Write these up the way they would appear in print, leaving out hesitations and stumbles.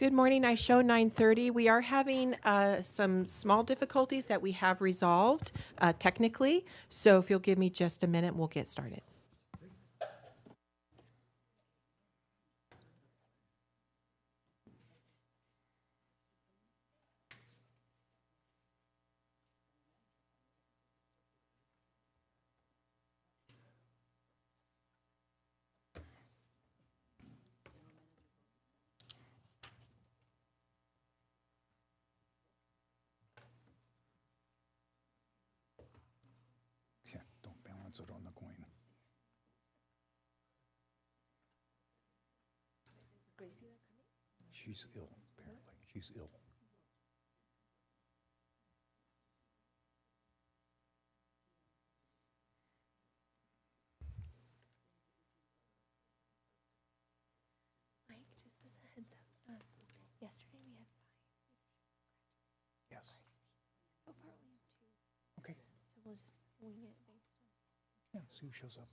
Good morning. I show 9:30. We are having some small difficulties that we have resolved technically. So if you'll give me just a minute, we'll get started. Yeah, don't balance it on the coin. She's ill, apparently. She's ill. Mike, just as a heads up, yesterday we had Yes. so far only have two, Okay. so we'll just wing it based on. Yeah, see who shows up.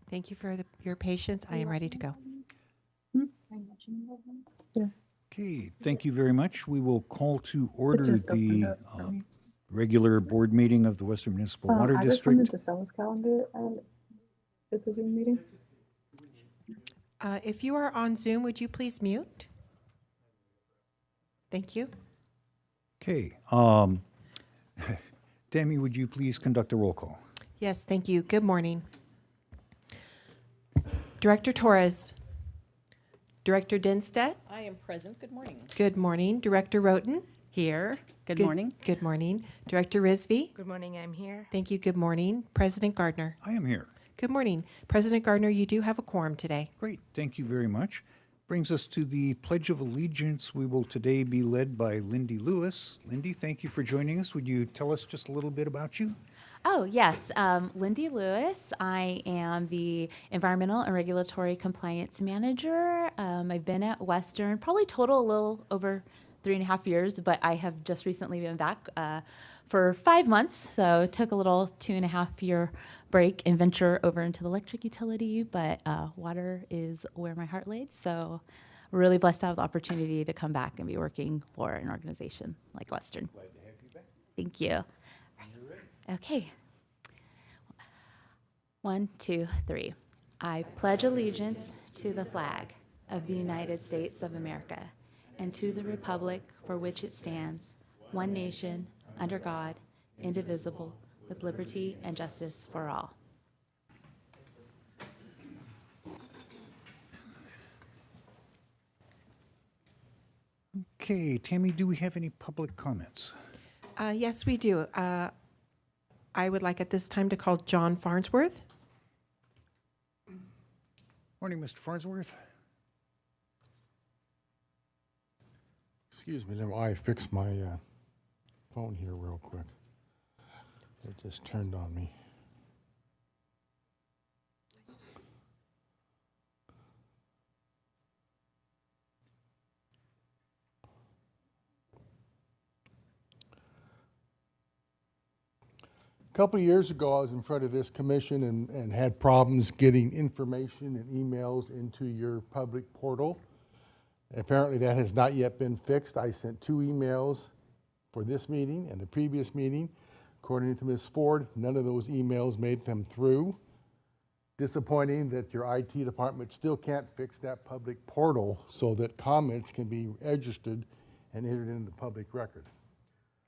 Thank you for your patience. I am ready to go. Okay, thank you very much. We will call to order just opened the up for me. regular board meeting of the Western Municipal Water I just went District. into Stella's calendar and it was Zoom meeting. If you are on Zoom, would you please mute? Thank you. Okay, Tammy, would you please conduct a roll call? Yes, thank you. Good morning. Director Torres. Director Dinstead. I am present. Good morning. Good morning. Director Roten. Here. Good morning. Good morning. Director Rizvi. Good morning, I'm here. Thank you. Good morning. President Gardner. I am here. Good morning. President Gardner, you do have a quorum today. Great, thank you very much. Brings us to the Pledge of Allegiance. We will today be led by Lindy Lewis. Lindy, thank you for joining us. Would you tell us just a little bit about you? Oh, yes, Lindy Lewis. I am the Environmental and Regulatory Compliance Manager. I've been at Western probably total a little over 3.5 years, but I have just recently been back for 5 months. So took a little 2.5 year break and venture over into the electric utility, but water is where my heart lays. So really blessed to have the opportunity to come back and be working for an organization like Western. Glad to have you back. Thank you. Okay. 1, 2, 3. I pledge allegiance to the flag of the United States of America and to the republic for which it stands, one nation, under God, indivisible, with liberty and justice for all. Okay, Tammy, do we have any public comments? Yes, we do. I would like at this time to call John Farnsworth. Morning, Mr. Farnsworth. Excuse me, let me fix my phone here real quick. It just turned on me. A couple of years ago, I was in front of this commission and had problems getting information and emails into your public portal. Apparently that has not yet been fixed. I sent 2 emails for this meeting and the previous meeting. According to Ms. Ford, none of those emails made them through. Disappointing that your IT department still can't fix that public portal so that comments can be registered and entered into the public record.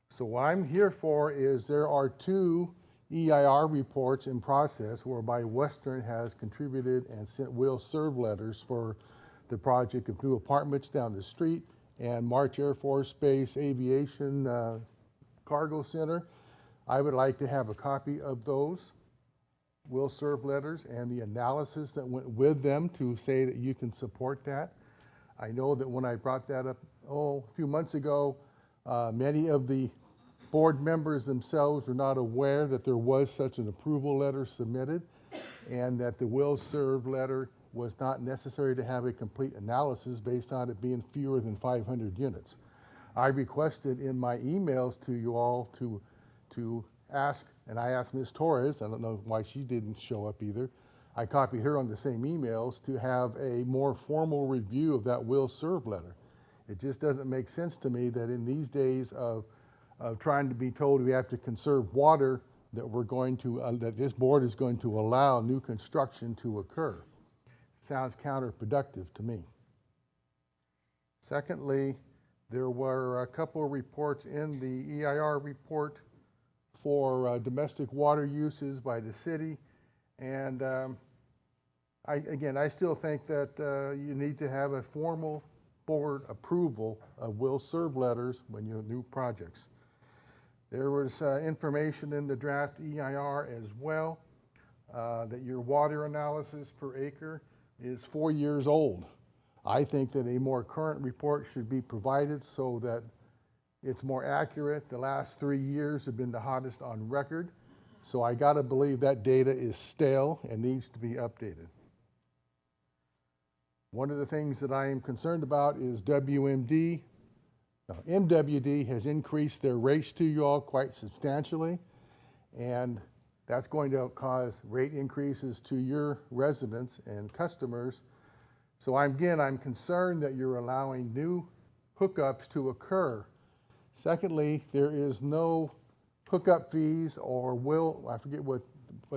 So what I'm here for is there are 2 EIR reports in process whereby Western has contributed and sent will serve letters for the project of 2 apartments down the street and March Air Force Base Aviation Cargo Center. I would like to have a copy of those will serve letters and the analysis that went with them to say that you can support that. I know that when I brought that up, a few months ago, many of the board members themselves were not aware that there was such an approval letter submitted and that the will serve letter was not necessary to have a complete analysis based on it being fewer than 500 units. I requested in my emails to you all to ask, and I asked Ms. Torres, I don't know why she didn't show up either. I copied her on the same emails to have a more formal review of that will serve letter. It just doesn't make sense to me that in these days of trying to be told we have to conserve water, that we're going to, that this board is going to allow new construction to occur. Sounds counterproductive to me. Secondly, there were a couple of reports in the EIR report for domestic water uses by the city. And I still think that you need to have a formal board approval of will serve letters when you have new projects. There was information in the draft EIR as well that your water analysis per acre is 4 years old. I think that a more current report should be provided so that it's more accurate. The last 3 years have been the hottest on record. So I gotta believe that data is stale and needs to be updated. One of the things that I am concerned about is WMD. Now, MWD has increased their rates to you all quite substantially, and that's going to cause rate increases to your residents and customers. So I'm concerned that you're allowing new hookups to occur. Secondly, there is no hookup fees or I forget what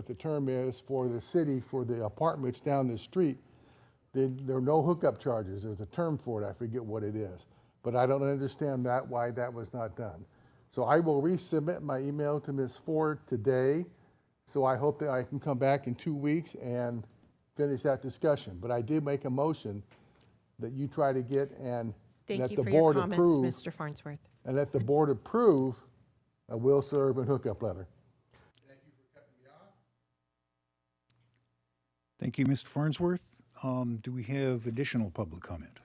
the term is for the city for the apartments down the street. There are no hookup charges. There's a term for it. I forget what it is. But I don't understand why that was not done. So I will resubmit my email to Ms. Ford today. So I hope that I can come back in 2 weeks and finish that discussion. But I did make a motion that you try to get and Thank let you the for your board comments, approve, Mr. Farnsworth. and let the board approve a will serve and hookup letter. Thank you, Mr. Farnsworth. Do we have additional public comment?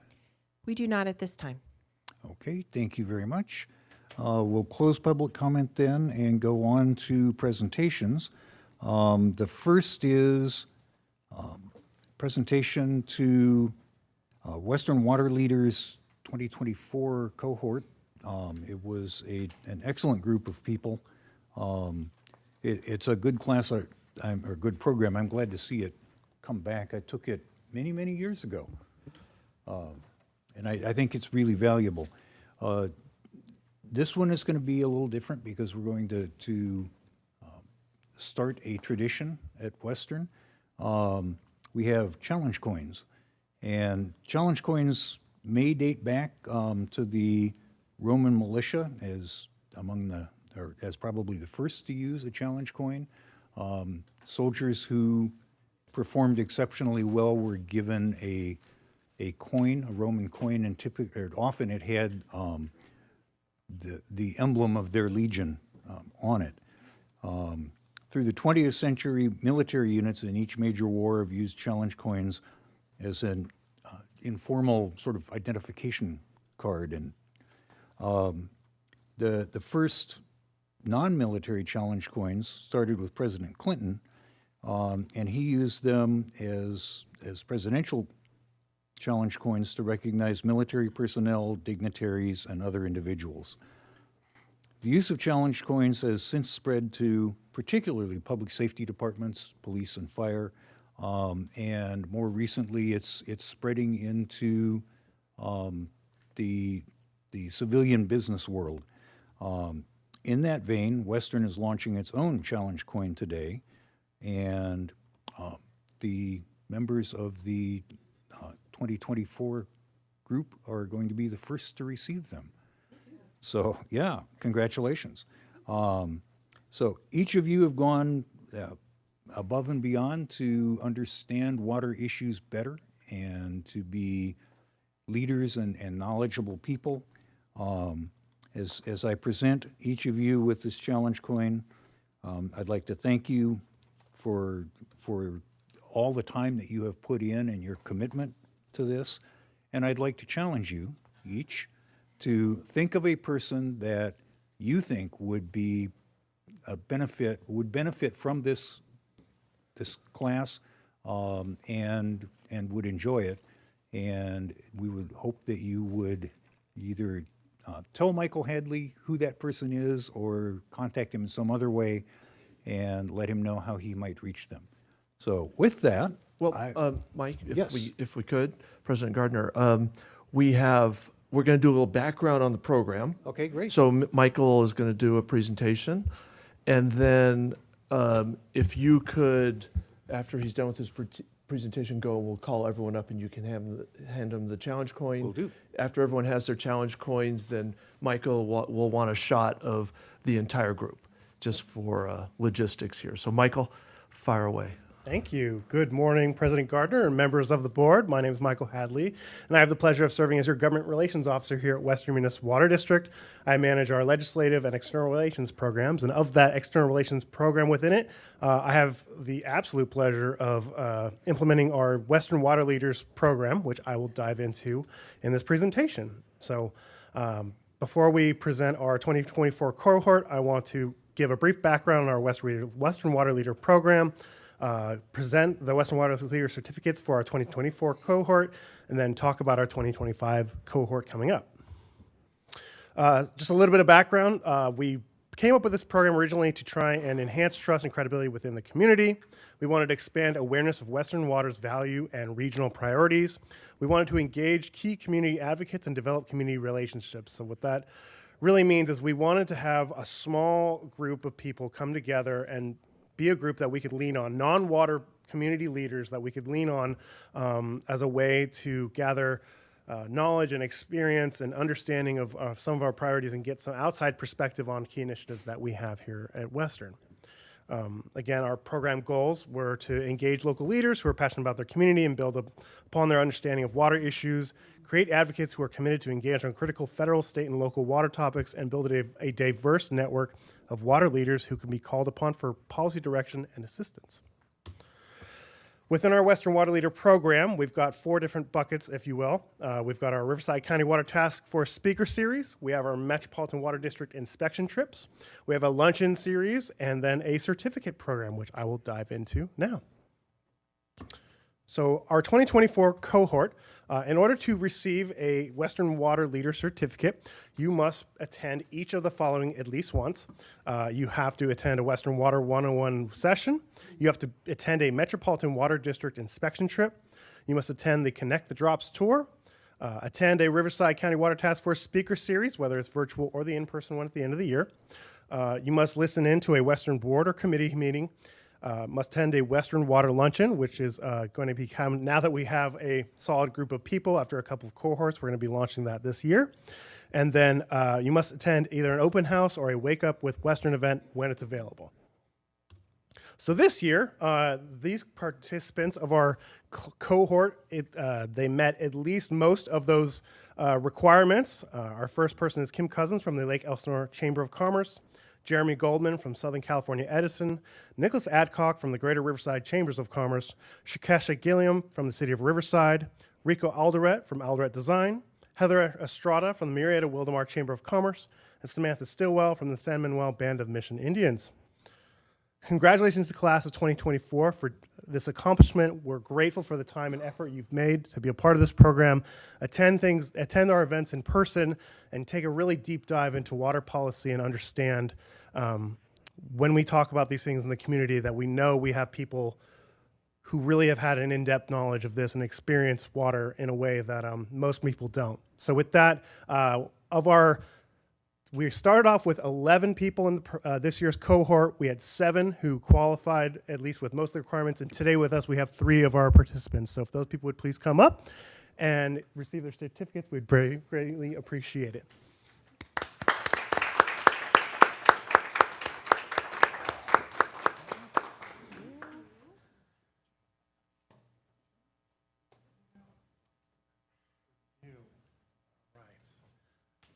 We do not at this time. Okay, thank you very much. We'll close public comment then and go on to presentations. The first is presentation to Western Water Leaders 2024 cohort. It was an excellent group of people. It's a good class or good program. I'm glad to see it come back. I took it many, many years ago. And I think it's really valuable. This one is going to be a little different because we're going to start a tradition at Western. We have challenge coins. And challenge coins may date back to the Roman militia as probably the first to use a challenge coin. Soldiers who performed exceptionally well were given a coin, a Roman coin, and often it had the emblem of their legion on it. Through the 20th century, military units in each major war have used challenge coins as an informal sort of identification card. And the first non-military challenge coins started with President Clinton, and he used them as presidential challenge coins to recognize military personnel, dignitaries, and other individuals. The use of challenge coins has since spread to particularly public safety departments, police and fire, and more recently it's spreading into the civilian business world. In that vein, Western is launching its own challenge coin today, and the members of the 2024 group are going to be the first to receive them. So, yeah, congratulations. So each of you have gone above and beyond to understand water issues better and to be leaders and knowledgeable people. As I present each of you with this challenge coin, I'd like to thank you for all the time that you have put in and your commitment to this. And I'd like to challenge you each to think of a person that you think would benefit from this class and would enjoy it. And we would hope that you would either tell Michael Hadley who that person is or contact him in some other way and let him know how he might reach them. So with that, Well, Mike, Yes. if we could, President Gardner, we're going to do a little background on the program. okay, great. So Michael is going to do a presentation, and then if you could, after he's done with his presentation, we'll call everyone up and you can hand them the challenge coin. Will do. After everyone has their challenge coins, then Michael will want a shot of the entire group, just for logistics here. So Michael, fire away. Thank you. Good morning, President Gardner and members of the board. My name is Michael Hadley, and I have the pleasure of serving as your Government Relations Officer here at Western Municipal Water District. I manage our legislative and external relations programs, and of that external relations program within it, I have the absolute pleasure of implementing our Western Water Leaders program, which I will dive into in this presentation. So before we present our 2024 cohort, I want to give a brief background on our Western Water Leader program, present the Western Water Leader certificates for our 2024 cohort, and then talk about our 2025 cohort coming up. Just a little bit of background. We came up with this program originally to try and enhance trust and credibility within the community. We wanted to expand awareness of Western Water's value and regional priorities. We wanted to engage key community advocates and develop community relationships. So what that really means is we wanted to have a small group of people come together and be a group that we could lean on, non-water community leaders that we could lean on as a way to gather knowledge and experience and understanding of some of our priorities and get some outside perspective on key initiatives that we have here at Western. Again, our program goals were to engage local leaders who are passionate about their community and build upon their understanding of water issues, create advocates who are committed to engage on critical federal, state, and local water topics, and build a diverse network of water leaders who can be called upon for policy direction and assistance. Within our Western Water Leader program, we've got 4 different buckets, if you will. We've got our Riverside County Water Task Force Speaker Series. We have our Metropolitan Water District inspection trips. We have a luncheon series, and then a certificate program, which I will dive into now. So our 2024 cohort, in order to receive a Western Water Leader certificate, you must attend each of the following at least once. You have to attend a Western Water 101 session. You have to attend a Metropolitan Water District inspection trip. You must attend the Connect the Drops tour, attend a Riverside County Water Task Force speaker series, whether it's virtual or the in-person one at the end of the year. You must listen in to a Western board or committee meeting. Must attend a Western Water Luncheon, which is going to become, now that we have a solid group of people after a couple of cohorts, we're going to be launching that this year. And then you must attend either an open house or a Wake Up with Western event when it's available. So this year, these participants of our cohort, they met at least most of those requirements. Our first person is Kim Cousins from the Lake Elsinore Chamber of Commerce, Jeremy Goldman from Southern California Edison, Nicholas Adcock from the Greater Riverside Chambers of Commerce, Shakesha Gilliam from the City of Riverside, Rico Alderette from Alderette Design, Heather Estrada from the Murrieta Wildomar Chamber of Commerce, and Samantha Stillwell from the San Manuel Band of Mission Indians. Congratulations to the class of 2024 for this accomplishment. We're grateful for the time and effort you've made to be a part of this program. Attend our events in person, and take a really deep dive into water policy and understand when we talk about these things in the community that we know we have people who really have had an in-depth knowledge of this and experience water in a way that most people don't. So with that, we started off with 11 people in this year's cohort. We had 7 who qualified, at least with most of the requirements. And today with us, we have 3 of our participants. So if those people would please come up and receive their certificates, we'd greatly appreciate it.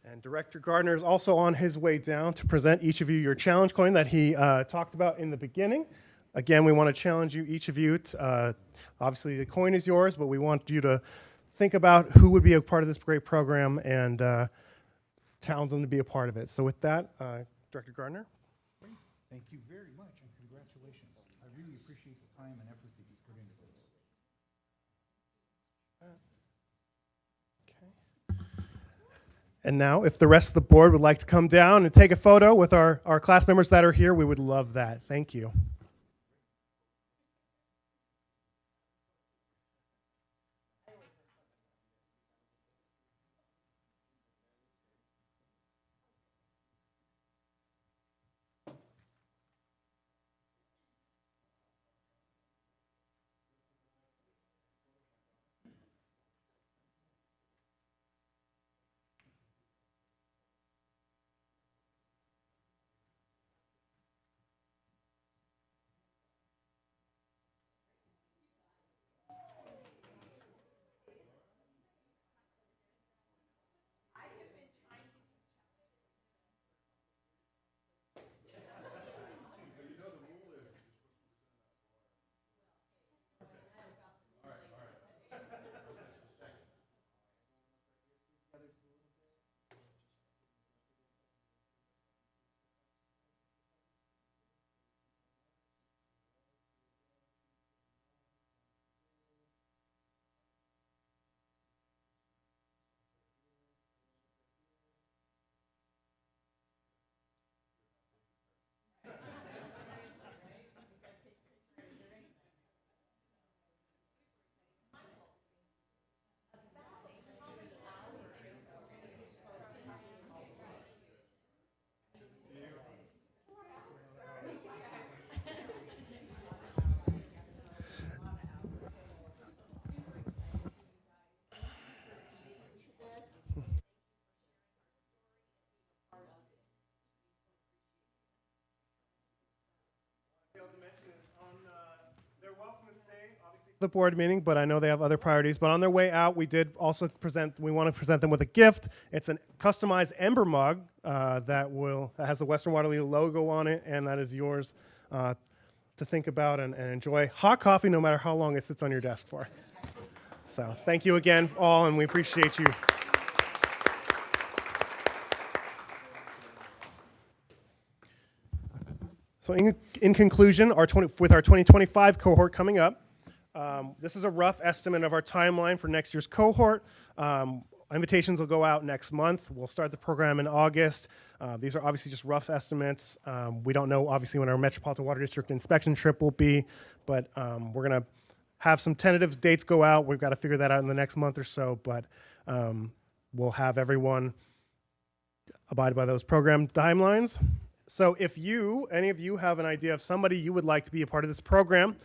And Director Gardner is also on his way down to present each of you your challenge coin that he talked about in the beginning. Again, we want to challenge you, each of you. Obviously, the coin is yours, but we want you to think about who would be a part of this great program and challenge them to be a part of it. So with that, Director Gardner. Thank you very much, and congratulations. I really appreciate the time and effort that you put into this. And now, if the rest of the board would like to come down and take a photo with our class members that are here, we would love that. Thank you. The board meeting, but I know they have other priorities. But on their way out, we did also we want to present them with a gift. It's a customized Ember mug that has the Western Waterloo logo on it, and that is yours to think about and enjoy. Hot coffee, no matter how long it sits on your desk for. So thank you again, all, and we appreciate you. So in conclusion, with our 2025 cohort coming up, this is a rough estimate of our timeline for next year's cohort. Invitations will go out next month. We'll start the program in August. These are obviously just rough estimates. We don't know, obviously, when our Metropolitan Water District inspection trip will be, but we're going to have some tentative dates go out. We've got to figure that out in the next month or so, but we'll have everyone abide by those program timelines. So if any of you have an idea of somebody you would like to be a part of this program,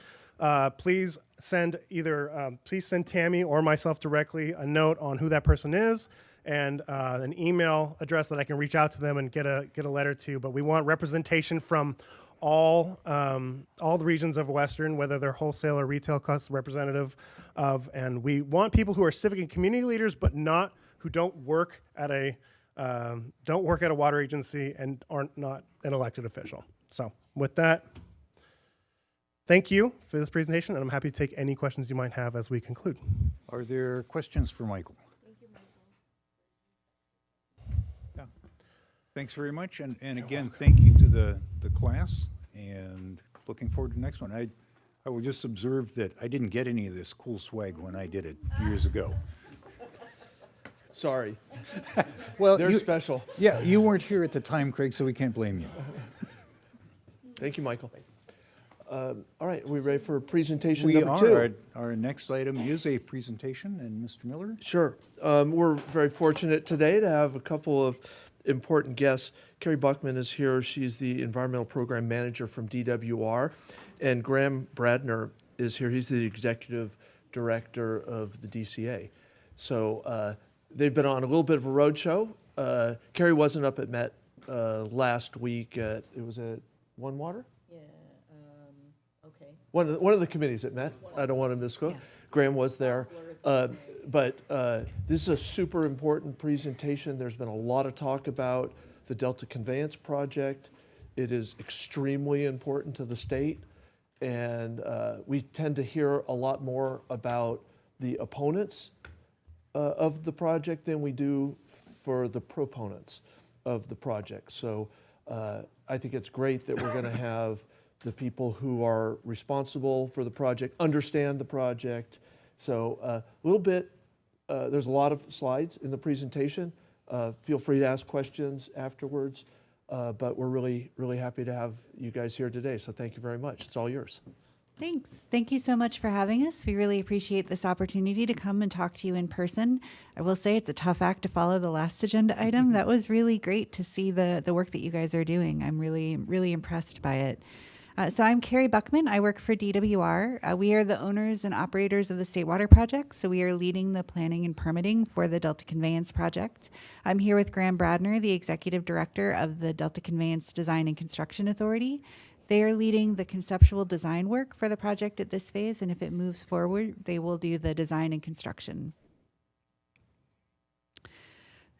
please send Tammy or myself directly a note on who that person is and an email address that I can reach out to them and get a letter to. But we want representation from all the regions of Western, whether they're wholesale or retail representative of, and we want people who are civic and community leaders, but who don't work at a water agency and not an elected official. So with that, thank you for this presentation, and I'm happy to take any questions you might have as we conclude. Are there questions for Michael? Thank you, Michael. Yeah. Thanks very much, and again, thank you to the class, and looking forward to the next one. I will just observe that I didn't get any of this cool swag when I did it years ago. Sorry. Well, They're special. Yeah, you weren't here at the time, Craig, so we can't blame you. Thank you, Michael. All right, are we ready for presentation We number are. two? Our next item is a presentation, and Mr. Miller? Sure. We're very fortunate today to have a couple of important guests. Carrie Buckman is here. She's the Environmental Program Manager from DWR. And Graham Bradner is here. He's the Executive Director of the DCA. So they've been on a little bit of a roadshow. Carrie wasn't up at Met last week. It was at One Water? Okay. One of the committees at Met. I don't want to misquote. Yes. Graham was there. But this is a super important presentation. There's been a lot of talk about the Delta Conveyance Project. It is extremely important to the state. And we tend to hear a lot more about the opponents of the project than we do for the proponents of the project. So I think it's great that we're going to have the people who are responsible for the project understand the project. So a little bit, there's a lot of slides in the presentation. Feel free to ask questions afterwards, but we're really, really happy to have you guys here today. So thank you very much. It's all yours. Thanks. Thank you so much for having us. We really appreciate this opportunity to come and talk to you in person. I will say it's a tough act to follow the last agenda item. That was really great to see the work that you guys are doing. I'm really impressed by it. So I'm Carrie Buckman. I work for DWR. We are the owners and operators of the State Water Project. So we are leading the planning and permitting for the Delta Conveyance Project. I'm here with Graham Bradner, the Executive Director of the Delta Conveyance Design and Construction Authority. They are leading the conceptual design work for the project at this phase, and if it moves forward, they will do the design and construction.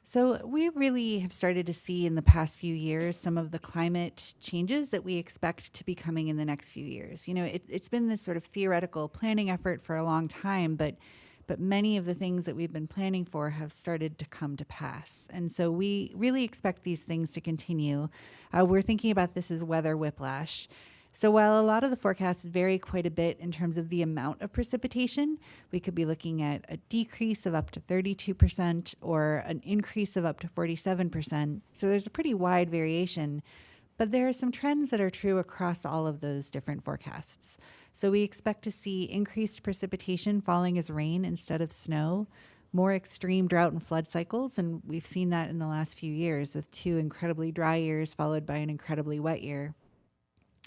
So we really have started to see in the past few years some of the climate changes that we expect to be coming in the next few years. You know, it's been this sort of theoretical planning effort for a long time, but many of the things that we've been planning for have started to come to pass. And so we really expect these things to continue. We're thinking about this as weather whiplash. So while a lot of the forecasts vary quite a bit in terms of the amount of precipitation, we could be looking at a decrease of up to 32% or an increase of up to 47%. So there's a pretty wide variation. But there are some trends that are true across all of those different forecasts. So we expect to see increased precipitation falling as rain instead of snow, more extreme drought and flood cycles, and we've seen that in the last few years with 2 incredibly dry years followed by an incredibly wet year.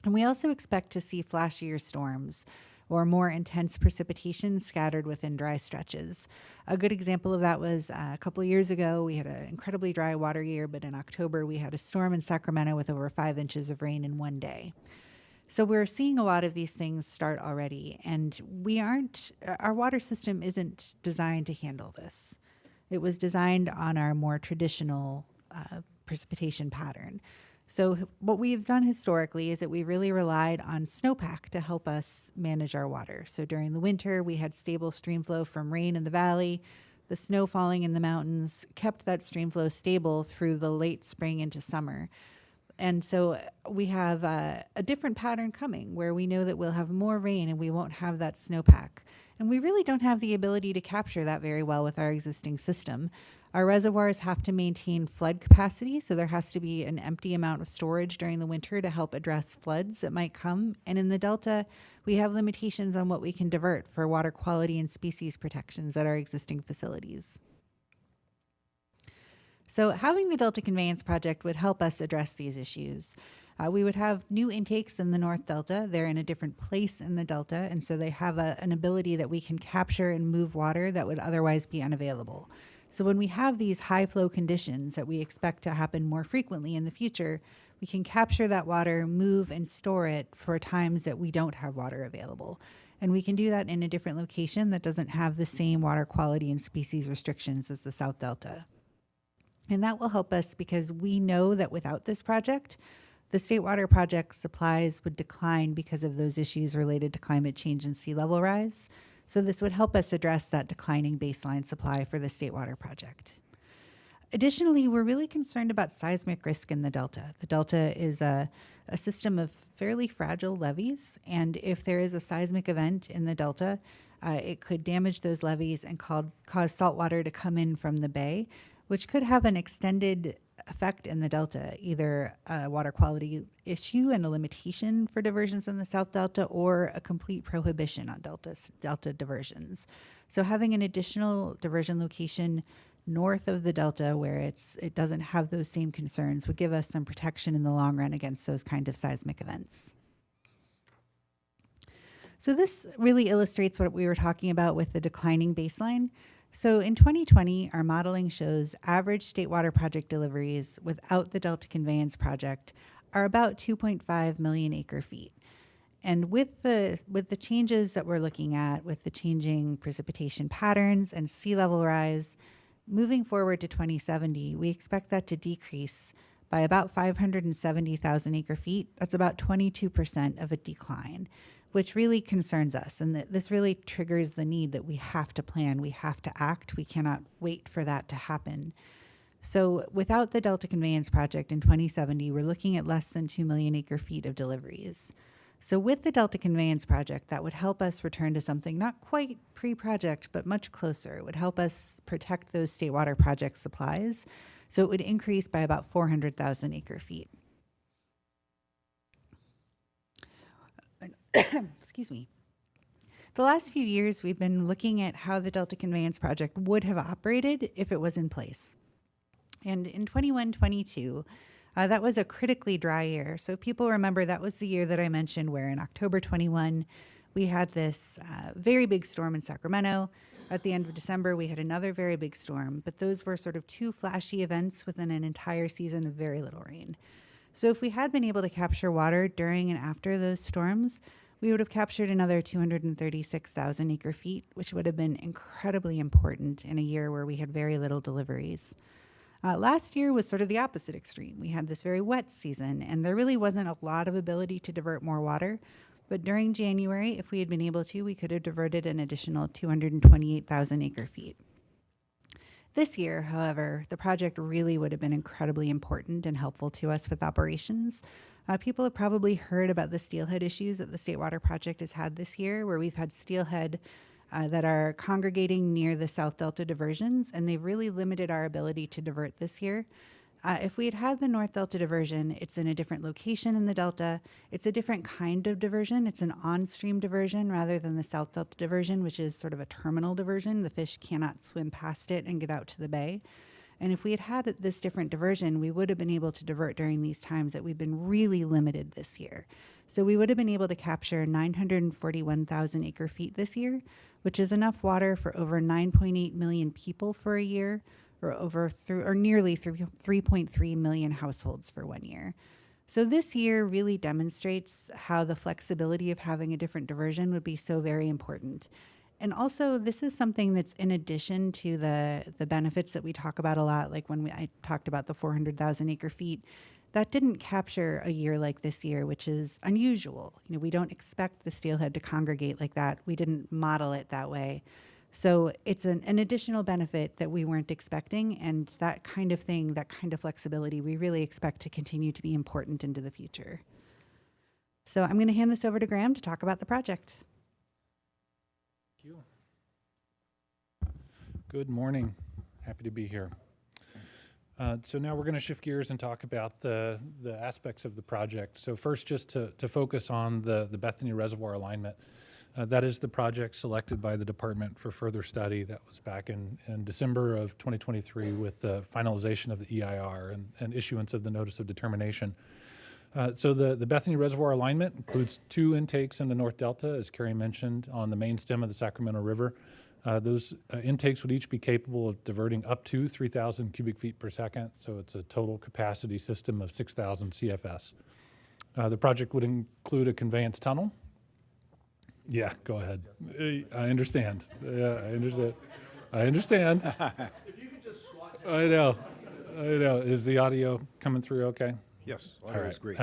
And we also expect to see flashier storms or more intense precipitation scattered within dry stretches. A good example of that was a couple of years ago, we had an incredibly dry water year, but in October we had a storm in Sacramento with over 5 inches of rain in one day. So we're seeing a lot of these things start already, and our water system isn't designed to handle this. It was designed on our more traditional precipitation pattern. So what we've done historically is that we really relied on snowpack to help us manage our water. So during the winter, we had stable stream flow from rain in the valley. The snow falling in the mountains kept that stream flow stable through the late spring into summer. And so we have a different pattern coming where we know that we'll have more rain and we won't have that snowpack. And we really don't have the ability to capture that very well with our existing system. Our reservoirs have to maintain flood capacity, so there has to be an empty amount of storage during the winter to help address floods that might come. And in the Delta, we have limitations on what we can divert for water quality and species protections at our existing facilities. So having the Delta Conveyance Project would help us address these issues. We would have new intakes in the North Delta. They're in a different place in the Delta, and so they have an ability that we can capture and move water that would otherwise be unavailable. So when we have these high flow conditions that we expect to happen more frequently in the future, we can capture that water, move and store it for times that we don't have water available. And we can do that in a different location that doesn't have the same water quality and species restrictions as the South Delta. And that will help us because we know that without this project, the State Water Project supplies would decline because of those issues related to climate change and sea level rise. So this would help us address that declining baseline supply for the State Water Project. Additionally, we're really concerned about seismic risk in the Delta. The Delta is a system of fairly fragile levees, and if there is a seismic event in the Delta, it could damage those levees and cause salt water to come in from the bay, which could have an extended effect in the Delta, either a water quality issue and a limitation for diversions in the South Delta or a complete prohibition on Delta diversions. So having an additional diversion location north of the Delta where it doesn't have those same concerns would give us some protection in the long run against those kind of seismic events. So this really illustrates what we were talking about with the declining baseline. So in 2020, our modeling shows average State Water Project deliveries without the Delta Conveyance Project are about 2.5 million acre feet. And with the changes that we're looking at, with the changing precipitation patterns and sea level rise, moving forward to 2070, we expect that to decrease by about 570,000 acre feet. That's about 22% of a decline, which really concerns us. And this really triggers the need that we have to plan, we have to act, we cannot wait for that to happen. So without the Delta Conveyance Project in 2070, we're looking at less than 2 million acre feet of deliveries. So with the Delta Conveyance Project, that would help us return to something not quite pre-project, but much closer. It would help us protect those state water project supplies. So it would increase by about 400,000 acre feet. Excuse me. The last few years, we've been looking at how the Delta Conveyance Project would have operated if it was in place. And in 21-22, that was a critically dry year. So if people remember, that was the year that I mentioned where in October 21, we had this very big storm in Sacramento. At the end of December, we had another very big storm, but those were sort of two flashy events within an entire season of very little rain. So if we had been able to capture water during and after those storms, we would have captured another 236,000 acre feet, which would have been incredibly important in a year where we had very little deliveries. Last year was sort of the opposite extreme. We had this very wet season, and there really wasn't a lot of ability to divert more water. But during January, if we had been able to, we could have diverted an additional 228,000 acre feet. This year, however, the project really would have been incredibly important and helpful to us with operations. People have probably heard about the steelhead issues that the State Water Project has had this year, where we've had steelhead that are congregating near the South Delta diversions, and they've really limited our ability to divert this year. If we had had the North Delta diversion, it's in a different location in the Delta. It's a different kind of diversion. It's an on-stream diversion rather than the South Delta diversion, which is sort of a terminal diversion. The fish cannot swim past it and get out to the bay. And if we had had this different diversion, we would have been able to divert during these times that we've been really limited this year. So we would have been able to capture 941,000 acre feet this year, which is enough water for over 9.8 million people for a year, or nearly 3.3 million households for 1 year. So this year really demonstrates how the flexibility of having a different diversion would be so very important. And also, this is something that's in addition to the benefits that we talk about a lot, like when I talked about the 400,000 acre feet. That didn't capture a year like this year, which is unusual. You know, we don't expect the steelhead to congregate like that. We didn't model it that way. So it's an additional benefit that we weren't expecting, and that kind of thing, that kind of flexibility, we really expect to continue to be important into the future. So I'm going to hand this over to Graham to talk about the project. Thank you. Good morning. Happy to be here. So now we're going to shift gears and talk about the aspects of the project. So first, just to focus on the Bethany Reservoir alignment. That is the project selected by the department for further study. That was back in December of 2023 with the finalization of the EIR and issuance of the Notice of Determination. So the Bethany Reservoir alignment includes 2 intakes in the North Delta, as Carrie mentioned, on the main stem of the Sacramento River. Those intakes would each be capable of diverting up to 3,000 cubic feet per second, so it's a total capacity system of 6,000 CFS. The project would include a conveyance tunnel. Yeah, go ahead. I understand. Yeah, I understand. I understand. If you could just swat. I know. Is the audio coming through okay? Yes, All audio is great.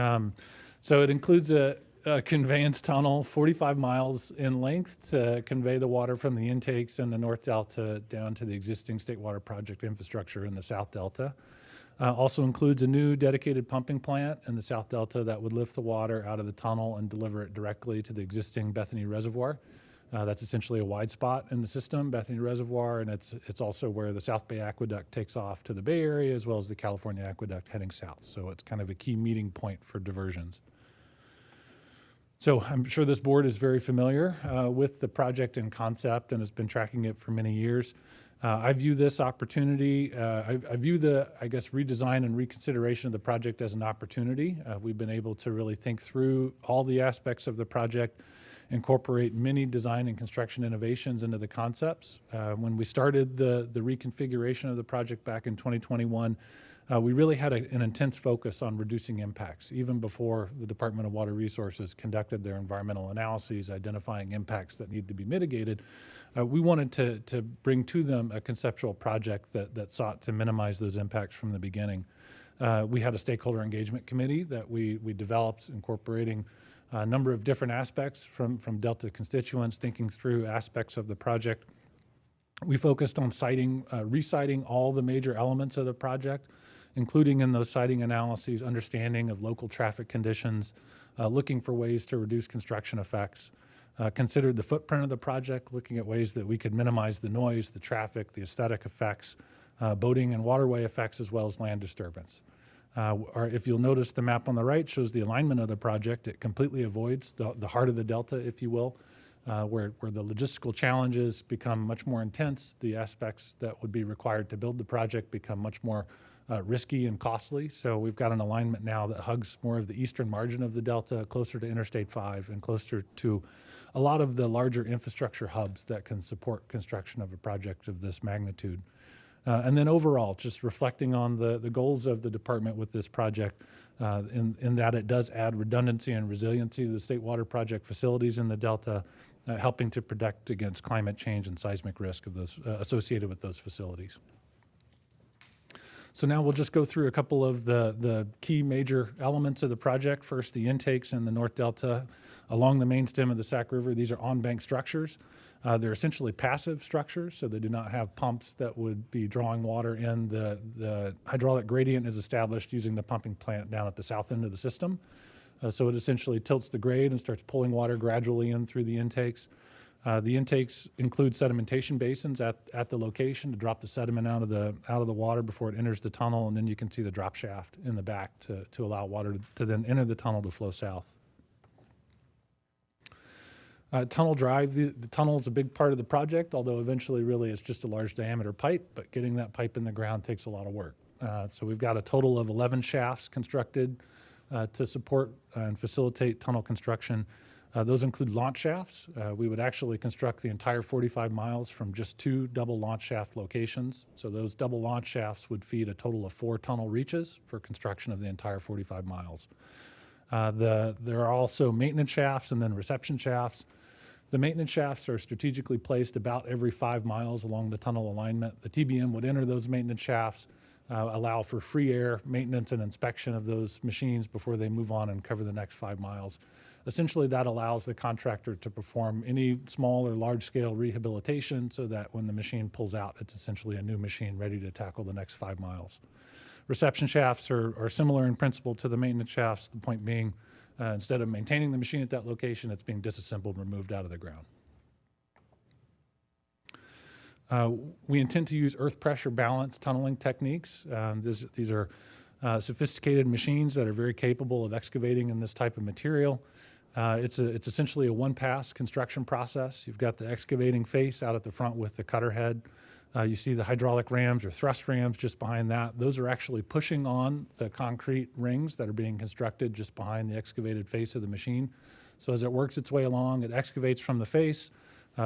So it includes a conveyance tunnel 45 miles in length to convey the water from the intakes in the North Delta down to the existing State Water Project infrastructure in the South Delta. Also includes a new dedicated pumping plant in the South Delta that would lift the water out of the tunnel and deliver it directly to the existing Bethany Reservoir. That's essentially a wide spot in the system, Bethany Reservoir, and it's also where the South Bay Aqueduct takes off to the Bay Area as well as the California Aqueduct heading south. So it's kind of a key meeting point for diversions. So I'm sure this board is very familiar with the project and concept and has been tracking it for many years. I view this opportunity, I view the, redesign and reconsideration of the project as an opportunity. We've been able to really think through all the aspects of the project, incorporate many design and construction innovations into the concepts. When we started the reconfiguration of the project back in 2021, we really had an intense focus on reducing impacts, even before the Department of Water Resources conducted their environmental analyses, identifying impacts that need to be mitigated. We wanted to bring to them a conceptual project that sought to minimize those impacts from the beginning. We had a stakeholder engagement committee that we developed, incorporating a number of different aspects from Delta constituents, thinking through aspects of the project. We focused on reciting all the major elements of the project, including in those siting analyses, understanding of local traffic conditions, looking for ways to reduce construction effects. Considered the footprint of the project, looking at ways that we could minimize the noise, the traffic, the aesthetic effects, boating and waterway effects, as well as land disturbance. Or if you'll notice, the map on the right shows the alignment of the project. It completely avoids the heart of the delta, if you will, where the logistical challenges become much more intense. The aspects that would be required to build the project become much more risky and costly. So we've got an alignment now that hugs more of the eastern margin of the delta, closer to Interstate 5 and closer to a lot of the larger infrastructure hubs that can support construction of a project of this magnitude. And then overall, just reflecting on the goals of the department with this project, in that it does add redundancy and resiliency to the state water project facilities in the delta, helping to protect against climate change and seismic risk of those associated with those facilities. So now we'll just go through a couple of the key major elements of the project. First, the intakes in the North Delta along the main stem of the Sac River. These are on-bank structures. They're essentially passive structures, so they do not have pumps that would be drawing water in. The hydraulic gradient is established using the pumping plant down at the south end of the system. So it essentially tilts the grade and starts pulling water gradually in through the intakes. The intakes include sedimentation basins at the location to drop the sediment out of the water before it enters the tunnel, and then you can see the drop shaft in the back to allow water to then enter the tunnel to flow south. Tunnel drive, the tunnel is a big part of the project, although eventually really it's just a large diameter pipe, but getting that pipe in the ground takes a lot of work. So we've got a total of 11 shafts constructed to support and facilitate tunnel construction. Those include launch shafts. We would actually construct the entire 45 miles from just 2 double launch shaft locations. So those double launch shafts would feed a total of 4 tunnel reaches for construction of the entire 45 miles. There are also maintenance shafts and then reception shafts. The maintenance shafts are strategically placed about every 5 miles along the tunnel alignment. The TBM would enter those maintenance shafts, allow for free air maintenance and inspection of those machines before they move on and cover the next 5 miles. Essentially, that allows the contractor to perform any small or large-scale rehabilitation so that when the machine pulls out, it's essentially a new machine ready to tackle the next 5 miles. Reception shafts are similar in principle to the maintenance shafts, the point being instead of maintaining the machine at that location, it's being disassembled and removed out of the ground. We intend to use earth pressure balance tunneling techniques. These are sophisticated machines that are very capable of excavating in this type of material. It's essentially a one-pass construction process. You've got the excavating face out at the front with the cutter head. You see the hydraulic rams or thrust rams just behind that. Those are actually pushing on the concrete rings that are being constructed just behind the excavated face of the machine. So as it works its way along, it excavates from the face,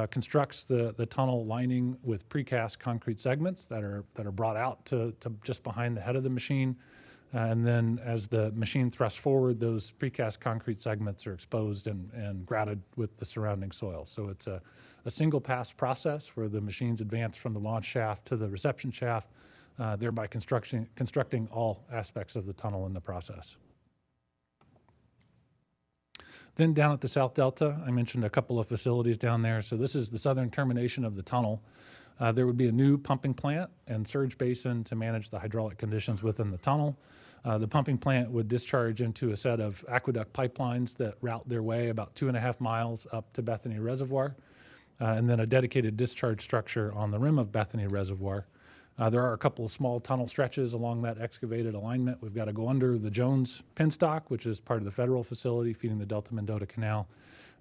constructs the tunnel lining with precast concrete segments that are brought out to just behind the head of the machine. And then as the machine thrusts forward, those precast concrete segments are exposed and grouted with the surrounding soil. So it's a single pass process where the machines advance from the launch shaft to the reception shaft, thereby constructing all aspects of the tunnel in the process. Then down at the South Delta, I mentioned a couple of facilities down there. So this is the southern termination of the tunnel. There would be a new pumping plant and surge basin to manage the hydraulic conditions within the tunnel. The pumping plant would discharge into a set of aqueduct pipelines that route their way about 2.5 miles up to Bethany Reservoir, and then a dedicated discharge structure on the rim of Bethany Reservoir. There are a couple of small tunnel stretches along that excavated alignment. We've got to go under the Jones penstock, which is part of the federal facility feeding the Delta-Mendota Canal.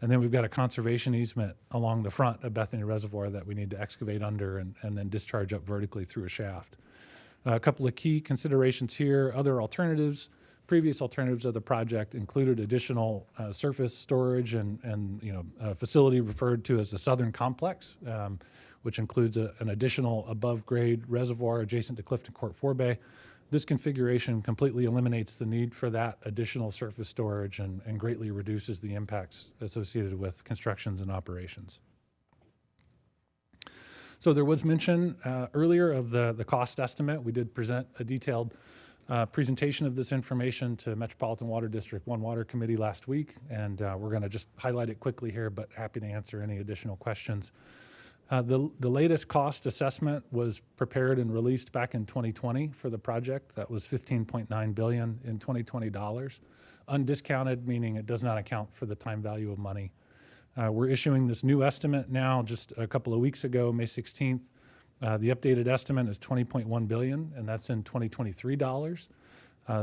And then we've got a conservation easement along the front of Bethany Reservoir that we need to excavate under and then discharge up vertically through a shaft. A couple of key considerations here. Other alternatives, previous alternatives of the project included additional surface storage and a facility referred to as the Southern Complex, which includes an additional above-grade reservoir adjacent to Clifton Court Forebay. This configuration completely eliminates the need for that additional surface storage and greatly reduces the impacts associated with constructions and operations. So there was mention earlier of the cost estimate. We did present a detailed presentation of this information to Metropolitan Water District 1 Water Committee last week, and we're going to just highlight it quickly here, but happy to answer any additional questions. The latest cost assessment was prepared and released back in 2020 for the project. That was $15.9 billion in 2020 dollars. Undiscounted, meaning it does not account for the time value of money. We're issuing this new estimate now just a couple of weeks ago, May 16th. The updated estimate is $20.1 billion, and that's in 2023 dollars.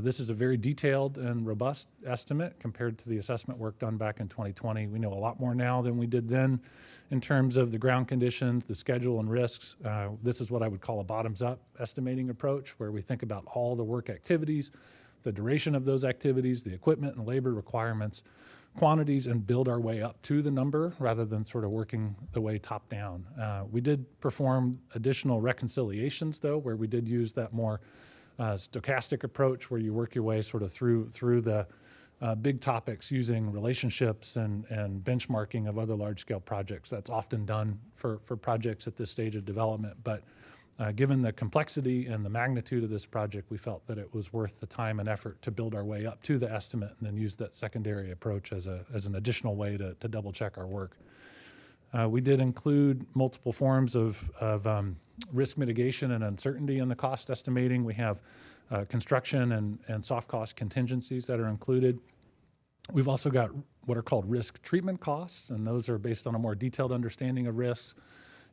This is a very detailed and robust estimate compared to the assessment work done back in 2020. We know a lot more now than we did then in terms of the ground conditions, the schedule, and risks. This is what I would call a bottoms-up estimating approach, where we think about all the work activities, the duration of those activities, the equipment and labor requirements, quantities, and build our way up to the number rather than sort of working the way top down. We did perform additional reconciliations, though, where we did use that more stochastic approach where you work your way sort of through the big topics using relationships and benchmarking of other large-scale projects. That's often done for projects at this stage of development. But given the complexity and the magnitude of this project, we felt that it was worth the time and effort to build our way up to the estimate and then use that secondary approach as an additional way to double-check our work. We did include multiple forms of risk mitigation and uncertainty in the cost estimating. We have construction and soft cost contingencies that are included. We've also got what are called risk treatment costs, and those are based on a more detailed understanding of risks,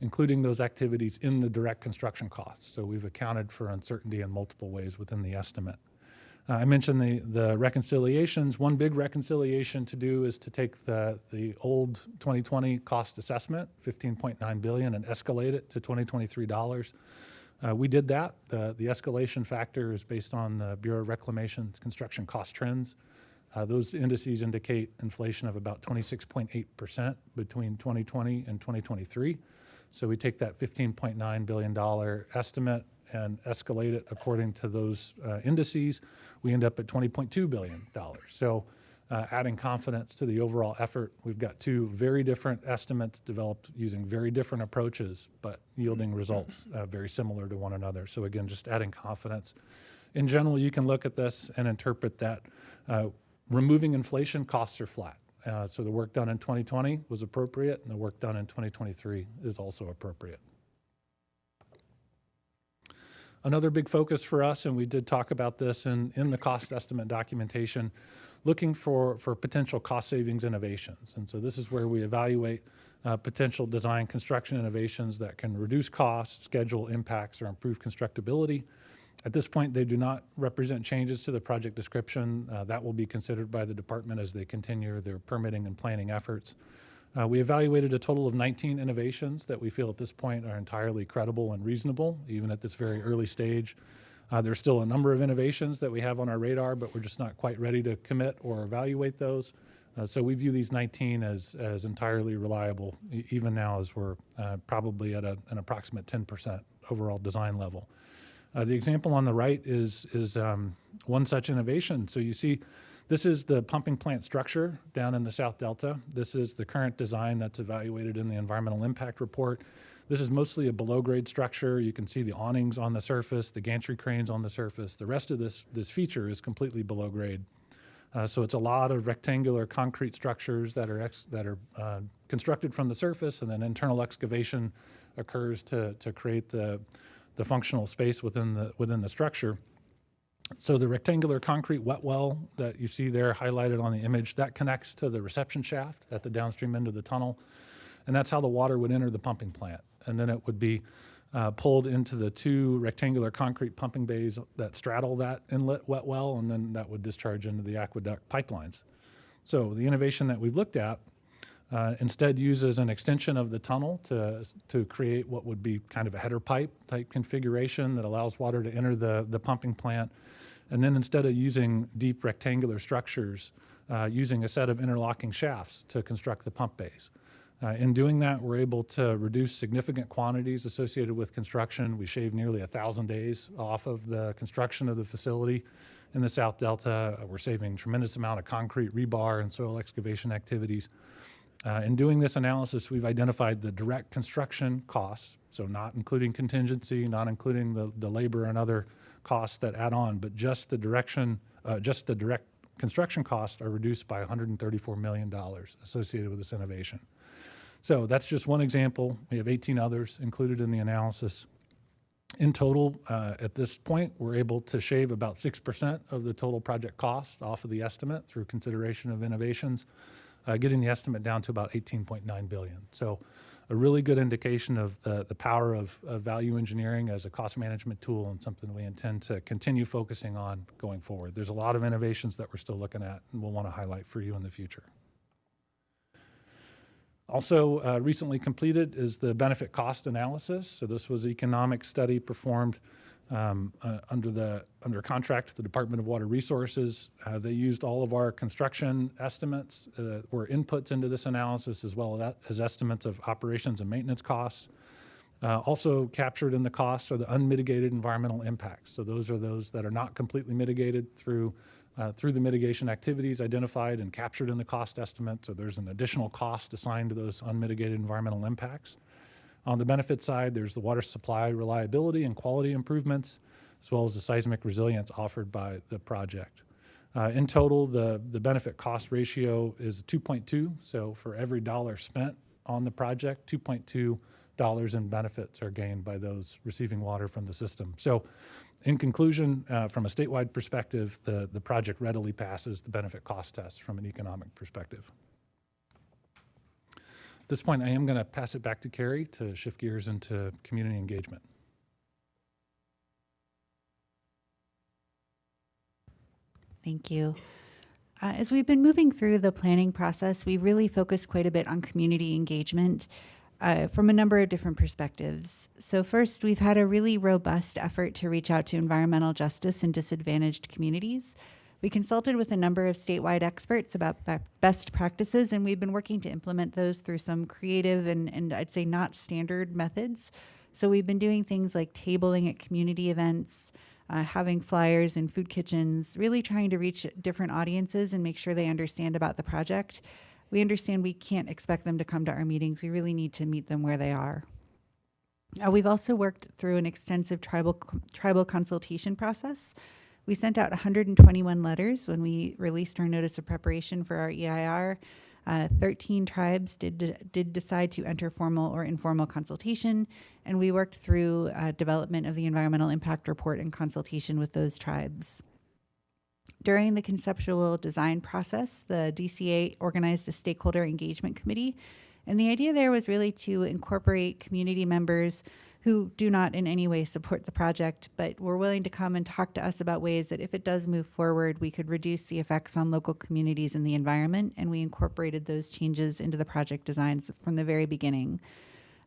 including those activities in the direct construction costs. So we've accounted for uncertainty in multiple ways within the estimate. I mentioned the reconciliations. One big reconciliation to do is to take the old 2020 cost assessment, $15.9 billion, and escalate it to 2023 dollars. We did that. The escalation factor is based on the Bureau of Reclamation's construction cost trends. Those indices indicate inflation of about 26.8% between 2020 and 2023. So we take that $15.9 billion estimate and escalate it according to those indices. We end up at $20.2 billion. So adding confidence to the overall effort, we've got two very different estimates developed using very different approaches, but yielding results very similar to one another. So again, just adding confidence. In general, you can look at this and interpret that removing inflation, costs are flat. So the work done in 2020 was appropriate, and the work done in 2023 is also appropriate. Another big focus for us, and we did talk about this in the cost estimate documentation, looking for potential cost savings innovations. And so this is where we evaluate potential design construction innovations that can reduce costs, schedule impacts, or improve constructability. At this point, they do not represent changes to the project description. That will be considered by the department as they continue their permitting and planning efforts. We evaluated a total of 19 innovations that we feel at this point are entirely credible and reasonable, even at this very early stage. There's still a number of innovations that we have on our radar, but we're just not quite ready to commit or evaluate those. So we view these 19 as entirely reliable, even now as we're probably at an approximate 10% overall design level. The example on the right is one such innovation. So you see, this is the pumping plant structure down in the South Delta. This is the current design that's evaluated in the environmental impact report. This is mostly a below-grade structure. You can see the awnings on the surface, the gantry cranes on the surface. The rest of this feature is completely below grade. So it's a lot of rectangular concrete structures that are constructed from the surface, and then internal excavation occurs to create the functional space within the structure. So the rectangular concrete wet well that you see there highlighted on the image, that connects to the reception shaft at the downstream end of the tunnel. And that's how the water would enter the pumping plant. And then it would be pulled into the two rectangular concrete pumping bays that straddle that inlet wet well, and then that would discharge into the aqueduct pipelines. So the innovation that we've looked at instead uses an extension of the tunnel to create what would be kind of a header pipe type configuration that allows water to enter the pumping plant. And then instead of using deep rectangular structures, using a set of interlocking shafts to construct the pump bays. In doing that, we're able to reduce significant quantities associated with construction. We shave nearly 1,000 days off of the construction of the facility in the South Delta. We're saving a tremendous amount of concrete, rebar, and soil excavation activities. In doing this analysis, we've identified the direct construction costs, so not including contingency, not including the labor and other costs that add on, but just the direct construction costs are reduced by $134 million associated with this innovation. So that's just one example. We have 18 others included in the analysis. In total, at this point, we're able to shave about 6% of the total project cost off of the estimate through consideration of innovations, getting the estimate down to about $18.9 billion. So a really good indication of the power of value engineering as a cost management tool, and something we intend to continue focusing on going forward. There's a lot of innovations that we're still looking at and we'll want to highlight for you in the future. Also recently completed is the benefit cost analysis. So this was an economic study performed under contract to the Department of Water Resources. They used all of our construction estimates, were inputs into this analysis, as well as estimates of operations and maintenance costs. Also captured in the costs are the unmitigated environmental impacts. So those are those that are not completely mitigated through the mitigation activities identified and captured in the cost estimate. So there's an additional cost assigned to those unmitigated environmental impacts. On the benefit side, there's the water supply reliability and quality improvements, as well as the seismic resilience offered by the project. In total, the benefit cost ratio is 2.2. So for every dollar spent on the project, $2.2 in benefits are gained by those receiving water from the system. So in conclusion, from a statewide perspective, the project readily passes the benefit cost test from an economic perspective. At this point, I am going to pass it back to Carrie to shift gears into community engagement. Thank you. As we've been moving through the planning process, we really focused quite a bit on community engagement from a number of different perspectives. So first, we've had a really robust effort to reach out to environmental justice in disadvantaged communities. We consulted with a number of statewide experts about best practices, and we've been working to implement those through some creative and I'd say not standard methods. So we've been doing things like tabling at community events, having flyers in food kitchens, really trying to reach different audiences and make sure they understand about the project. We understand we can't expect them to come to our meetings. We really need to meet them where they are. We've also worked through an extensive tribal consultation process. We sent out 121 letters when we released our notice of preparation for our EIR. 13 tribes did decide to enter formal or informal consultation, and we worked through development of the environmental impact report in consultation with those tribes. During the conceptual design process, the DCA organized a stakeholder engagement committee, and the idea there was really to incorporate community members who do not in any way support the project, but were willing to come and talk to us about ways that if it does move forward, we could reduce the effects on local communities and the environment, and we incorporated those changes into the project designs from the very beginning.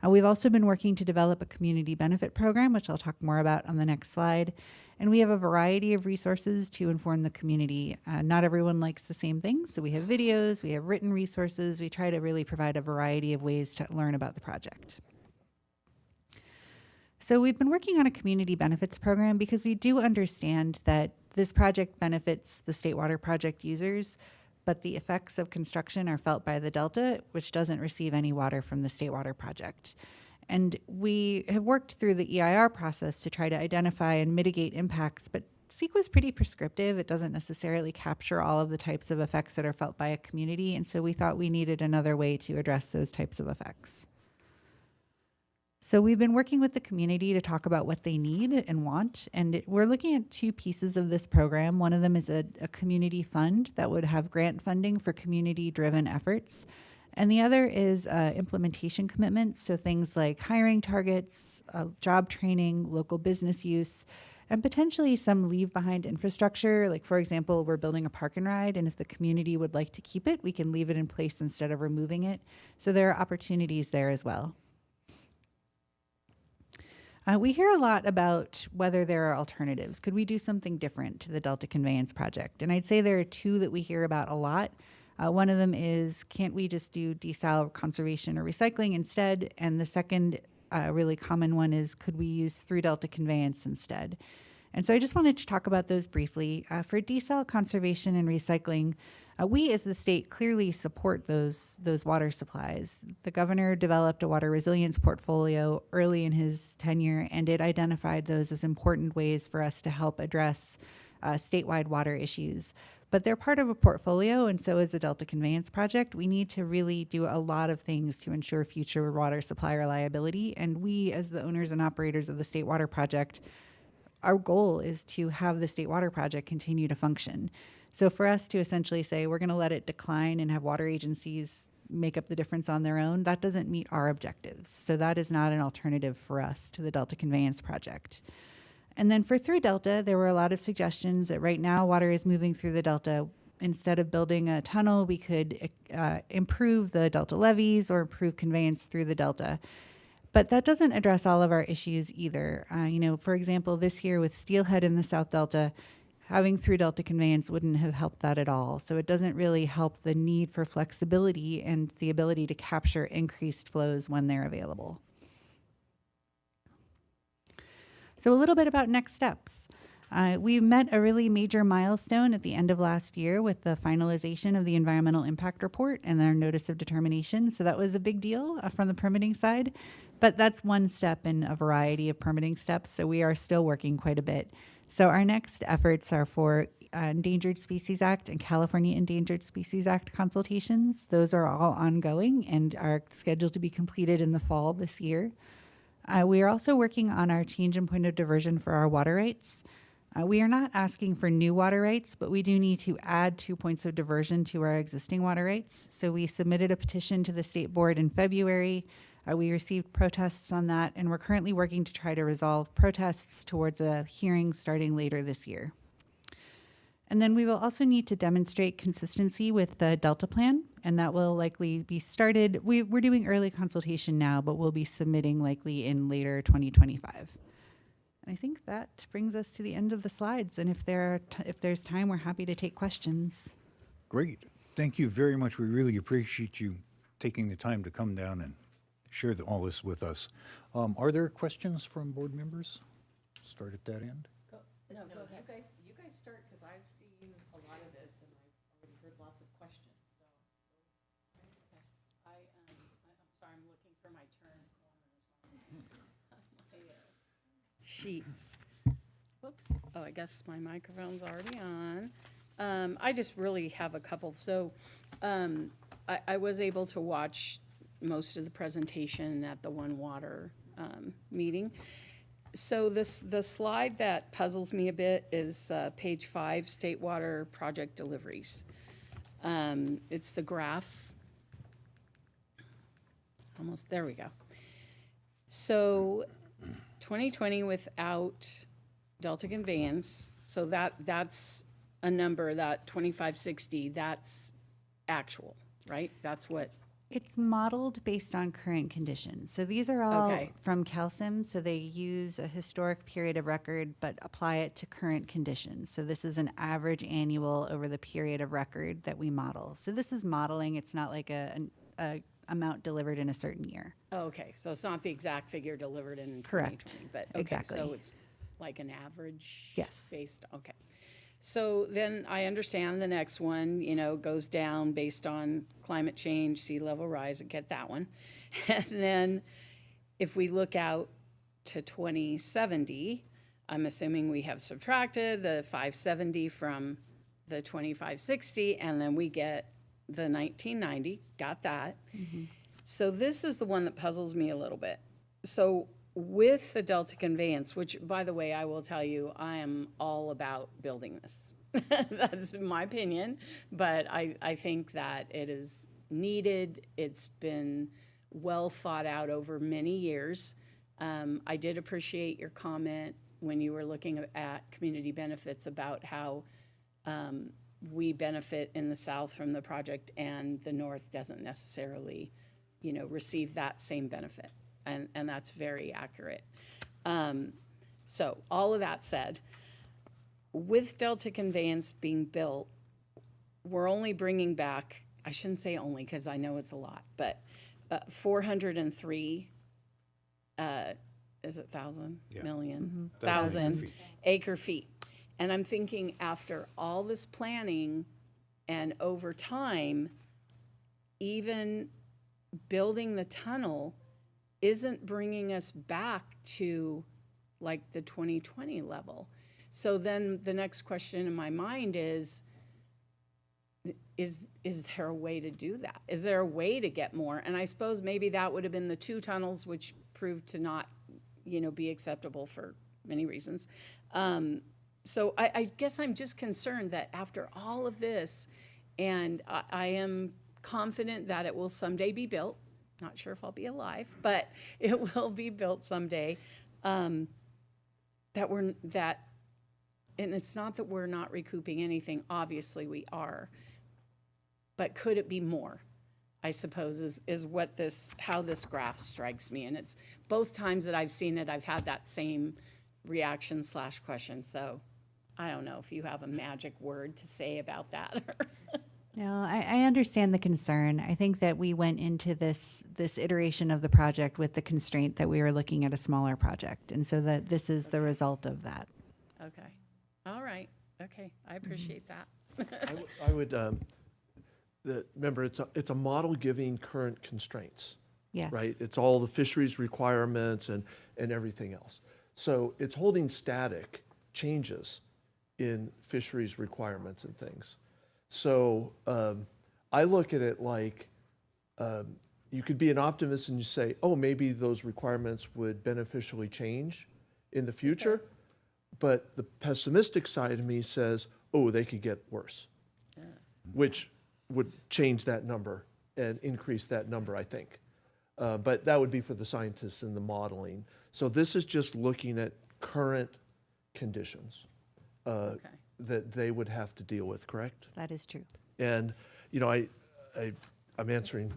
We've also been working to develop a community benefit program, which I'll talk more about on the next slide. And we have a variety of resources to inform the community. Not everyone likes the same things, so we have videos, we have written resources. We try to really provide a variety of ways to learn about the project. So we've been working on a community benefits program because we do understand that this project benefits the State Water Project users, but the effects of construction are felt by the Delta, which doesn't receive any water from the State Water Project. And we have worked through the EIR process to try to identify and mitigate impacts, but CEQA is pretty prescriptive. It doesn't necessarily capture all of the types of effects that are felt by a community, and so we thought we needed another way to address those types of effects. So we've been working with the community to talk about what they need and want, and we're looking at two pieces of this program. One of them is a community fund that would have grant funding for community-driven efforts, and the other is implementation commitments, so things like hiring targets, job training, local business use, and potentially some leave-behind infrastructure. Like, for example, we're building a park and ride, and if the community would like to keep it, we can leave it in place instead of removing it. So there are opportunities there as well. We hear a lot about whether there are alternatives. Could we do something different to the Delta Conveyance Project? And I'd say there are two that we hear about a lot. One of them is, can't we just do desal, conservation, or recycling instead? And the second really common one is, could we use through Delta Conveyance instead? And so I just wanted to talk about those briefly. For desal, conservation, and recycling, we as the state clearly support those water supplies. The governor developed a water resilience portfolio early in his tenure, and it identified those as important ways for us to help address statewide water issues. but they're part of a portfolio, and so is the Delta Conveyance Project. We need to really do a lot of things to ensure future water supply reliability, and we, as the owners and operators of the State Water Project, our goal is to have the State Water Project continue to function. So for us to essentially say we're going to let it decline and have water agencies make up the difference on their own, that doesn't meet our objectives. So that is not an alternative for us to the Delta Conveyance Project. And then for Through Delta, there were a lot of suggestions that right now water is moving through the Delta. Instead of building a tunnel, we could improve the Delta levees or improve conveyance through the Delta. But that doesn't address all of our issues either. For example, this year with Steelhead in the South Delta, having Through Delta conveyance wouldn't have helped that at all. So it doesn't really help the need for flexibility and the ability to capture increased flows when they're available. So a little bit about next steps. We met a really major milestone at the end of last year with the finalization of the environmental impact report and their notice of determination. So that was a big deal from the permitting side, but that's one step in a variety of permitting steps. So we are still working quite a bit. So our next efforts are for Endangered Species Act and California Endangered Species Act consultations. Those are all ongoing and are scheduled to be completed in the fall this year. We are also working on our change in point of diversion for our water rights. We are not asking for new water rights, but we do need to add 2 points of diversion to our existing water rights. So we submitted a petition to the state board in February. We received protests on that, and we're currently working to try to resolve protests towards a hearing starting later this year. And then we will also need to demonstrate consistency with the Delta Plan, and that will likely be started. We're doing early consultation now, but we'll be submitting likely in later 2025. And I think that brings us to the end of the slides. And if there's time, we're happy to take questions. Great. Thank you very much. We really appreciate you taking the time to come down and share all this with us. Are there questions from board members? Start at that end. No, you guys start, because I've seen a lot of this and I've already heard lots of questions, so. I'm sorry, I'm looking for my turn sheets. Whoops, oh, I guess my microphone's already on. I just really have a couple, so, I was able to watch most of the presentation at the One Water, meeting. So the slide that puzzles me a bit is page 5, State Water Project Deliveries. It's the graph. Almost, there we go. So 2020 without Delta Conveyance, so that's a number, that 2560, that's actual, right? That's what. It's modeled based on current conditions. So these are all Okay. from CalSIM. So they use a historic period of record, but apply it to current conditions. So this is an average annual over the period of record that we model. So this is modeling. It's not like an amount delivered in a certain year. Oh, okay, so it's not the exact figure delivered in 2020. Correct. But, okay, Exactly. so it's like an average? Yes. Based, okay. So then I understand the next one, goes down based on climate change, sea level rise, I get that one. And then if we look out to 2070, I'm assuming we have subtracted the 570 from the 2560, and then we get the 1990, got that. So this is the one that puzzles me a little bit. So with the Delta Conveyance, which, by the way, I will tell you, I am all about building this. That's my opinion, but I think that it is needed. It's been well thought out over many years. I did appreciate your comment when you were looking at community benefits about how we benefit in the South from the project and the North doesn't necessarily, receive that same benefit. And that's very accurate. So all of that said, with Delta Conveyance being built, we're only bringing back, I shouldn't say only because I know it's a lot, but 403, is it 1,000, Yeah. million, 1,000 1,000 acre feet. And I'm thinking after all this planning and over time, even building the tunnel isn't bringing us back to like the 2020 level. So then the next question in my mind is, is there a way to do that? Is there a way to get more? And I suppose maybe that would have been the 2 tunnels, which proved to not, be acceptable for many reasons. So I guess I'm just concerned that after all of this, and I am confident that it will someday be built, not sure if I'll be alive, but it will be built someday, and it's not that we're not recouping anything, obviously we are, but could it be more? I suppose is how this graph strikes me, and it's both times that I've seen it, I've had that same reaction / question, so I don't know if you have a magic word to say about that. No, I understand the concern. I think that we went into this iteration of the project with the constraint that we were looking at a smaller project, and so that this is the result of that. Okay, all right, okay, I appreciate that. I would, remember, it's a model giving current constraints, Yes. right? It's all the fisheries requirements and everything else. So it's holding static changes in fisheries requirements and things. So I look at it like you could be an optimist and you say, oh, maybe those requirements would beneficially change in the future. But the pessimistic side of me says, oh, they could get worse, which would change that number and increase that number, I think. But that would be for the scientists and the modeling. So this is just looking at current conditions that they would have to deal with, correct? That is true. And, I'm answering,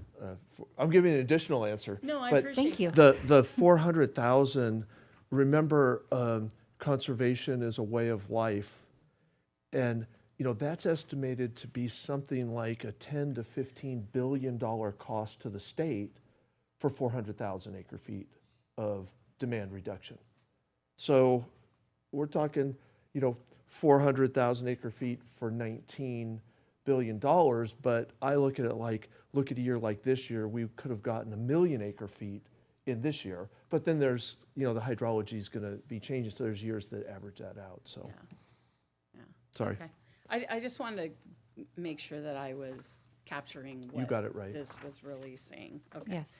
I'm giving an additional answer. No, I but appreciate Thank you. The 400,000, remember, conservation is a way of life. And, that's estimated to be something like a 10 to $15 billion cost to the state for 400,000 acre feet of demand reduction. So we're talking, 400,000 acre feet for $19 billion, but I look at it like, look at a year like this year, we could have gotten 1 million acre feet in this year, but then there's, the hydrology is going to be changing, so there's years that average that out, so. Yeah. Sorry. Okay. I just wanted to make sure that I was capturing what got it right. this was really saying. Okay. Yes.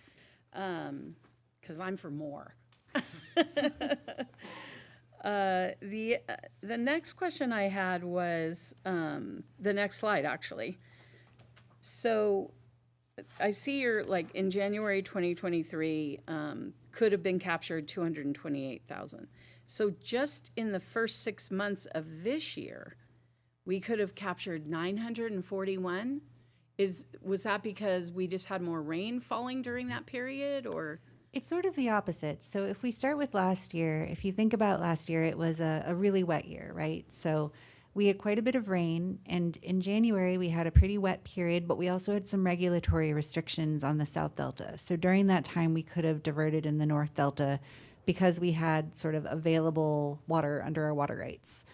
Because I'm for more. The next question I had was the next slide, actually. So I see you're in January 2023 could have been captured 228,000. So just in the first 6 months of this year, we could have captured 941. Was that because we just had more rain falling during that period, or? It's sort of the opposite. So if we start with last year, if you think about last year, it was a really wet year, right? So we had quite a bit of rain, and in January we had a pretty wet period, but we also had some regulatory restrictions on the South Delta. So during that time, we could have diverted in the North Delta because we had sort of available water under our water rights.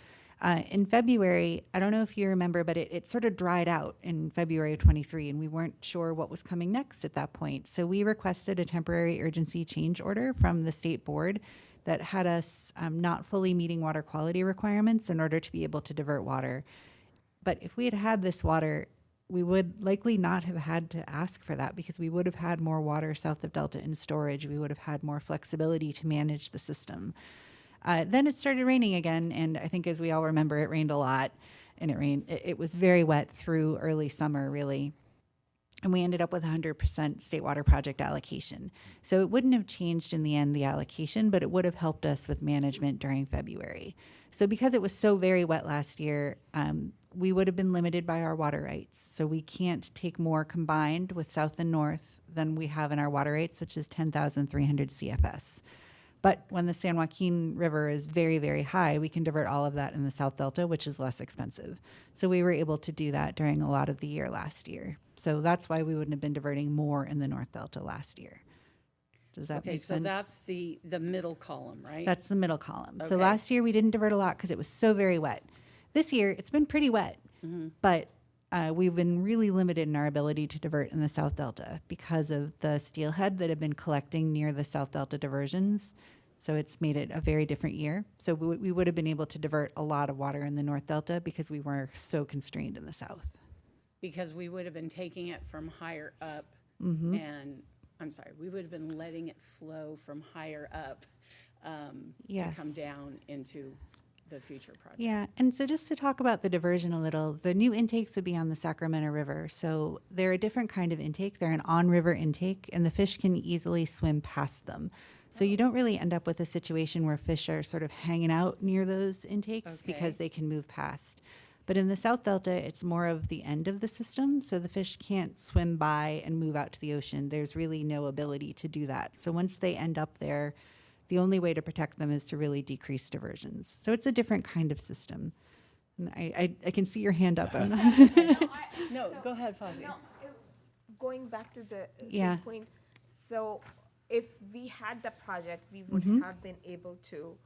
In February, I don't know if you remember, but it sort of dried out in February of 23, and we weren't sure what was coming next at that point. So we requested a temporary urgency change order from the state board that had us not fully meeting water quality requirements in order to be able to divert water. But if we had had this water, we would likely not have had to ask for that because we would have had more water south of Delta in storage. We would have had more flexibility to manage the system. Then it started raining again, and I think as we all remember, it rained a lot, and it was very wet through early summer, really. And we ended up with 100% State Water Project allocation. So it wouldn't have changed in the end, the allocation, but it would have helped us with management during February. So because it was so very wet last year, we would have been limited by our water rights. So we can't take more combined with South and North than we have in our water rights, which is 10,300 CFS. But when the San Joaquin River is very, very high, we can divert all of that in the South Delta, which is less expensive. So we were able to do that during a lot of the year last year. So that's why we wouldn't have been diverting more in the North Delta last year. Does that make sense? Okay, so that's the middle column, right? That's the middle column. So Okay. last year we didn't divert a lot because it was so very wet. This year it's been pretty wet, but we've been really limited in our ability to divert in the South Delta because of the steelhead that have been collecting near the South Delta diversions. So it's made it a very different year. So we would have been able to divert a lot of water in the North Delta because we were so constrained in the South. because we would have been taking it from higher up Mm-hmm. and, I'm sorry, we would have been letting it flow from higher up to come Yes. down into the future project. Yeah, and so just to talk about the diversion a little, the new intakes would be on the Sacramento River. So they're a different kind of intake. They're an on-river intake, and the fish can easily swim past them. So you don't really end up with a situation where fish are sort of hanging out near those intakes because Okay. they can move past. But in the South Delta, it's more of the end of the system, so the fish can't swim by and move out to the ocean. There's really no ability to do that. So once they end up there, the only way to protect them is to really decrease diversions. So it's a different kind of system. And I can see your hand up. No, go ahead, Fozzie. Going back to the Yeah. same point, so if we had the project, we would Mm-hmm. have been able to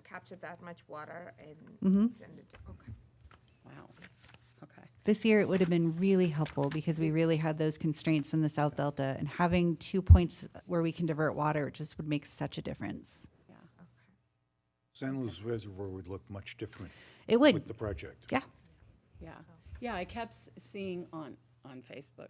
capture that much water and Mm-hmm. send it, okay. Wow, okay. This year, it would have been really helpful because we really had those constraints in the South Delta, and having 2 points where we can divert water just would make such a difference. Yeah. San Luis Reservoir would look much different It would, with the project. yeah. Yeah, yeah, I kept seeing on Facebook,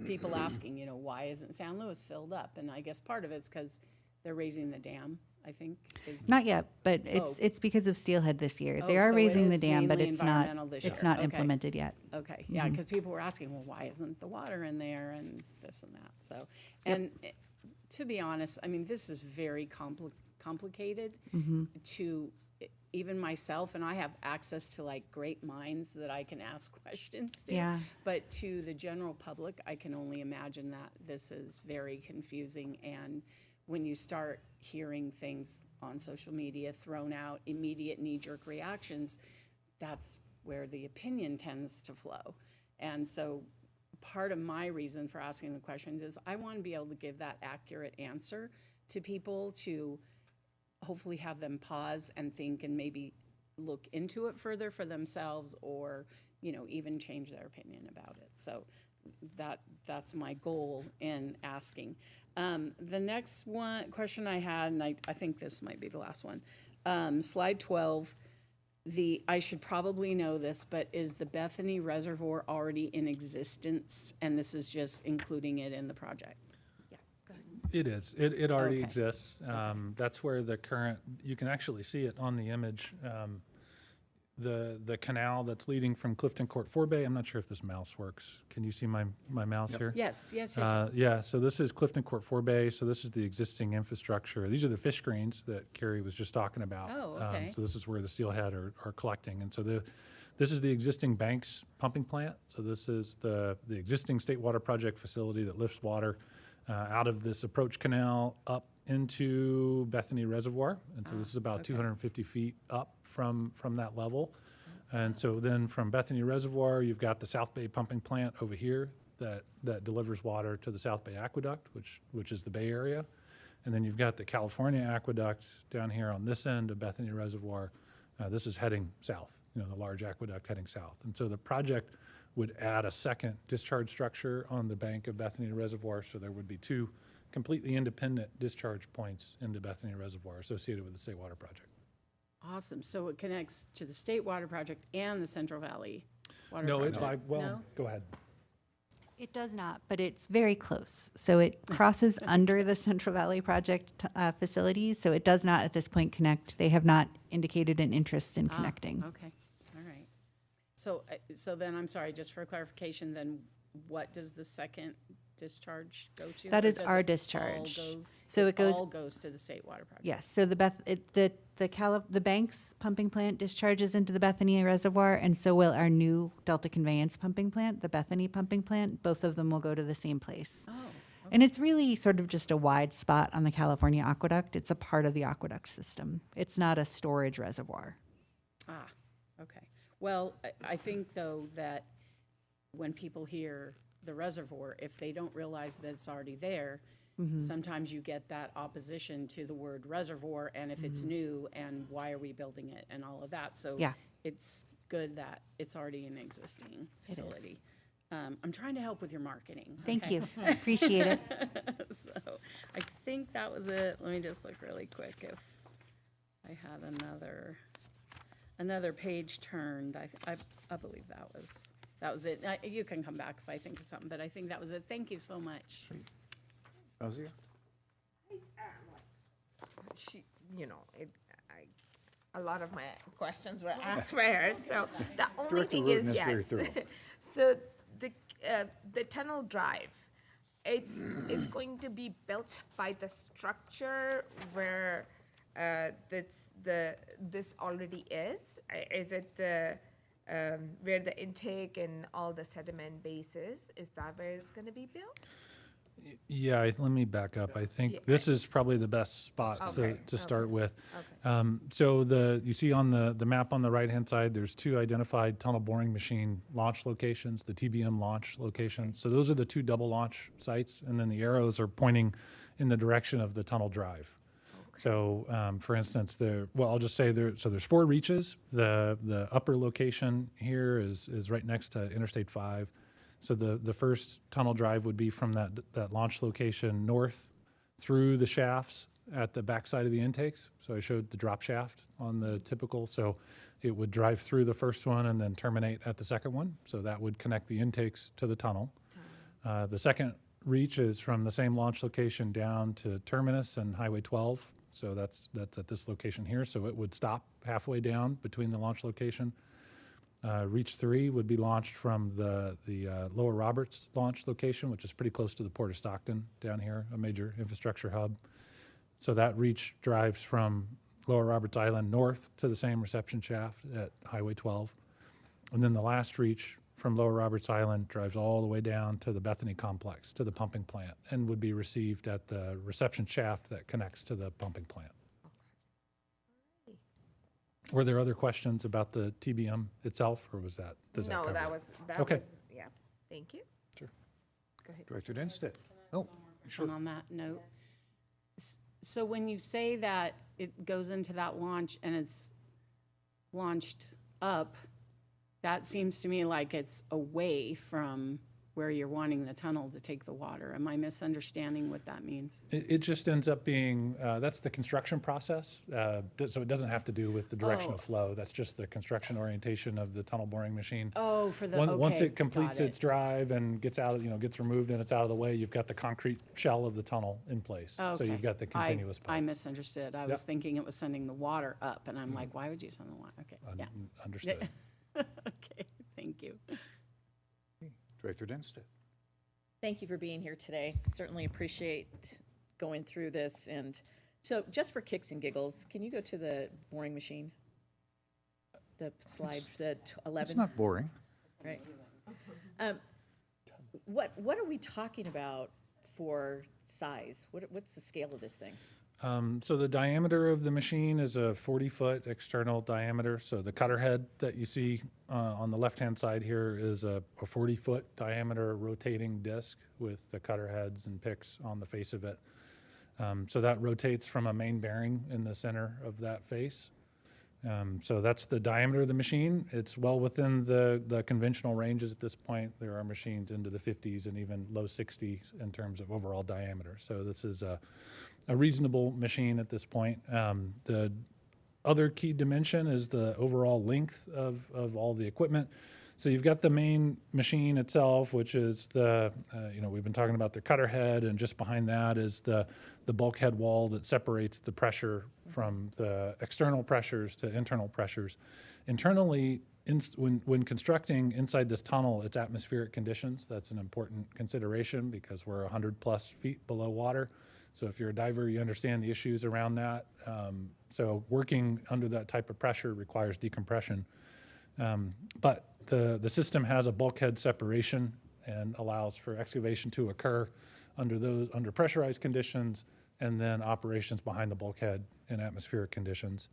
people asking, why isn't San Luis filled up? And I guess part of it's because they're raising the dam, I think, is. Not yet, but Oh. it's because of Steelhead this year. They Oh, are so it raising the is dam, but mainly it's not, environmental this it's year. not Okay. implemented yet. Okay, yeah, because people were asking, well, why isn't the water in there and this and that, so. And to be honest, I mean, this is very complicated to even myself, and I have access to like great minds that I can ask questions to. Yeah. But to the general public, I can only imagine that this is very confusing. And when you start hearing things on social media thrown out, immediate knee-jerk reactions, that's where the opinion tends to flow. And so part of my reason for asking the questions is I want to be able to give that accurate answer to people, to hopefully have them pause and think and maybe look into it further for themselves, or, even change their opinion about it. So that's my goal in asking. The next question I had, and I think this might be the last one, slide 12, I should probably know this, but is the Bethany Reservoir already in existence? And this is just including it in the project? It is. It already Okay. exists. That's where the current, you can actually see it on the image. The canal that's leading from Clifton Court Forebay. I'm not sure if this mouse works. Can you see my mouse here? Yes. Yeah, so this is Clifton Court Forebay, so this is the existing infrastructure. These are the fish screens that Carrie was just talking about. Oh, okay. So this is where the steelhead are collecting. And so this is the existing Banks pumping plant. So this is the existing State Water Project facility that lifts water out of this approach canal up into Bethany Reservoir. And so this is about 250 feet up from that level. And so then from Bethany Reservoir, you've got the South Bay pumping plant over here that delivers water to the South Bay Aqueduct, which is the Bay Area. And then you've got the California Aqueduct down here on this end of Bethany Reservoir. This is heading south, the large aqueduct heading south. And so the project would add a second discharge structure on the bank of Bethany Reservoir, so there would be two completely independent discharge points into Bethany Reservoir associated with the State Water Project. Awesome. So it connects to the State Water Project and the Central Valley Water No, Project? No? go ahead. It does not, but it's very close. So it crosses under the Central Valley Project facilities, so it does not at this point connect. They have not indicated an interest in connecting. Okay, all right. So then, I'm sorry, just for clarification, then what does the second discharge go to? That Or is does our it all discharge. go- So it goes- all goes to the State Water Project? Yes, so the Banks pumping plant discharges into the Bethany Reservoir, and so will our new Delta Conveyance pumping plant, the Bethany pumping plant. Both of them will go to the same place. Oh, And it's really sort of just a wide spot on the California aqueduct. It's a part of the aqueduct system. It's not a storage reservoir. okay. Well, I think, though, that when people hear the reservoir, if they don't realize that it's already there, sometimes you get that opposition to the word reservoir, and if it's new, and why are we building it, and all of that. So Yeah. it's good that it's already an existing facility. I'm trying to help with your marketing. Thank okay? you. Appreciate it. So I think that was it. Let me just look really quick if I had another page turned. I believe that was it. You can come back if I think of something, but I think that was it. Thank you so much. Fausia? She, you know, a lot of my questions were asked for her. So the only Director thing Rudin is, is very yes. thorough. So the tunnel drive, it's going to be built by the structure where this already is. Is it the where the intake and all the sediment bases? Is that where it's going to be built? Yeah, let me back up. I Yeah, think this is probably the best spot Okay, to start okay, with. okay. So you see on the map on the right-hand side, there's 2 identified tunnel boring machine launch locations, the TBM launch locations. So those are the 2 double launch sites, and then the arrows are pointing in the direction of the tunnel drive. So, for instance, I'll just say there's 4 reaches. The upper location here is right next to Interstate 5. So the first tunnel drive would be from that launch location north through the shafts at the backside of the intakes. So I showed the drop shaft on the typical. So it would drive through the first one and then terminate at the second one. So that would connect the intakes to the tunnel. The second reach is from the same launch location down to Terminus and Highway 12. So that's at this location here. So it would stop halfway down between the launch location. Reach 3 would be launched from the Lower Roberts launch location, which is pretty close to the Port of Stockton down here, a major infrastructure hub. So that reach drives from Lower Roberts Island north to the same reception shaft at Highway 12. And then the last reach from Lower Roberts Island drives all the way down to the Bethany complex, to the pumping plant, and would be received at the reception shaft that connects to the pumping plant. Were there other questions about the TBM itself, or does that No, cover that it? was, Okay. yeah. Thank you. Sure. Go ahead. Director Denstedt? Oh, And on that note, so when you say that it goes into that launch and it's launched up, that seems to me like it's away from where you're wanting the tunnel to take the water. Am I misunderstanding what that means? It just ends up being, that's the construction process. So it doesn't have to do with the direction Oh. of flow. That's just the construction orientation of the tunnel boring machine. Oh, for the, Once okay, it completes got its it. drive and gets out, gets removed and it's out of the way, you've got the concrete shell of the tunnel in place. So Okay. you've got the continuous I pipe. misunderstood. I was Yep. thinking it was sending the water up, and I'm like, why would you send the water? Okay, yeah. Understood. Okay, thank you. Director Denstedt? Thank you for being here today. Certainly appreciate going through this. And so just for kicks and giggles, can you go to the boring machine? The slide, the 11? It's not boring. Right. What are we talking about for size? What's the scale of this thing? So the diameter of the machine is a 40-foot external diameter. So the cutter head that you see on the left-hand side here is a 40-foot diameter rotating disc with the cutter heads and picks on the face of it. So that rotates from a main bearing in the center of that face. So that's the diameter of the machine. It's well within the conventional ranges at this point. There are machines into the 50s and even low 60s in terms of overall diameter. So this is a reasonable machine at this point. The other key dimension is the overall length of all the equipment. So you've got the main machine itself, which is we've been talking about the cutter head, and just behind that is the bulkhead wall that separates the pressure from the external pressures to internal pressures. Internally, when constructing inside this tunnel, it's atmospheric conditions. That's an important consideration because we're 100+ feet below water. So if you're a diver, you understand the issues around that. So working under that type of pressure requires decompression. But the system has a bulkhead separation and allows for excavation to occur under pressurized conditions, and then operations behind the bulkhead in atmospheric conditions.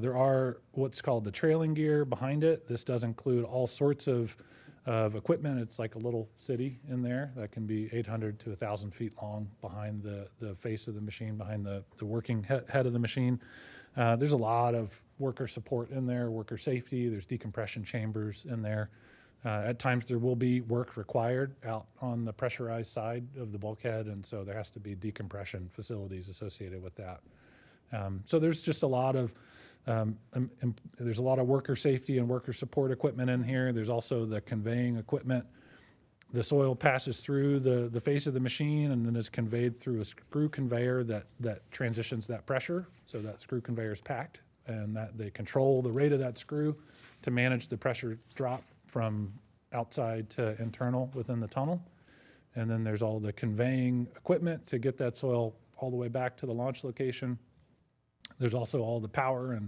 There are what's called the trailing gear behind it. This does include all sorts of equipment. It's like a little city in there that can be 800 to 1,000 feet long behind the face of the machine, behind the working head of the machine. There's a lot of worker support in there, worker safety. There's decompression chambers in there. At times there will be work required out on the pressurized side of the bulkhead, and so there has to be decompression facilities associated with that. So there's just a lot of There's a lot of worker safety and worker support equipment in here. There's also the conveying equipment. The soil passes through the face of the machine and then is conveyed through a screw conveyor that transitions that pressure. So that screw conveyor is packed, and that they control the rate of that screw to manage the pressure drop from outside to internal within the tunnel. And then there's all the conveying equipment to get that soil all the way back to the launch location. There's also all the power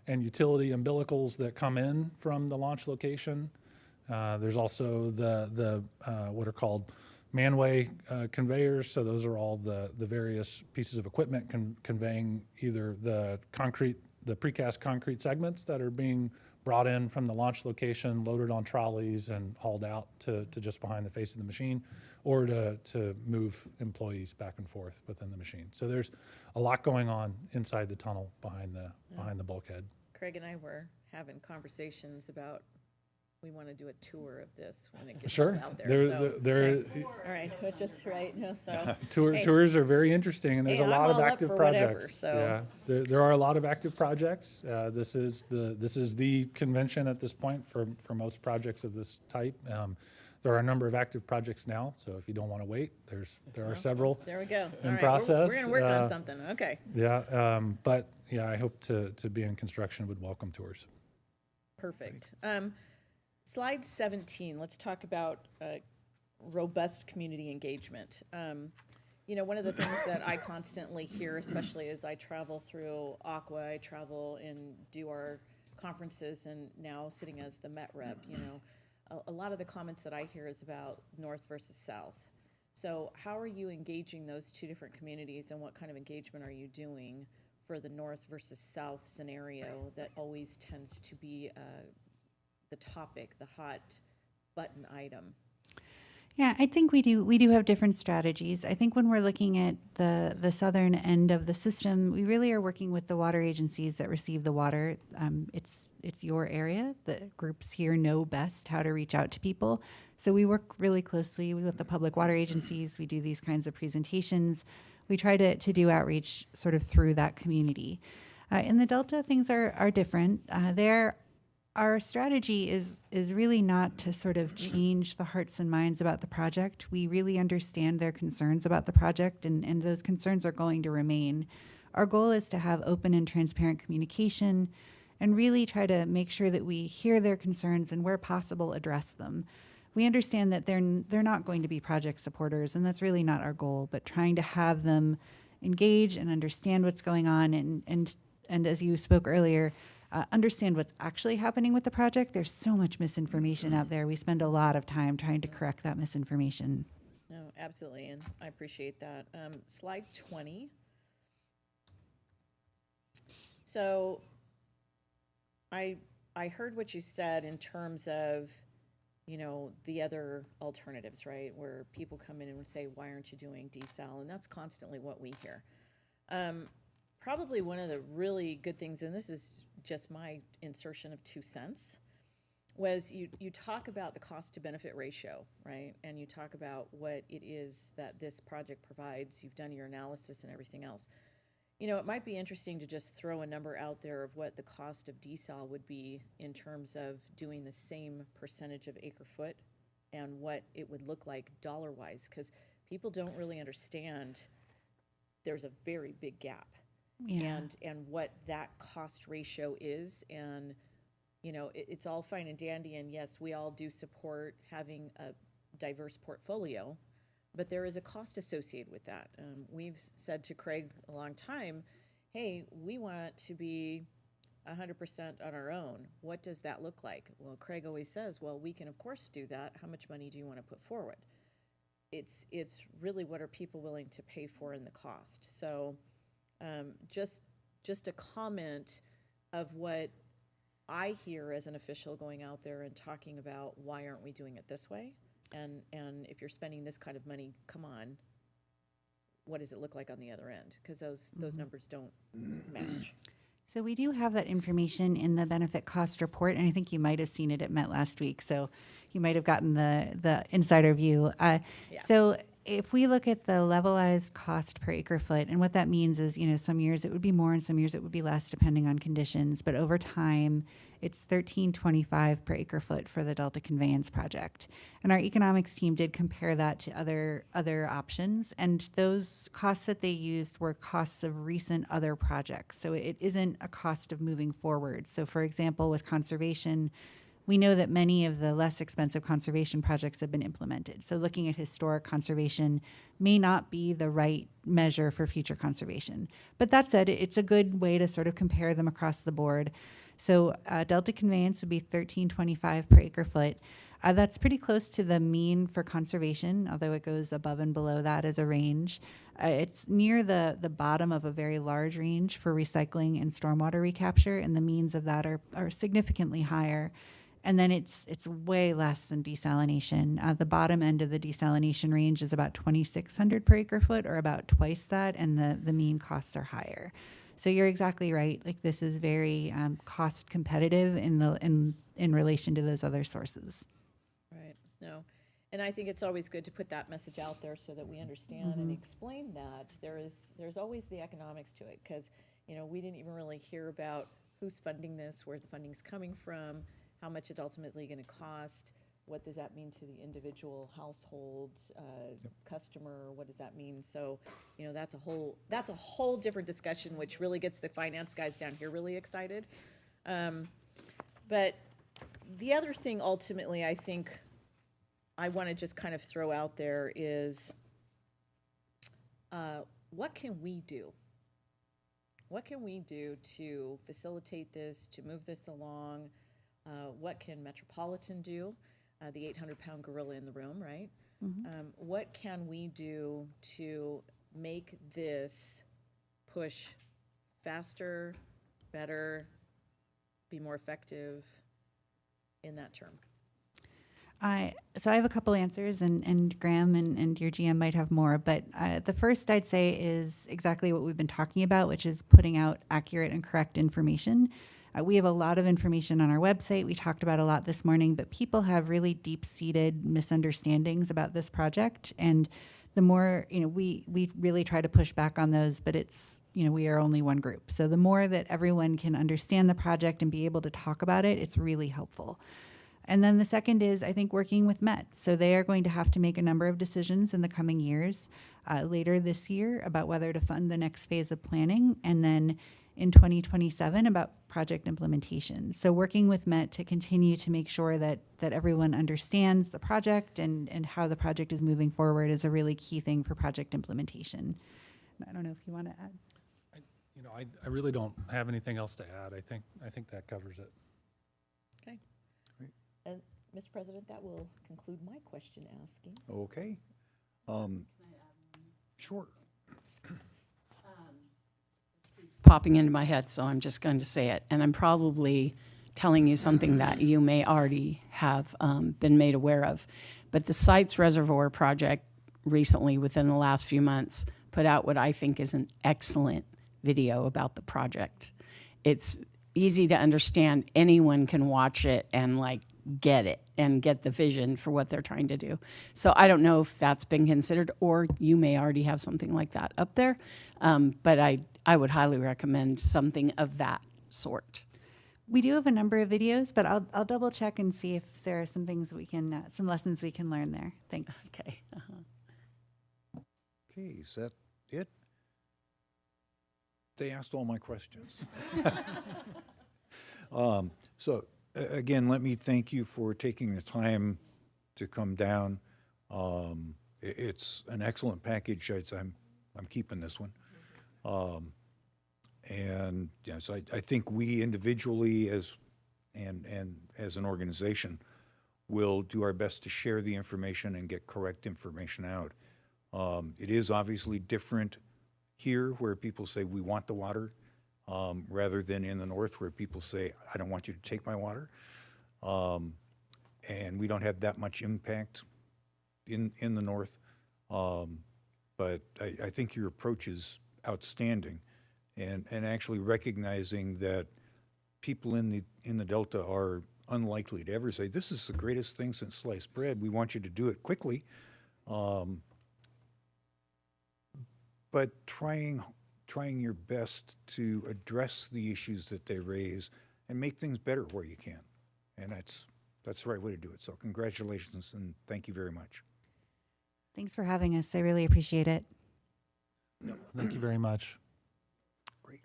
and utility umbilicals that come in from the launch location. There's also the what are called manway conveyors. So those are all the various pieces of equipment conveying either the precast concrete segments that are being brought in from the launch location, loaded on trolleys and hauled out to just behind the face of the machine, or to move employees back and forth within the machine. So there's a lot going on inside the tunnel behind the bulkhead. Craig and I were having conversations about, we want to do a tour of this when it gets Sure. out there. There, All right, but just right, no, so. Tours are very interesting, and there's Hey, a lot I'm of all up active for whatever, projects. so. Yeah, there are a lot of active projects. This is the convention at this point for most projects of this type. There are a number of active projects now, so if you don't want to wait, there are several. There we go. in All right, process. We're going to work on something, okay. Yeah, but yeah, I hope to be in construction would welcome tours. Perfect. Slide 17, let's talk about robust community engagement. You know, one of the things that I constantly hear, especially as I travel through Aqua, I travel and do our conferences, and now sitting as the Met rep, you know, a lot of the comments that I hear is about North versus South. So how are you engaging those two different communities, and what kind of engagement are you doing for the North versus South scenario that always tends to be the topic, the hot button item? Yeah, I think we do have different strategies. I think when we're looking at the southern end of the system, we really are working with the water agencies that receive the water. It's your area. The groups here know best how to reach out to people. So we work really closely with the public water agencies. We do these kinds of presentations. We try to do outreach sort of through that community. In the Delta, things are different. Our strategy is really not to sort of change the hearts and minds about the project. We really understand their concerns about the project, and those concerns are going to remain. Our goal is to have open and transparent communication and really try to make sure that we hear their concerns and, where possible, address them. We understand that they're not going to be project supporters, and that's really not our goal, but trying to have them engage and understand what's going on and as you spoke earlier, understand what's actually happening with the project. There's so much misinformation out there. We spend a lot of time trying to correct that misinformation. No, absolutely, and I appreciate that. Slide 20. So I heard what you said in terms of, you know, the other alternatives, right? Where people come in and would say, why aren't you doing desal? And that's constantly what we hear. Probably one of the really good things, and this is just my insertion of 2 cents, was you talk about the cost to benefit ratio, right? And you talk about what it is that this project provides. You've done your analysis and everything else. You know, it might be interesting to just throw a number out there of what the cost of desal would be in terms of doing the same percentage of acre foot and what it would look like dollar-wise, because people don't really understand there's a very big gap. Yeah. And what that cost ratio is. And, you know, it's all fine and dandy, and yes, we all do support having a diverse portfolio, but there is a cost associated with that. We've said to Craig a long time, hey, we want to be 100% on our own. What does that look like? Well, Craig always says, well, we can of course do that. How much money do you want to put forward? It's really, what are people willing to pay for in the cost? So just a comment of what I hear as an official going out there and talking about, why aren't we doing it this way? And if you're spending this kind of money, come on, what does it look like on the other end? Because those numbers don't match. So we do have that information in the benefit cost report, and I think you might have seen it at Met last week, so you might have gotten the insider view. So if we look at the levelized cost per acre foot, and what that means is, some years it would be more and some years it would be less depending on conditions, but over time, it's $13.25 per acre foot for the Delta Conveyance project. And our economics team did compare that to other options, and those costs that they used were costs of recent other projects. So it isn't a cost of moving forward. So for example, with conservation, we know that many of the less expensive conservation projects have been implemented. So looking at historic conservation may not be the right measure for future conservation. But that said, it's a good way to sort of compare them across the board. So Delta Conveyance would be $13.25 per acre foot. That's pretty close to the mean for conservation, although it goes above and below that as a range. It's near the bottom of a very large range for recycling and stormwater recapture, and the means of that are significantly higher. And then it's way less than desalination. The bottom end of the desalination range is about $2,600 per acre foot, or about twice that, and the mean costs are higher. So you're exactly right. Like, this is very cost competitive in relation to those other sources. Right, no. And I think it's always good to put that message out there so that we understand and explain that there's always the economics to it, because, we didn't even really hear about who's funding this, where the funding's coming from, how much it's ultimately going to cost, what does that mean to the individual household, customer, what does that mean? So, that's a whole different discussion, which really gets the finance guys down here really excited. But the other thing ultimately I think I want to just kind of throw out there is, what can we do? What can we do to facilitate this, to move this along? What can Metropolitan do? The 800-pound gorilla in the room, right? What can we do to make this push faster, better, be more effective in that term? So I have a couple answers, and Graham and your GM might have more, but the first I'd say is exactly what we've been talking about, which is putting out accurate and correct information. We have a lot of information on our website. We talked about a lot this morning, but people have really deep-seated misunderstandings about this project. And the more, we really try to push back on those, but it's, we are only one group. So the more that everyone can understand the project and be able to talk about it, it's really helpful. And then the second is, I think, working with Met. So they are going to have to make a number of decisions in the coming years, later this year, about whether to fund the next phase of planning, and then in 2027 about project implementation. So working with Met to continue to make sure that everyone understands the project and how the project is moving forward is a really key thing for project implementation. I don't know if you want to add. I really don't have anything else to add. I think that covers it. Okay. And Mr. President, that will conclude my question asking. Okay. Sure. Popping into my head, so I'm just going to say it. And I'm probably telling you something that you may already have been made aware of. But the Sites Reservoir project recently, within the last few months, put out what I think is an excellent video about the project. It's easy to understand. Anyone can watch it and get it and get the vision for what they're trying to do. So I don't know if that's been considered, or you may already have something like that up there. But I would highly recommend something of that sort. We do have a number of videos, but I'll double check and see if there are some things we can, some lessons we can learn there. Thanks. Okay. Okay, is that it? They asked all my questions. So again, let me thank you for taking the time to come down. It's an excellent package. I'm keeping this one. And yes, I think we individually and as an organization will do our best to share the information and get correct information out. It is obviously different here, where people say we want the water, rather than in the north where people say I don't want you to take my water. And we don't have that much impact in the north. But I think your approach is outstanding, and actually recognizing that people in the Delta are unlikely to ever say, this is the greatest thing since sliced bread. We want you to do it quickly. but trying your best to address the issues that they raise and make things better where you can. And that's the right way to do it. So congratulations and thank you very much. Thanks for having us. I really appreciate it. Thank you very much. Great.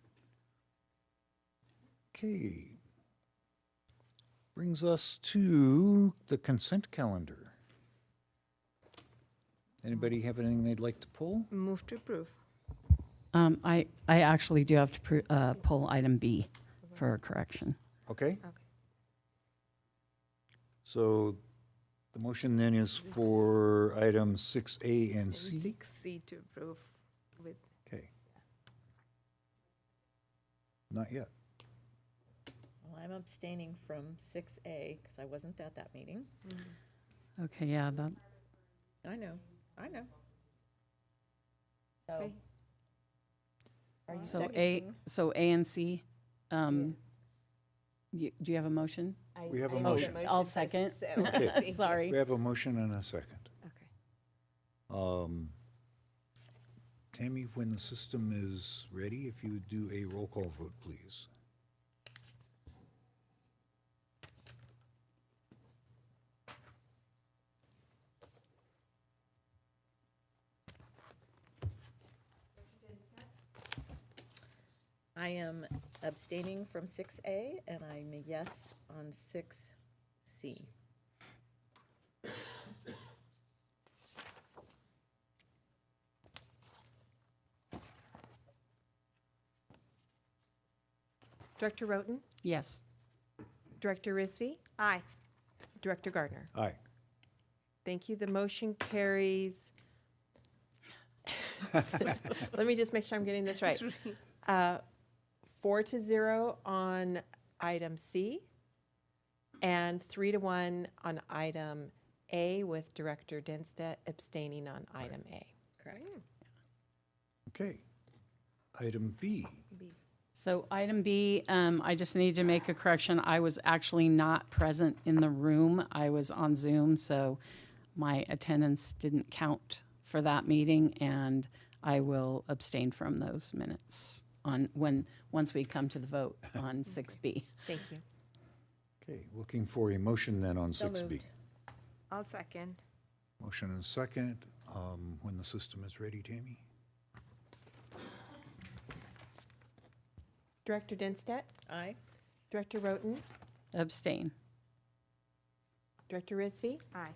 Okay. Brings us to the consent calendar. Anybody have anything they'd like to pull? Move to approve. I actually do have to pull item B for a correction. Okay. So the motion then is for items 6A and C. 6C to approve with. Okay. Not yet. Well, I'm abstaining from 6A because I wasn't at that meeting. Okay, yeah, that, I know. So, Okay. are you so seconding? A and C, do you have a motion? We have a Oh, motion. I'll second. Okay. Sorry. We have a motion and a second. Okay. Tammy, when the system is ready, if you would do a roll call vote, please. I am abstaining from 6A, and I'm a yes on 6C. Director Roten, Yes. Director Risby, Aye. Director Gardner. Aye. Thank you. The motion carries. Let me just make sure I'm getting this right. 4-0 on item C and 3-1 on item A with Director Denstedt abstaining on item A. Correct? Okay. Item B. So item B, I just need to make a correction. I was actually not present in the room. I was on Zoom, so my attendance didn't count for that meeting, and I will abstain from those minutes once we come to the vote on 6B. Thank you. Okay, looking for a motion then on So 6B. moved. I'll second. Motion and second. When the system is ready, Tammy? Director Denstedt, Aye. Director Roten, Abstain. Director Risby, Aye.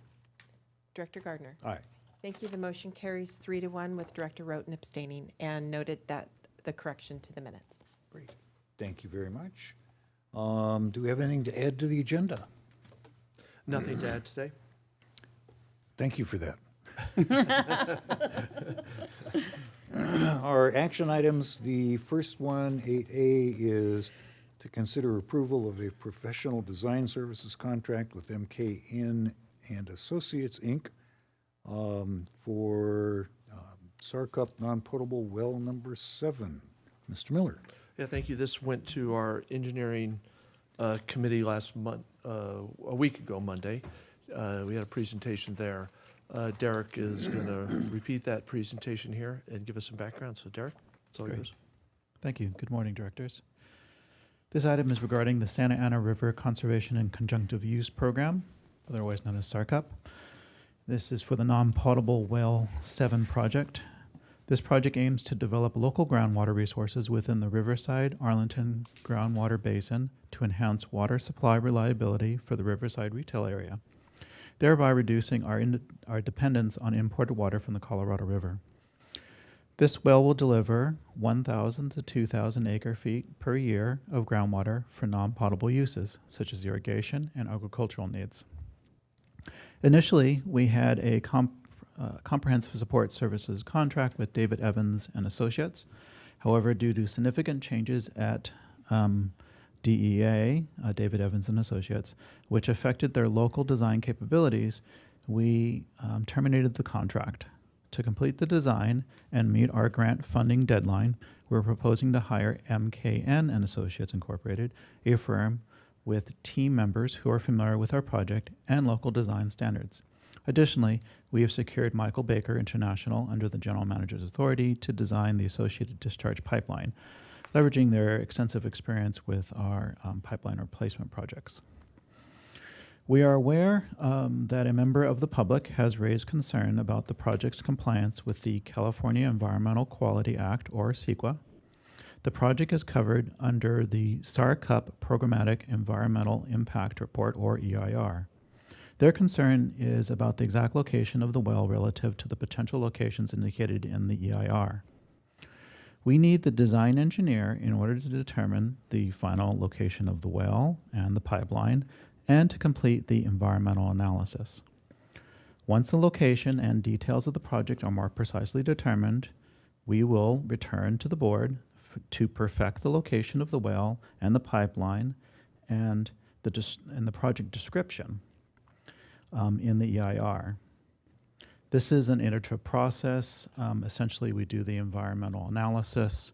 Director Gardner. Aye. Thank you. The motion carries 3-1 with Director Roten abstaining and noted that the correction to the minutes. Great. Thank you very much. Do we have anything to add to the agenda? Nothing to add today? Thank you for that. Our action items, the first one, 8A, is to consider approval of a professional design services contract with MKN and Associates, Inc. For Sarkup non-potable well number 7. Mr. Miller. Yeah, thank you. This went to our engineering committee last month, a week ago Monday. We had a presentation there. Derek is going to repeat that presentation here and give us some background. So Derek, it's all Great. yours. Thank you. Good morning, directors. This item is regarding the Santa Ana River Conservation and Conjunctive Use Program, otherwise known as SARCUP. This is for the non-potable well 7 project. This project aims to develop local groundwater resources within the Riverside Arlington groundwater basin to enhance water supply reliability for the Riverside retail area, thereby reducing our dependence on imported water from the Colorado River. This well will deliver 1,000 to 2,000 acre-feet per year of groundwater for non-potable uses, such as irrigation and agricultural needs. Initially, we had a comprehensive support services contract with David Evans and Associates. However, due to significant changes at DEA, David Evans and Associates, which affected their local design capabilities, we terminated the contract. To complete the design and meet our grant funding deadline, we're proposing to hire MKN and Associates Incorporated, a firm with team members who are familiar with our project and local design standards. Additionally, we have secured Michael Baker International under the General Manager's authority to design the associated discharge pipeline, leveraging their extensive experience with our pipeline replacement projects. We are aware that a member of the public has raised concern about the project's compliance with the California Environmental Quality Act, or CEQA. The project is covered under the SARCUP Programmatic Environmental Impact Report, or EIR. Their concern is about the exact location of the well relative to the potential locations indicated in the EIR. We need the design engineer in order to determine the final location of the well and the pipeline and to complete the environmental analysis. Once the location and details of the project are more precisely determined, we will return to the board to perfect the location of the well and the pipeline and the project description in the EIR. This is an iterative process. Essentially, we do the environmental analysis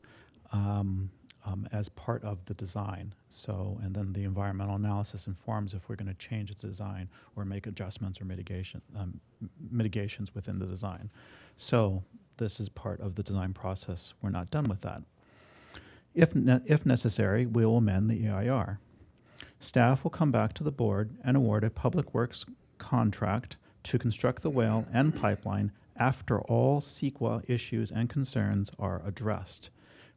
as part of the design. And then the environmental analysis informs if we're going to change the design or make adjustments or mitigations within the design. So this is part of the design process. We're not done with that. If necessary, we will amend the EIR. Staff will come back to the board and award a public works contract to construct the well and pipeline after all CEQA issues and concerns are addressed.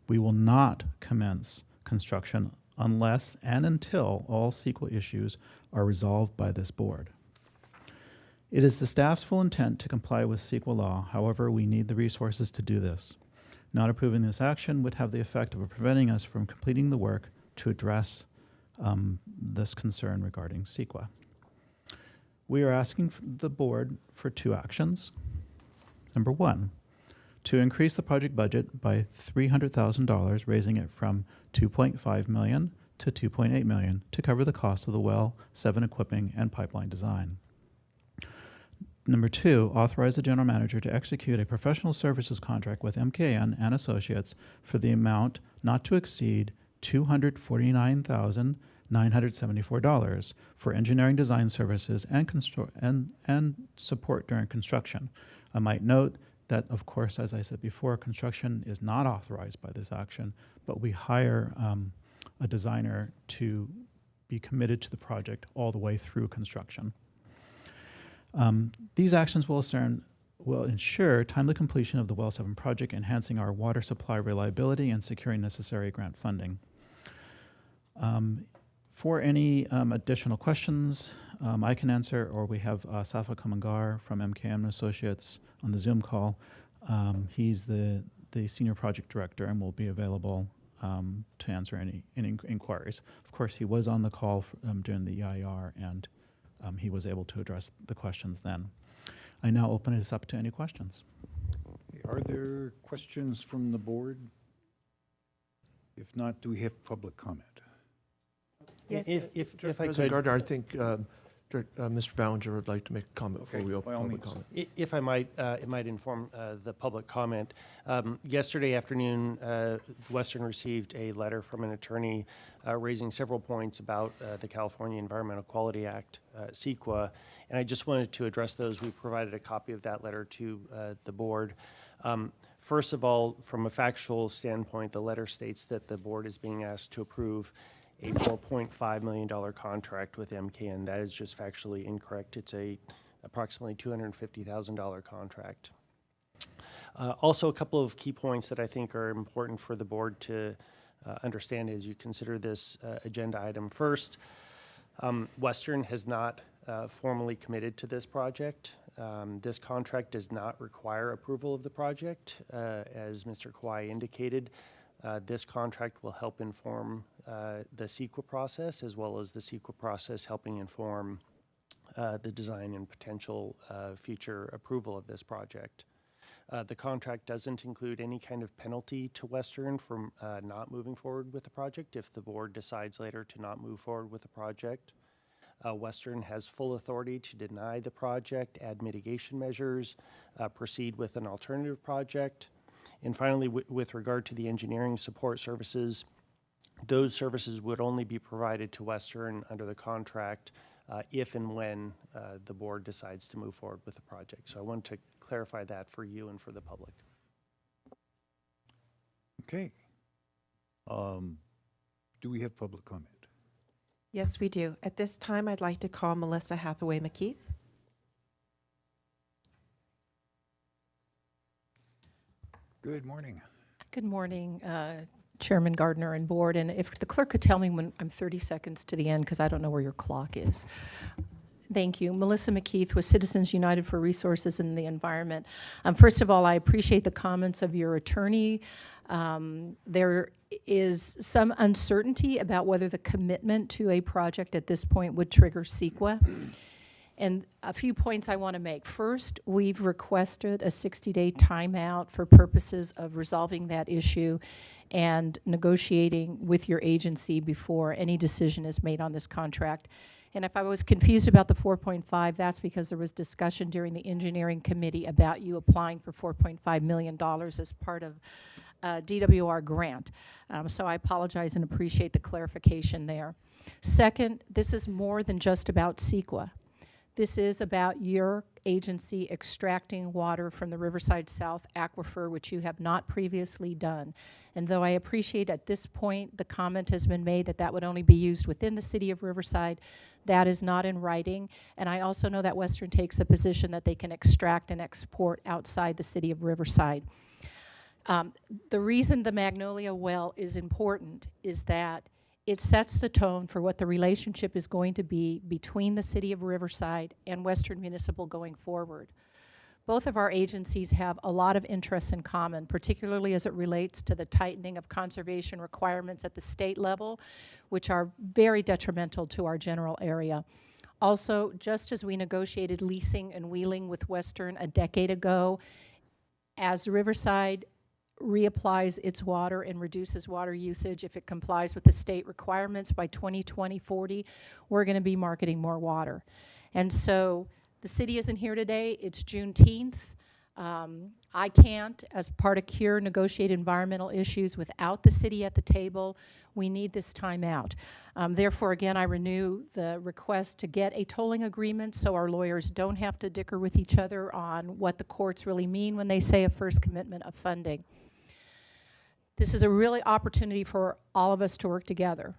We will not commence construction unless and until all CEQA issues are resolved by this board. It is the staff's full intent to comply with CEQA law. However, we need the resources to do this. Not approving this action would have the effect of preventing us from completing the work to address this concern regarding CEQA. We are asking the board for two actions. Number one, to increase the project budget by $300,000, raising it from $2.5 million to $2.8 million to cover the cost of the well, 7 equipping, and pipeline design. Number two, authorize the general manager to execute a professional services contract with MKN and Associates for the amount not to exceed $249,974 for engineering design services and support during construction. I might note that, of course, as I said before, construction is not authorized by this action, but we hire a designer to be committed to the project all the way through construction. These actions will ensure timely completion of the Well 7 project, enhancing our water supply reliability and securing necessary grant funding. For any additional questions, I can answer, or we have Safa Kamangar from MKM Associates on the Zoom call. He's the senior project director and will be available to answer any inquiries. Of course, he was on the call during the EIR, and he was able to address the questions then. I now open this up to any questions. Are there questions from the board? If not, do we have public comment? Yes. If I President could, Gardner, I think Mr. Ballinger would like to make a comment before we by open all public means. comment. If I might, it might inform the public comment. Yesterday afternoon, Western received a letter from an attorney raising several points about the California Environmental Quality Act, CEQA, and I just wanted to address those. We provided a copy of that letter to the board. First of all, from a factual standpoint, the letter states that the board is being asked to approve a $4.5 million contract with MKN. That is just factually incorrect. It's a approximately $250,000 contract. Also, a couple of key points that I think are important for the board to understand as you consider this agenda item. First, Western has not formally committed to this project. This contract does not require approval of the project. As Mr. Kawai indicated, this contract will help inform the CEQA process, as well as the CEQA process helping inform the design and potential future approval of this project. The contract doesn't include any kind of penalty to Western from not moving forward with the project if the board decides later to not move forward with the project. Western has full authority to deny the project, add mitigation measures, proceed with an alternative project. And finally, with regard to the engineering support services, those services would only be provided to Western under the contract if and when the board decides to move forward with the project. So I wanted to clarify that for you and for the public. Okay. Do we have public comment? Yes, we do. At this time, I'd like to call Melissa Hathaway McKeith. Good morning. Good morning, Chairman Gardner and board. And if the clerk could tell me when I'm 30 seconds to the end, because I don't know where your clock is. Thank you. Melissa McKeith with Citizens United for Resources and the Environment. First of all, I appreciate the comments of your attorney. There is some uncertainty about whether the commitment to a project at this point would trigger CEQA. And a few points I want to make. First, we've requested a 60-day timeout for purposes of resolving that issue and negotiating with your agency before any decision is made on this contract. And if I was confused about the 4.5, that's because there was discussion during the engineering committee about you applying for $4.5 million as part of a DWR grant. So I apologize and appreciate the clarification there. Second, this is more than just about CEQA. This is about your agency extracting water from the Riverside South aquifer, which you have not previously done. And though I appreciate at this point the comment has been made that that would only be used within the city of Riverside, that is not in writing. And I also know that Western takes the position that they can extract and export outside the city of Riverside. The reason the Magnolia well is important is that it sets the tone for what the relationship is going to be between the city of Riverside and Western Municipal going forward. Both of our agencies have a lot of interests in common, particularly as it relates to the tightening of conservation requirements at the state level, which are very detrimental to our general area. Also, just as we negotiated leasing and wheeling with Western a decade ago, as Riverside reapplies its water and reduces water usage, if it complies with the state requirements by 2020-40, we're going to be marketing more water. And so the city isn't here today. It's Juneteenth. I can't, as part of CURE, negotiate environmental issues without the city at the table. We need this time out. Therefore, again, I renew the request to get a tolling agreement so our lawyers don't have to dicker with each other on what the courts really mean when they say a first commitment of funding. This is a really opportunity for all of us to work together.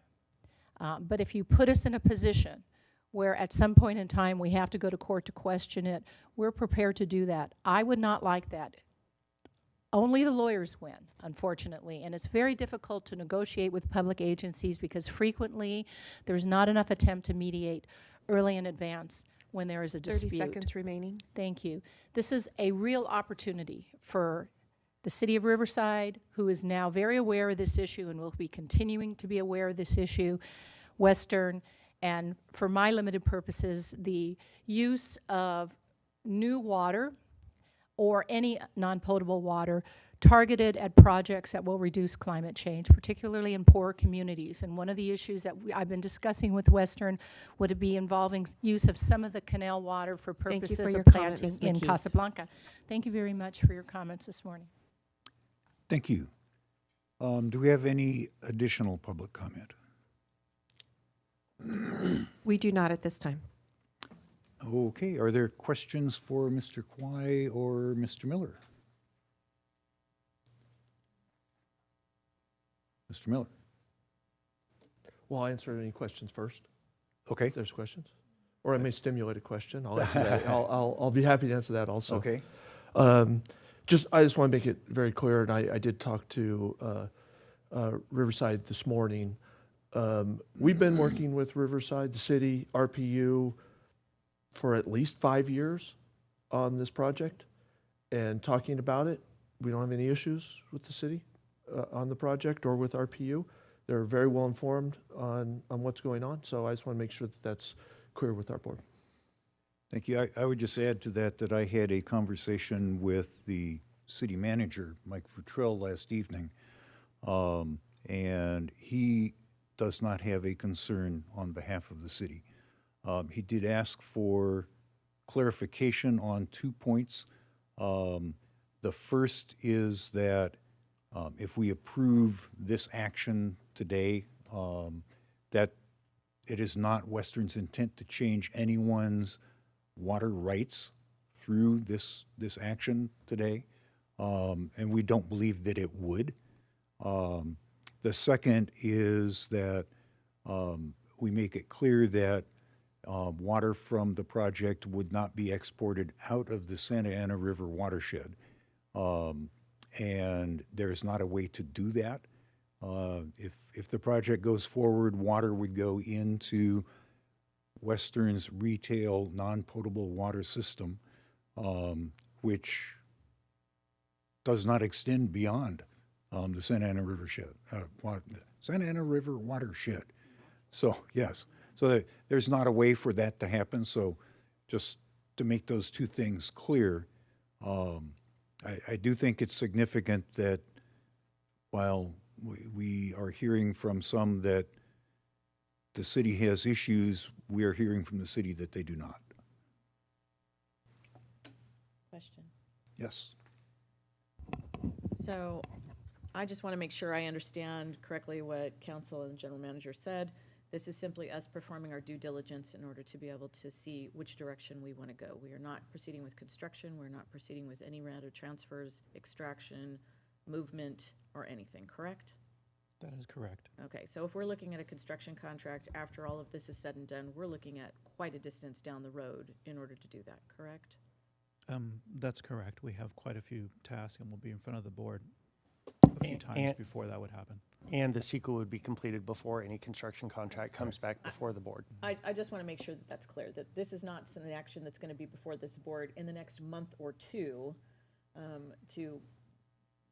But if you put us in a position where at some point in time we have to go to court to question it, we're prepared to do that. I would not like that. Only the lawyers win, unfortunately, and it's very difficult to negotiate with public agencies because frequently there's not enough attempt to mediate early in advance when there is a dispute. 30 seconds remaining. Thank you. This is a real opportunity for the city of Riverside, who is now very aware of this issue and will be continuing to be aware of this issue, Western, and for my limited purposes, the use of new water or any non-potable water targeted at projects that will reduce climate change, particularly in poor communities. And one of the issues that I've been discussing with Western would be involving use of some of the canal water for Thank you purposes for your of comment, planting Ms. in McKeith. Casablanca. Thank you very much for your comments this morning. Thank you. Do we have any additional public comment? We do not at this time. Okay, are there questions for Mr. Kwai or Mr. Miller? Mr. Miller? Well, I'll answer any questions first, Okay, if there's questions. Or I may stimulate a question. I'll answer that. I'll be happy to answer that also. okay. I just want to make it very clear, and I did talk to Riverside this morning. We've been working with Riverside, the city, RPU, for at least 5 years on this project and talking about it. We don't have any issues with the city on the project or with RPU. They're very well informed on what's going on, so I just want to make sure that that's clear with our board. Thank you. I would just add to that I had a conversation with the city manager, Mike Futrell, last evening, and he does not have a concern on behalf of the city. He did ask for clarification on 2 points. The first is that if we approve this action today, that it is not Western's intent to change anyone's water rights through this action today, and we don't believe that it would. The second is that we make it clear that water from the project would not be exported out of the Santa Ana River watershed. And there's not a way to do that. If the project goes forward, water would go into Western's retail non-potable water system, which does not extend beyond the Santa Ana River Santa Ana River watershed. So yes, so there's not a way for that to happen. So just to make those two things clear, I do think it's significant that while we are hearing from some that the city has issues, we are hearing from the city that they do not. Question. Yes. So I just want to make sure I understand correctly what council and general manager said. This is simply us performing our due diligence in order to be able to see which direction we want to go. We are not proceeding with construction. We're not proceeding with any round of transfers, extraction, movement, or anything, correct? That is correct. Okay, so if we're looking at a construction contract, after all of this is said and done, we're looking at quite a distance down the road in order to do that, correct? That's correct. We have quite a few tasks and we'll be in front of the board a few times And- before that would happen. And the CEQA would be completed before any construction contract comes back before the board. I just want to make sure that that's clear, that this is not an action that's going to be before this board in the next month or two to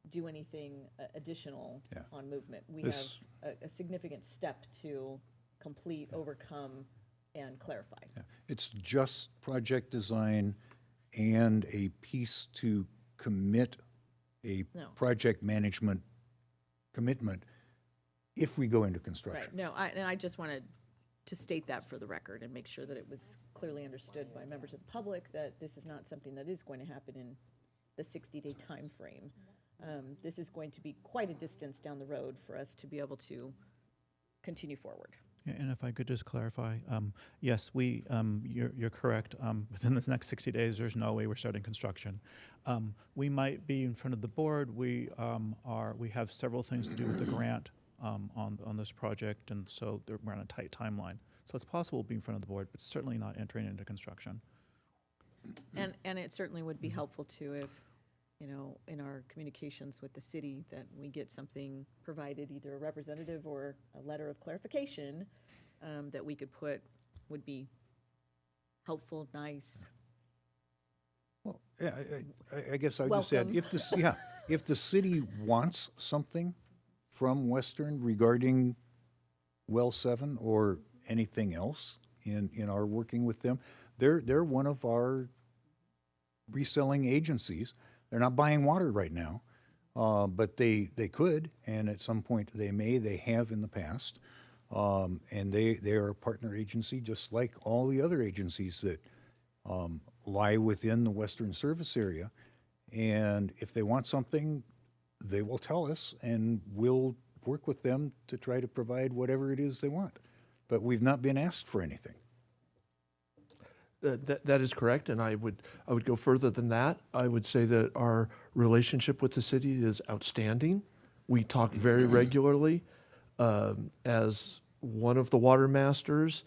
do anything additional Yeah. on movement. We This- have a significant step to complete, overcome, and clarify. Yeah. It's just project design and a piece to commit a No. project management commitment if we go into construction. Right, no, and I just wanted to state that for the record and make sure that it was clearly understood by members of the public that this is not something that is going to happen in the 60-day timeframe. This is going to be quite a distance down the road for us to be able to continue forward. Yeah, and if I could just clarify, yes, you're correct. Within this next 60 days, there's no way we're starting construction. We might be in front of the board. We have several things to do with the grant on this project, and so we're on a tight timeline. So it's possible we'll be in front of the board, but certainly not entering into construction. And it certainly would be helpful too if, in our communications with the city, that we get something provided, either a representative or a letter of clarification that we could put, would be helpful, nice. Well, yeah, I guess I just said, Welcome. if the city wants something from Western regarding Well 7 or anything else in our working with them, they're one of our reselling agencies. They're not buying water right now, but they could, and at some point they have in the past. And they are a partner agency just like all the other agencies that lie within the Western service area. And if they want something, they will tell us, and we'll work with them to try to provide whatever it is they want. But we've not been asked for anything. That is correct, and I would go further than that. I would say that our relationship with the city is outstanding. We talk very regularly. As one of the water masters,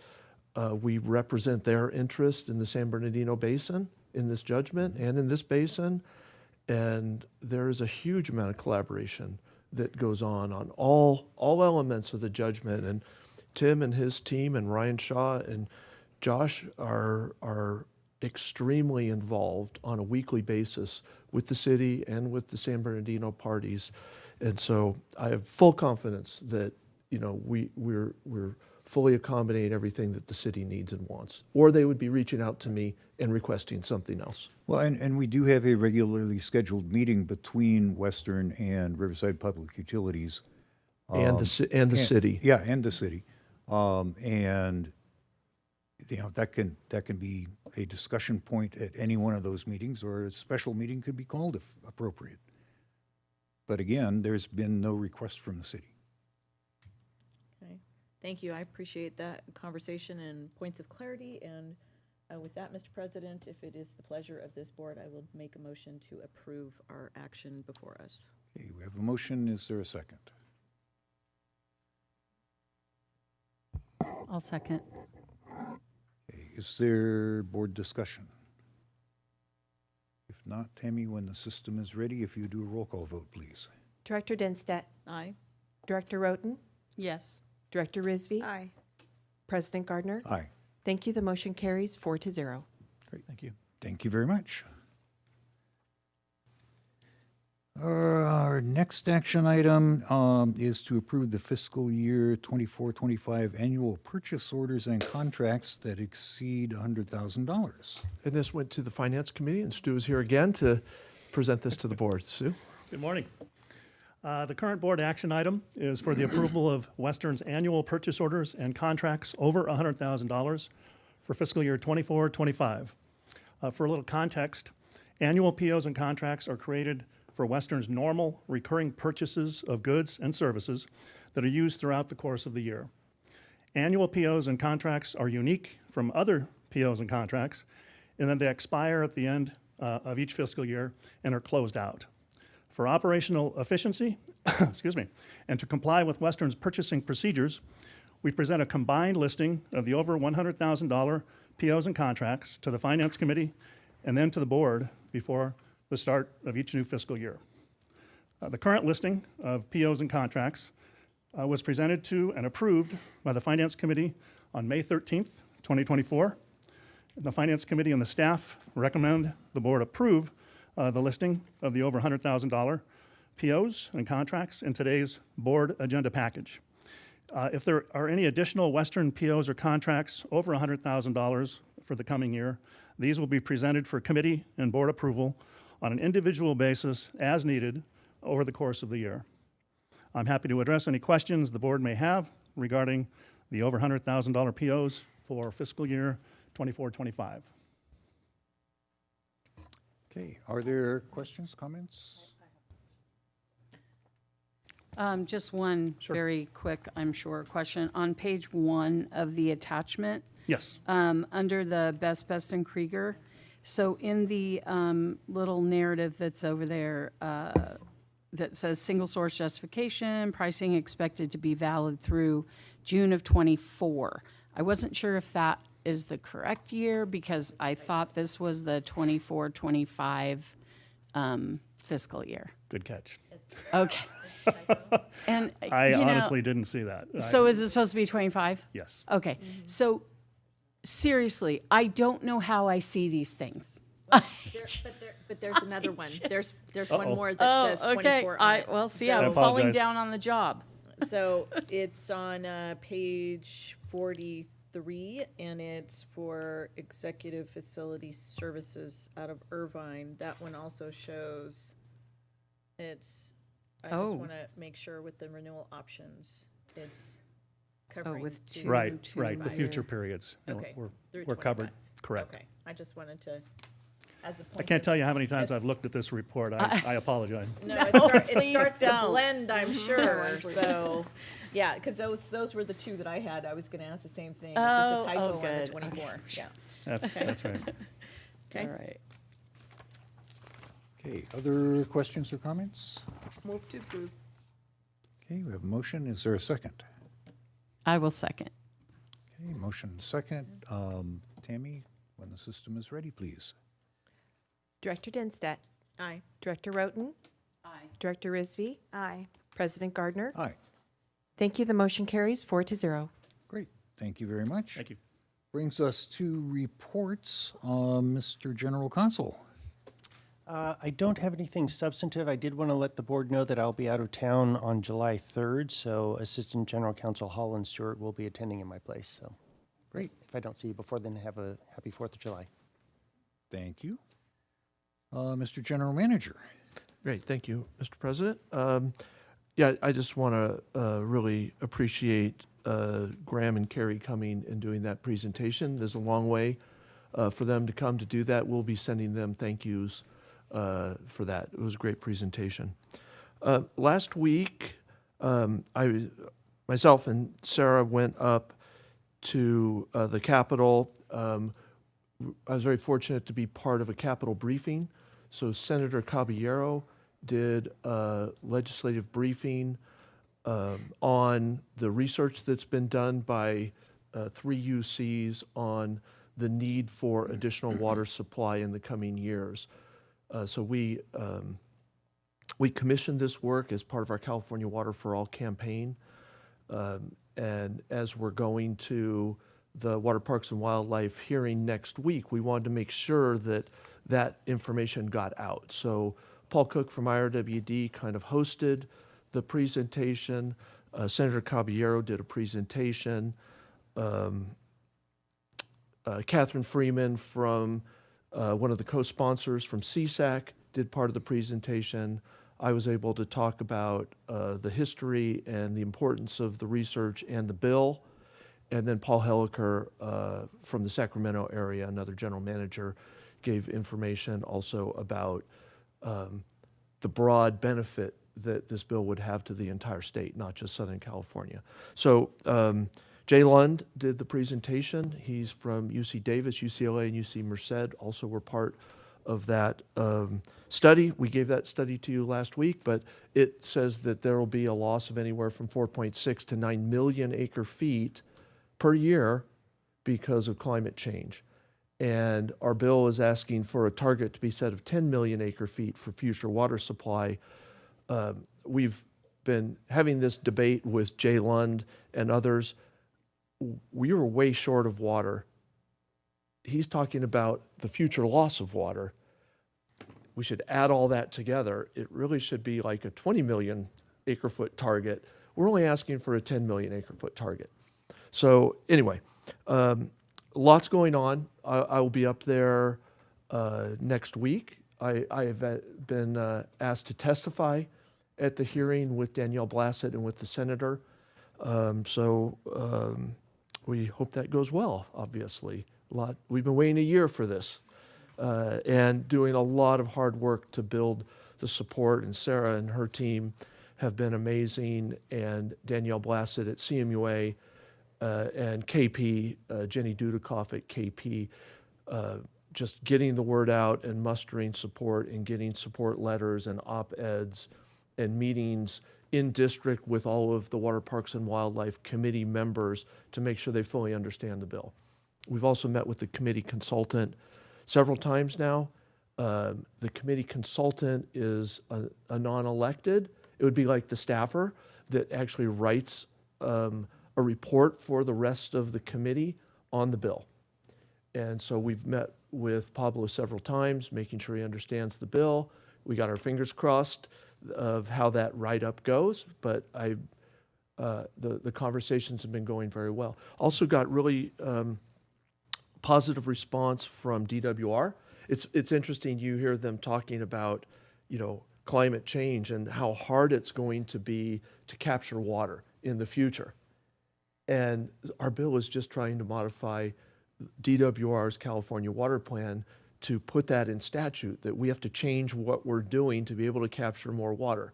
we represent their interest in the San Bernardino Basin, in this judgment, and in this basin. And there is a huge amount of collaboration that goes on all elements of the judgment. And Tim and his team and Ryan Shaw and Josh are extremely involved on a weekly basis with the city and with the San Bernardino parties. And so I have full confidence that, we're fully accommodating everything that the city needs and wants, or they would be reaching out to me and requesting something else. Well, and we do have a regularly scheduled meeting between Western and Riverside Public Utilities. And the city. Yeah, and the city. And that can be a discussion point at any one of those meetings, or a special meeting could be called if appropriate. But again, there's been no request from the city. Okay, Thank you. I appreciate that conversation and points of clarity. And with that, Mr. President, if it is the pleasure of this board, I will make a motion to approve our action before us. Okay, we have a motion. Is there a second? I'll second. Okay, is there board discussion? If not, Tammy, when the system is ready, if you do a roll call vote, please. Director Dinstedt, Aye. Director Roten, Yes. Director Risby, Aye. President Gardner. Aye. Thank you. The motion carries 4-0. Great. Thank you. Thank you very much. Our next action item is to approve the fiscal year 24-25 annual purchase orders and contracts that exceed $100,000. And this went to the Finance Committee, and Stu is here again to present this to the board. Stu? Good morning. The current board action item is for the approval of Western's annual purchase orders and contracts over $100,000 for fiscal year 24-25. For a little context, annual POs and contracts are created for Western's normal recurring purchases of goods and services that are used throughout the course of the year. Annual POs and contracts are unique from other POs and contracts in that they expire at the end of each fiscal year and are closed out. For operational efficiency, excuse me, and to comply with Western's purchasing procedures, we present a combined listing of the over $100,000 POs and contracts to the Finance Committee and then to the board before the start of each new fiscal year. The current listing of POs and contracts was presented to and approved by the Finance Committee on May 13th, 2024. The Finance Committee and the staff recommend the board approve the listing of the over $100,000 POs and contracts in today's board agenda package. If there are any additional Western POs or contracts over $100,000 for the coming year, these will be presented for committee and board approval on an individual basis as needed over the course of the year. I'm happy to address any questions the board may have regarding the over $100,000 POs for fiscal year 24-25. Okay, are there questions, comments? Just one very quick, I'm sure, question. On page 1 of the attachment, Yes. under the Best and Krieger, so in the little narrative that's over there that says single source justification, pricing expected to be valid through June of 24. I wasn't sure if that is the correct year because I thought this was the 24-25 fiscal year. Good catch. Okay. And I you know, honestly didn't see that. So is it supposed to be 25? Yes. Okay. So seriously, I don't know how I see these things. But there's another one. There's one more that Oh, says okay. 24 on it. Well, see, So- I'm falling apologize. down on the job. So it's on page 43, and it's for Executive Facility Services out of Irvine. That one also shows it's, I just Oh. want to make sure with the renewal options, it's covering. with two- two. Right, to right, the my future year. periods. you know, Okay. through We're covered, 25. correct. Okay, I just wanted to, as a point. I can't of- tell you how many times I've looked at this report. I apologize. No, No, it please starts to don't. blend, I'm sure, so, yeah, because those were the two that I had. I was gonna ask the same thing. It's Oh, just a typo oh, on the good. 24, yeah. That's right. Okay. All right. Okay, other questions or comments? Move to approve. Okay, we have a motion. Is there a second? I will second. Okay, motion second. Tammy, when the system is ready, please. Director Dinstedt, Aye. Director Roten, Aye. Director Risby, Aye. President Gardner. Aye. Thank you. The motion carries 4-0. Great. Thank you very much. Thank you. Brings us to reports. Mr. General Counsel. I don't have anything substantive. I did want to let the board know that I'll be out of town on July 3rd, so Assistant General Counsel Holland Stewart will be attending in my place. So, Great. if I don't see you before then, have a happy 4th of July. Thank you. Mr. General Manager. Great, thank you, Mr. President. Yeah, I just want to really appreciate Graham and Carrie coming and doing that presentation. There's a long way for them to come to do that. We'll be sending them thank yous for that. It was a great presentation. Last week, I myself and Sarah went up to the Capitol. I was very fortunate to be part of a Capitol briefing. So Senator Caballero did a legislative briefing on the research that's been done by 3 UCs on the need for additional water supply in the coming years. So we commissioned this work as part of our California Water for All campaign. And as we're going to the Water Parks and Wildlife hearing next week, we wanted to make sure that that information got out. So Paul Cook from IRWD kind of hosted the presentation. Senator Caballero did a presentation. Catherine Freeman from one of the co-sponsors from CSAC did part of the presentation. I was able to talk about the history and the importance of the research and the bill. And then Paul Helliker from the Sacramento area, another general manager, gave information also about the broad benefit that this bill would have to the entire state, not just Southern California. So Jay Lund did the presentation. He's from UC Davis, UCLA, and UC Merced, also were part of that study. We gave that study to you last week, but it says that there will be a loss of anywhere from 4.6 to 9 million acre feet per year because of climate change. And our bill is asking for a target to be set of 10 million acre feet for future water supply. We've been having this debate with Jay Lund and others. We were way short of water. He's talking about the future loss of water. We should add all that together. It really should be like a 20 million acre foot target. We're only asking for a 10 million acre foot target. So anyway, lots going on. I will be up there next week. I have been asked to testify at the hearing with Danielle Blassett and with the senator. We hope that goes well, obviously. We've been waiting a year for this and doing a lot of hard work to build the support, and Sarah and her team have been amazing, and Danielle Blassett at CMUA and KP, Jenny Dudikoff at KP, just getting the word out and mustering support and getting support letters and op-eds and meetings in district with all of the Water Parks and Wildlife Committee members to make sure they fully understand the bill. We've also met with the committee consultant several times now. The committee consultant is a non-elected. It would be like the staffer that actually writes a report for the rest of the committee on the bill. And so we've met with Pablo several times, making sure he understands the bill. We got our fingers crossed of how that write-up goes, but the conversations have been going very well. Also got really positive response from DWR. It's interesting, you hear them talking about, climate change and how hard it's going to be to capture water in the future. And our bill is just trying to modify DWR's California Water Plan to put that in statute, that we have to change what we're doing to be able to capture more water.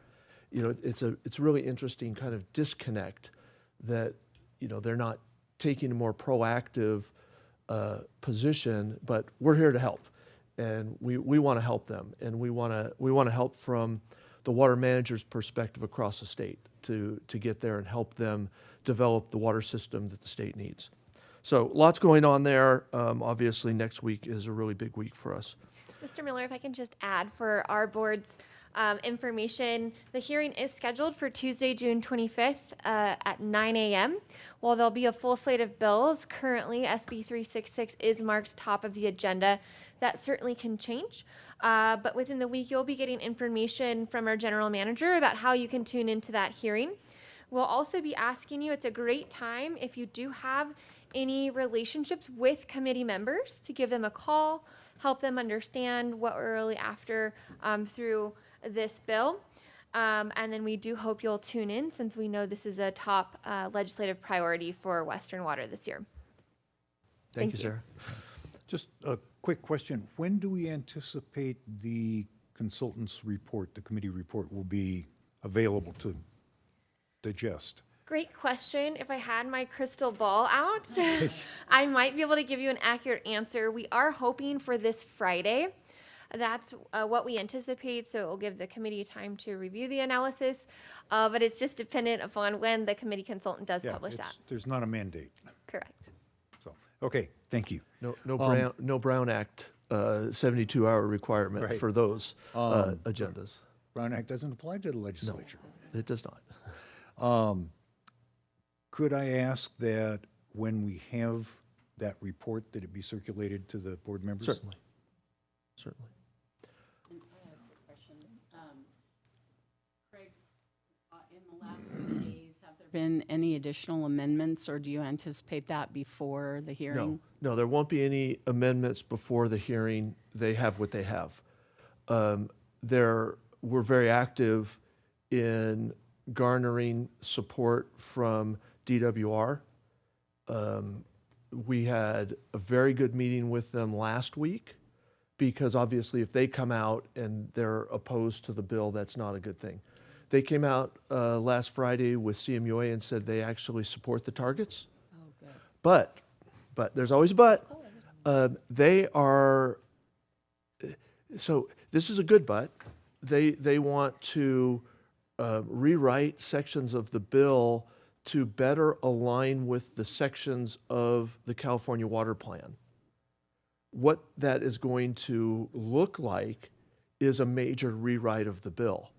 It's a really interesting kind of disconnect that, they're not taking a more proactive position, but we're here to help. And we want to help them, and we want to help from the water manager's perspective across the state to get there and help them develop the water system that the state needs. So lots going on there. Obviously, next week is a really big week for us. Mr. Miller, if I can just add for our board's information, the hearing is scheduled for Tuesday, June 25th at 9 a.m. While there'll be a full slate of bills, currently SB 366 is marked top of the agenda. That certainly can change. But within the week, you'll be getting information from our general manager about how you can tune into that hearing. We'll also be asking you, it's a great time if you do have any relationships with committee members to give them a call, help them understand what we're really after through this bill. And then we do hope you'll tune in, since we know this is a top legislative priority for Western Water this year. Thank you, Sarah. Just a quick question. When do we anticipate the consultant's report, the committee report, will be available to digest? Great question. If I had my crystal ball out, I might be able to give you an accurate answer. We are hoping for this Friday. That's what we anticipate, so it will give the committee time to review the analysis, but it's just dependent upon when the committee consultant does Yeah, publish that. there's not a mandate. Correct. So, okay, thank you. No Brown Act 72-hour requirement Right. for those agendas. Brown Act doesn't apply to the legislature. It does not. Could I ask that when we have that report, that it be circulated to the board members? Certainly. Certainly. Craig, in the last few days, have there been any additional amendments, or do you anticipate that before the hearing? No, there won't be any amendments before the hearing. They have what they have. We're very active in garnering support from DWR. We had a very good meeting with them last week, because obviously if they come out and they're opposed to the bill, that's not a good thing. They came out last Friday with CMUA and said they actually support the targets. Oh, good. But there's always a but. They are, so this is a good but. They want to rewrite sections of the bill to better align with the sections of the California Water Plan. What that is going to look like is a major rewrite of the bill.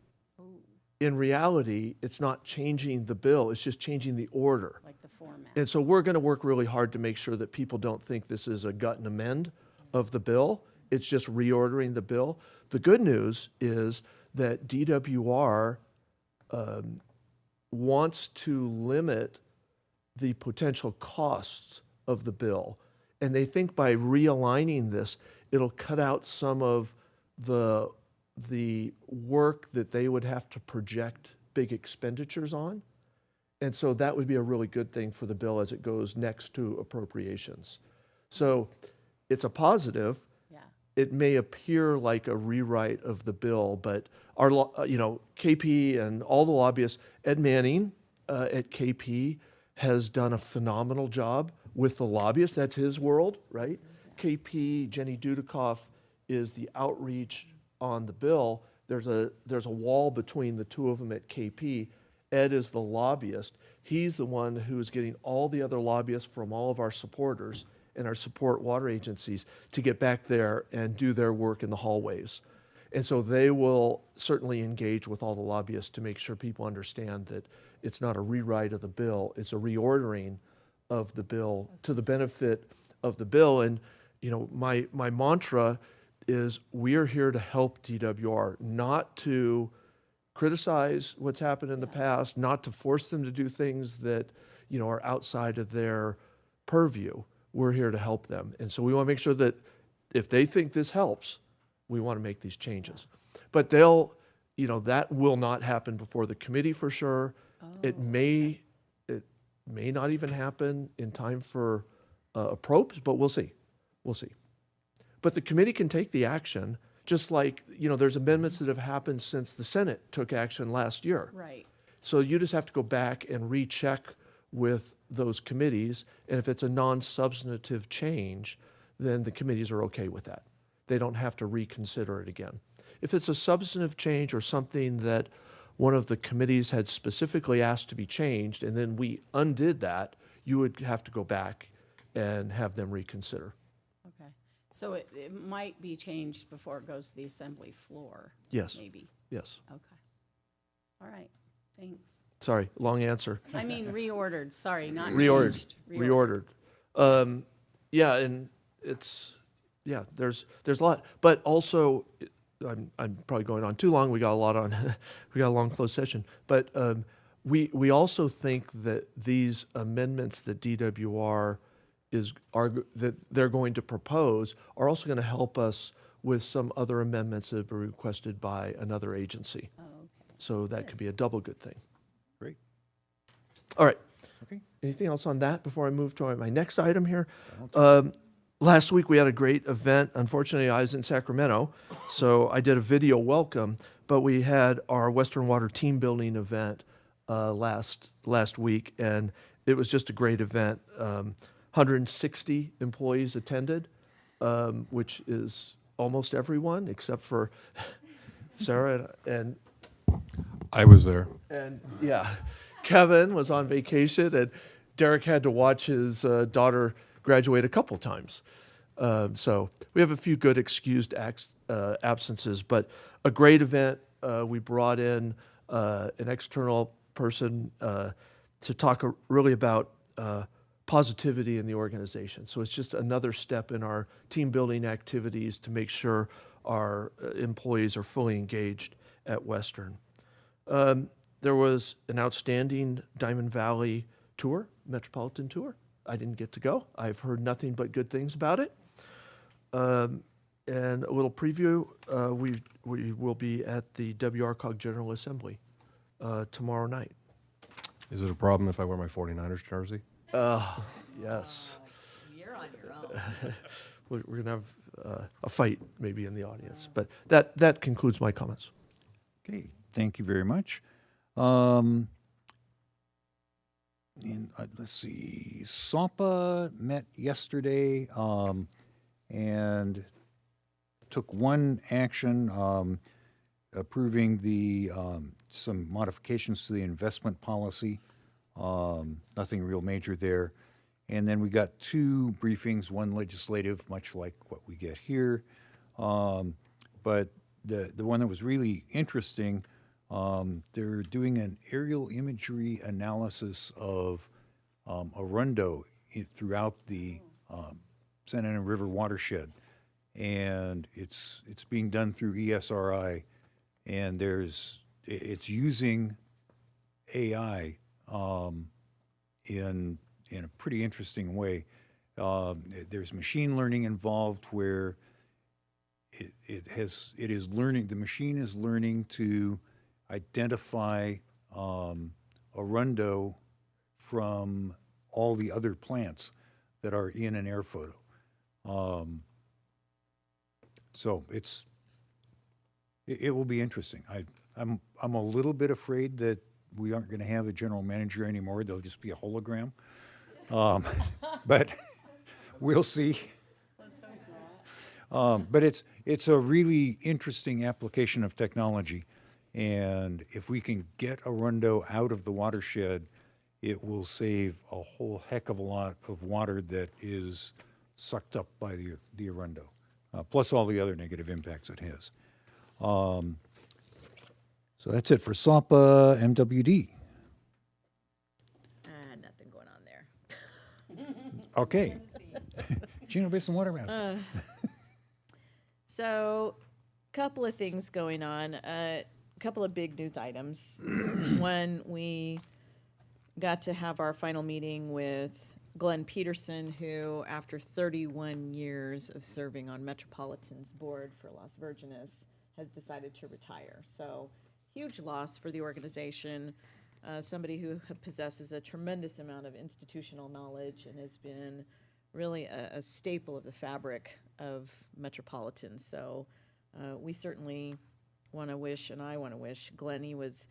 In reality, it's not changing the bill, it's just changing the order. Like the format. And so we're going to work really hard to make sure that people don't think this is a gut and amend of the bill. It's just reordering the bill. The good news is that DWR wants to limit the potential costs of the bill. And they think by realigning this, it'll cut out some of the work that they would have to project big expenditures on. And so that would be a really good thing for the bill as it goes next to appropriations. So it's a positive. Yeah. It may appear like a rewrite of the bill, but our, KP and all the lobbyists, Ed Manning at KP has done a phenomenal job with the lobbyists. That's his world, right? KP, Jenny Dudikoff is the outreach on the bill. There's a wall between the two of them at KP. Ed is the lobbyist. He's the one who is getting all the other lobbyists from all of our supporters and our support water agencies to get back there and do their work in the hallways. And so they will certainly engage with all the lobbyists to make sure people understand that it's not a rewrite of the bill, it's a reordering of the bill to the benefit of the bill. And my mantra is we're here to help DWR, not to criticize what's happened in the past, not to force them to do things that are outside of their purview. We're here to help them. And so we want to make sure that if they think this helps, we want to make these changes. But that will not happen before the committee for sure. It may not even happen in time for approps, but we'll see. We'll see. But the committee can take the action, just like, there's amendments that have happened since the Senate took action last year. Right. So you just have to go back and recheck with those committees, and if it's a non-substantive change, then the committees are okay with that. They don't have to reconsider it again. If it's a substantive change or something that one of the committees had specifically asked to be changed, and then we undid that, you would have to go back and have them reconsider. Okay. So it might be changed before it goes to the assembly floor? Yes. Maybe? Yes. Okay. All right. Thanks. Sorry, long answer. I mean reordered, sorry, not Reordered. changed. Reordered. Yeah, and there's a lot, but also I'm probably going on too long. We got a lot on. We got a long closed session, but we also think that these amendments that DWR that they're going to propose are also going to help us with some other amendments that have been requested by another agency. Oh, okay. So that could be a double good thing. Great. All right. Okay. Anything else on that before I move to my next item here? Last week we had a great event. Unfortunately, I was in Sacramento, so I did a video welcome, but we had our Western Water team building event last week, and it was just a great event. 160 employees attended, which is almost everyone except for Sarah and I was there. and yeah, Kevin was on vacation, and Derek had to watch his daughter graduate a couple times. So we have a few good excused absences, but a great event. We brought in an external person to talk really about positivity in the organization. So it's just another step in our team building activities to make sure our employees are fully engaged at Western. There was an outstanding Diamond Valley tour, metropolitan tour. I didn't get to go. I've heard nothing but good things about it. And a little preview, we will be at the WRCOG General Assembly tomorrow night. Is it a problem if I wear my 49ers jersey? Yes. You're on your own. We're going to have a fight maybe in the audience. But that concludes my comments. Okay, thank you very much. And let's see, SOPA met yesterday and took one action approving the some modifications to the investment policy. Nothing real major there. And then we got two briefings, one legislative, much like what we get here. But the one that was really interesting, they're doing an aerial imagery analysis of Arundo throughout the Santa Ana River watershed. And it's being done through ESRI, and it's using AI in a pretty interesting way. There's machine learning involved where it is learning, the machine is learning to identify Arundo from all the other plants that are in an air photo. So it will be interesting. I'm a little bit afraid that we aren't going to have a general manager anymore. There'll just be a hologram. But we'll see. But it's a really interesting application of technology. And if we can get Arundo out of the watershed, it will save a whole heck of a lot of water that is sucked up by the Arundo, plus all the other negative impacts it has. So that's it for SOPA MWD. Nothing going on there. Okay. Chino Basin Water Master. So, couple of things going on. Couple of big news items. One, we got to have our final meeting with Glenn Peterson, who, after 31 years of serving on Metropolitan's board for Las Virgenes, has decided to retire. So, huge loss for the organization. Somebody who possesses a tremendous amount of institutional knowledge and has been really a staple of the fabric of Metropolitan. So we certainly want to wish, and I want to wish, Glenn, he was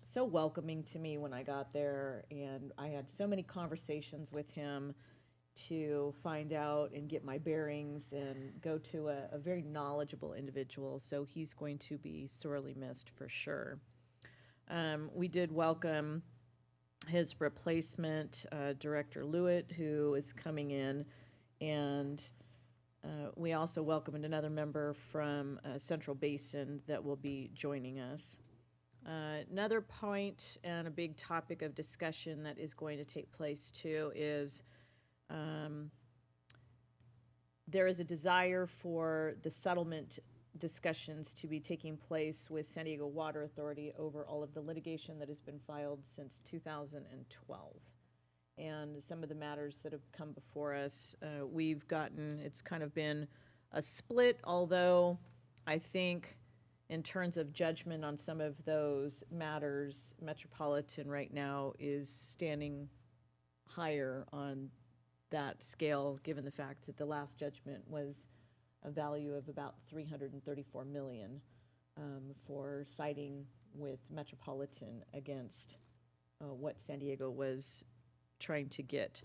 so welcoming to me when I got there, and I had so many conversations with him to find out and get my bearings and go to a very knowledgeable individual. So he's going to be sorely missed for sure. We did welcome his replacement, Director Lewitt, who is coming in, and we also welcomed another member from Central Basin that will be joining us. Another point and a big topic of discussion that is going to take place too is there is a desire for the settlement discussions to be taking place with San Diego Water Authority over all of the litigation that has been filed since 2012. And some of the matters that have come before us, it's kind of been a split, although I think in terms of judgment on some of those matters, Metropolitan right now is standing higher on that scale, given the fact that the last judgment was a value of about $334 million for citing with Metropolitan against what San Diego was trying to get.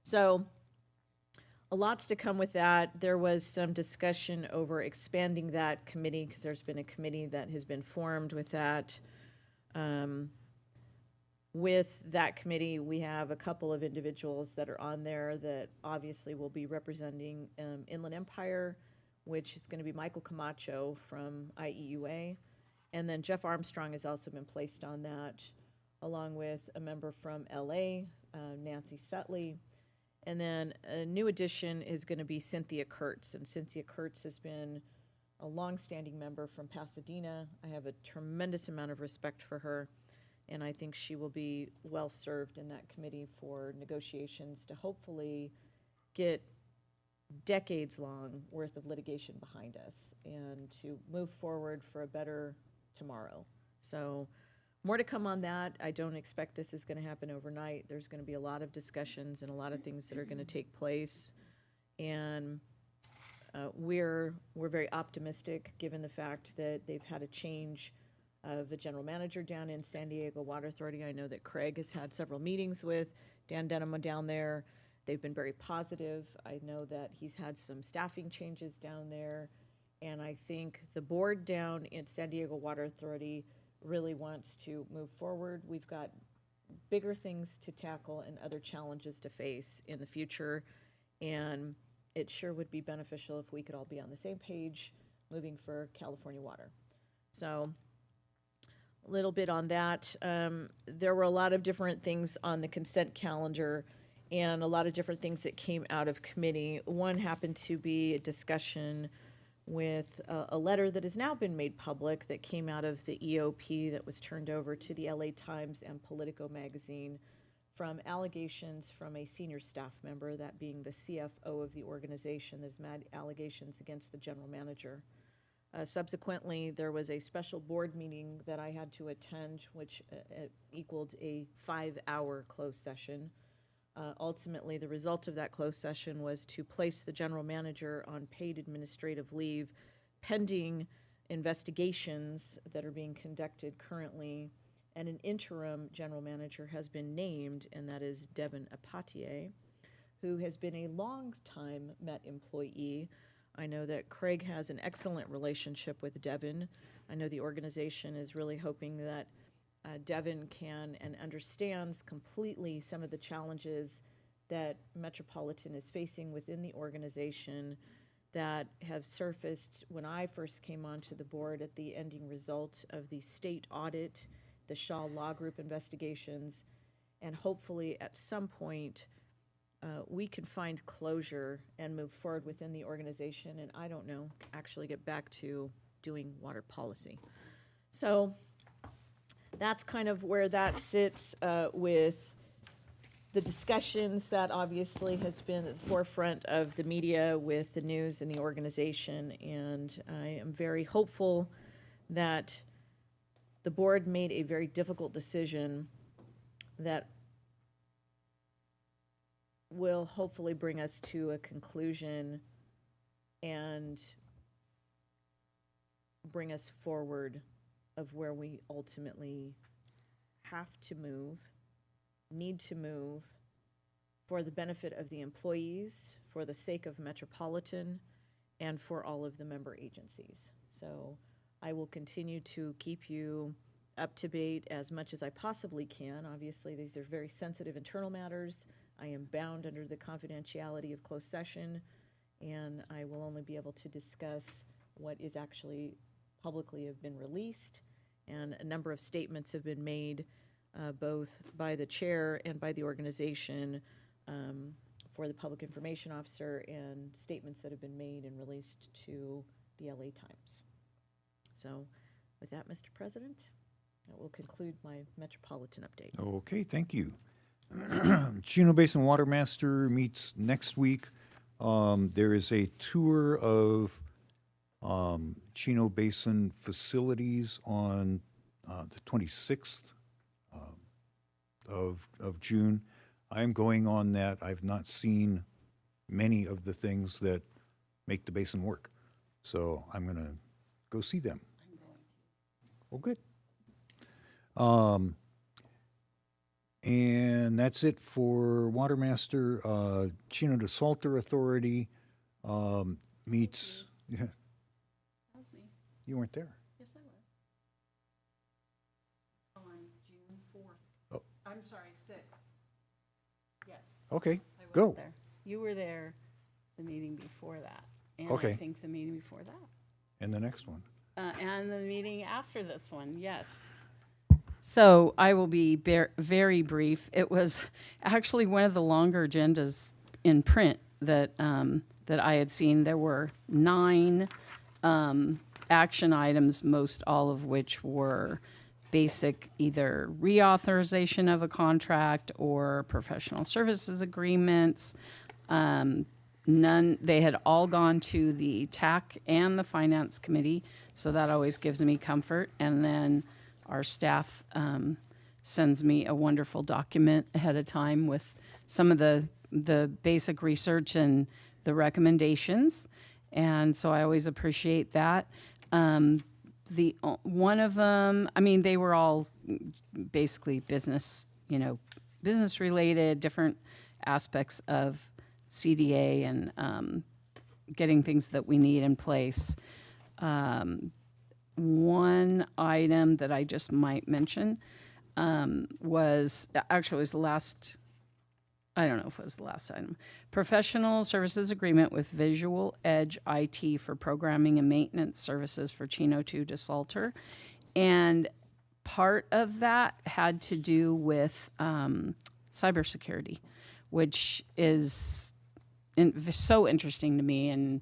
So a lot's to come with that. There was some discussion over expanding that committee because there's been a committee that has been formed with that. With that committee, we have a couple of individuals that are on there that obviously will be representing Inland Empire, which is going to be Michael Camacho from IEUA. And then Jeff Armstrong has also been placed on that, along with a member from LA, Nancy Sutley. And then a new addition is going to be Cynthia Kurtz. And Cynthia Kurtz has been a longstanding member from Pasadena. I have a tremendous amount of respect for her. And I think she will be well served in that committee for negotiations to hopefully get decades-long worth of litigation behind us and to move forward for a better tomorrow. So more to come on that. I don't expect this is going to happen overnight. There's going to be a lot of discussions and a lot of things that are going to take place. And we're very optimistic given the fact that they've had a change of a general manager down in San Diego Water Authority. I know that Craig has had several meetings with Dan Denham down there. They've been very positive. I know that he's had some staffing changes down there. And I think the board down in San Diego Water Authority really wants to move forward. We've got bigger things to tackle and other challenges to face in the future. And it sure would be beneficial if we could all be on the same page moving for California water. So a little bit on that. There were a lot of different things on the consent calendar and a lot of different things that came out of committee. One happened to be a discussion with a letter that has now been made public that came out of the EOP that was turned over to the LA Times and Politico magazine from allegations from a senior staff member, that being the CFO of the organization. There's mad allegations against the general manager. Subsequently, there was a special board meeting that I had to attend, which equaled a 5-hour closed session. Ultimately, the result of that closed session was to place the general manager on paid administrative leave pending investigations that are being conducted currently, and an interim general manager has been named, and that is Devin Apatier, who has been a long-time Met employee. I know that Craig has an excellent relationship with Devin. I know the organization is really hoping that Devin can and understands completely some of the challenges that Metropolitan is facing within the organization that have surfaced when I first came onto the board at the ending result of the state audit, the Shaw Law Group investigations, and hopefully at some point we can find closure and move forward within the organization, and I don't know, actually get back to doing water policy. So that's kind of where that sits with the discussions that obviously has been at the forefront of the media with the news and the organization. And I am very hopeful that the board made a very difficult decision that will hopefully bring us to a conclusion and bring us forward of where we ultimately have to move, need to move, for the benefit of the employees, for the sake of Metropolitan, and for all of the member agencies. So I will continue to keep you up to date as much as I possibly can. Obviously, these are very sensitive internal matters. I am bound under the confidentiality of closed session, and I will only be able to discuss what is actually publicly have been released. And a number of statements have been made both by the chair and by the organization for the public information officer, and statements that have been made and released to the LA Times. So with that, Mr. President, that will conclude my Metropolitan update. Okay, thank you. Chino Basin Water Master meets next week. There is a tour of Chino Basin facilities on the 26th of June. I'm going on that. I've not seen many of the things that make the basin work, so I'm going to go see them. I'm going to. Oh, good. And that's it for Water Master. Chino de Salter Authority meets. Yeah. That was me. You weren't there. Yes, I was. On June 4th. Oh. I'm sorry, 6th. Yes. Okay, I was go. there. You were there the meeting before that. And Okay. I think the meeting before that. And the next one. And the meeting after this one, yes. So I will be very brief. It was actually one of the longer agendas in print that that I had seen. There were 9 action items, most all of which were basic either reauthorization of a contract or professional services agreements. They had all gone to the TAC and the Finance Committee, so that always gives me comfort. And then our staff sends me a wonderful document ahead of time with some of the basic research and the recommendations. And so I always appreciate that. One of them, I mean, they were all basically business, business related, different aspects of CDA and getting things that we need in place. One item that I just might mention was the last, I don't know if it was the last item, professional services agreement with Visual Edge IT for programming and maintenance services for Chino 2 de Salter. And part of that had to do with cybersecurity, which is so interesting to me. And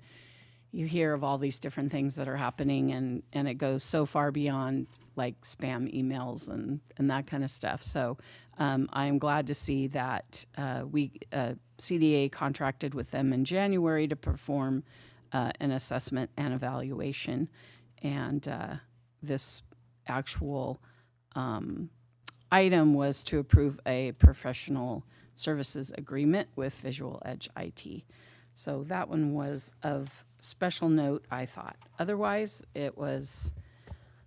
you hear of all these different things that are happening, and it goes so far beyond like spam emails and that kind of stuff. So I am glad to see that CDA contracted with them in January to perform an assessment and evaluation. And this actual item was to approve a professional services agreement with Visual Edge IT. So that one was of special note, I thought. Otherwise, it was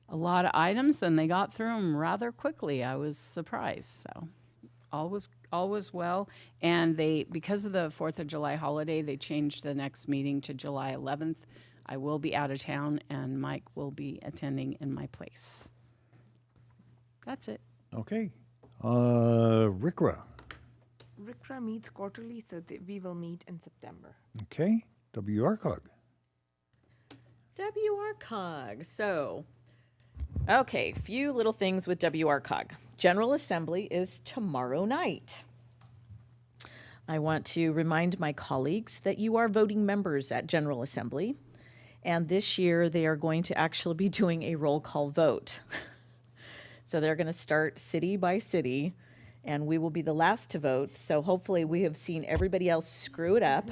a lot of items, and they got through them rather quickly. I was surprised. So all was well. And because of the 4th of July holiday, they changed the next meeting to July 11th. I will be out of town, and Mike will be attending in my place. That's it. Okay. RCRA. RCRA meets quarterly, so we will meet in September. Okay. WRCOG. WRCOG. So, okay, few little things with WRCOG. General Assembly is tomorrow night. I want to remind my colleagues that you are voting members at General Assembly, and this year they are going to actually be doing a roll call vote. So they're going to start city by city, and we will be the last to vote. So hopefully we have seen everybody else screw it up,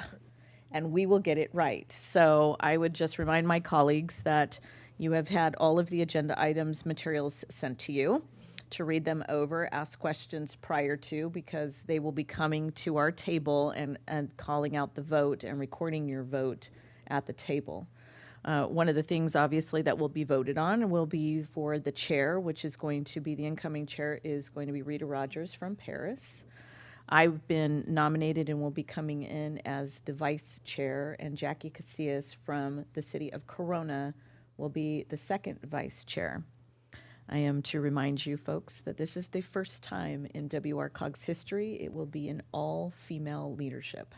and we will get it right. So I would just remind my colleagues that you have had all of the agenda items materials sent to you to read them over, ask questions prior to, because they will be coming to our table and calling out the vote and recording your vote at the table. One of the things, obviously, that will be voted on will be for the chair, which is going to be the incoming chair is going to be Rita Rogers from Paris. I've been nominated and will be coming in as the vice chair, and Jackie Casillas from the city of Corona will be the second vice chair. I am to remind you folks that this is the first time in WRCOG's history it will be an all-female leadership.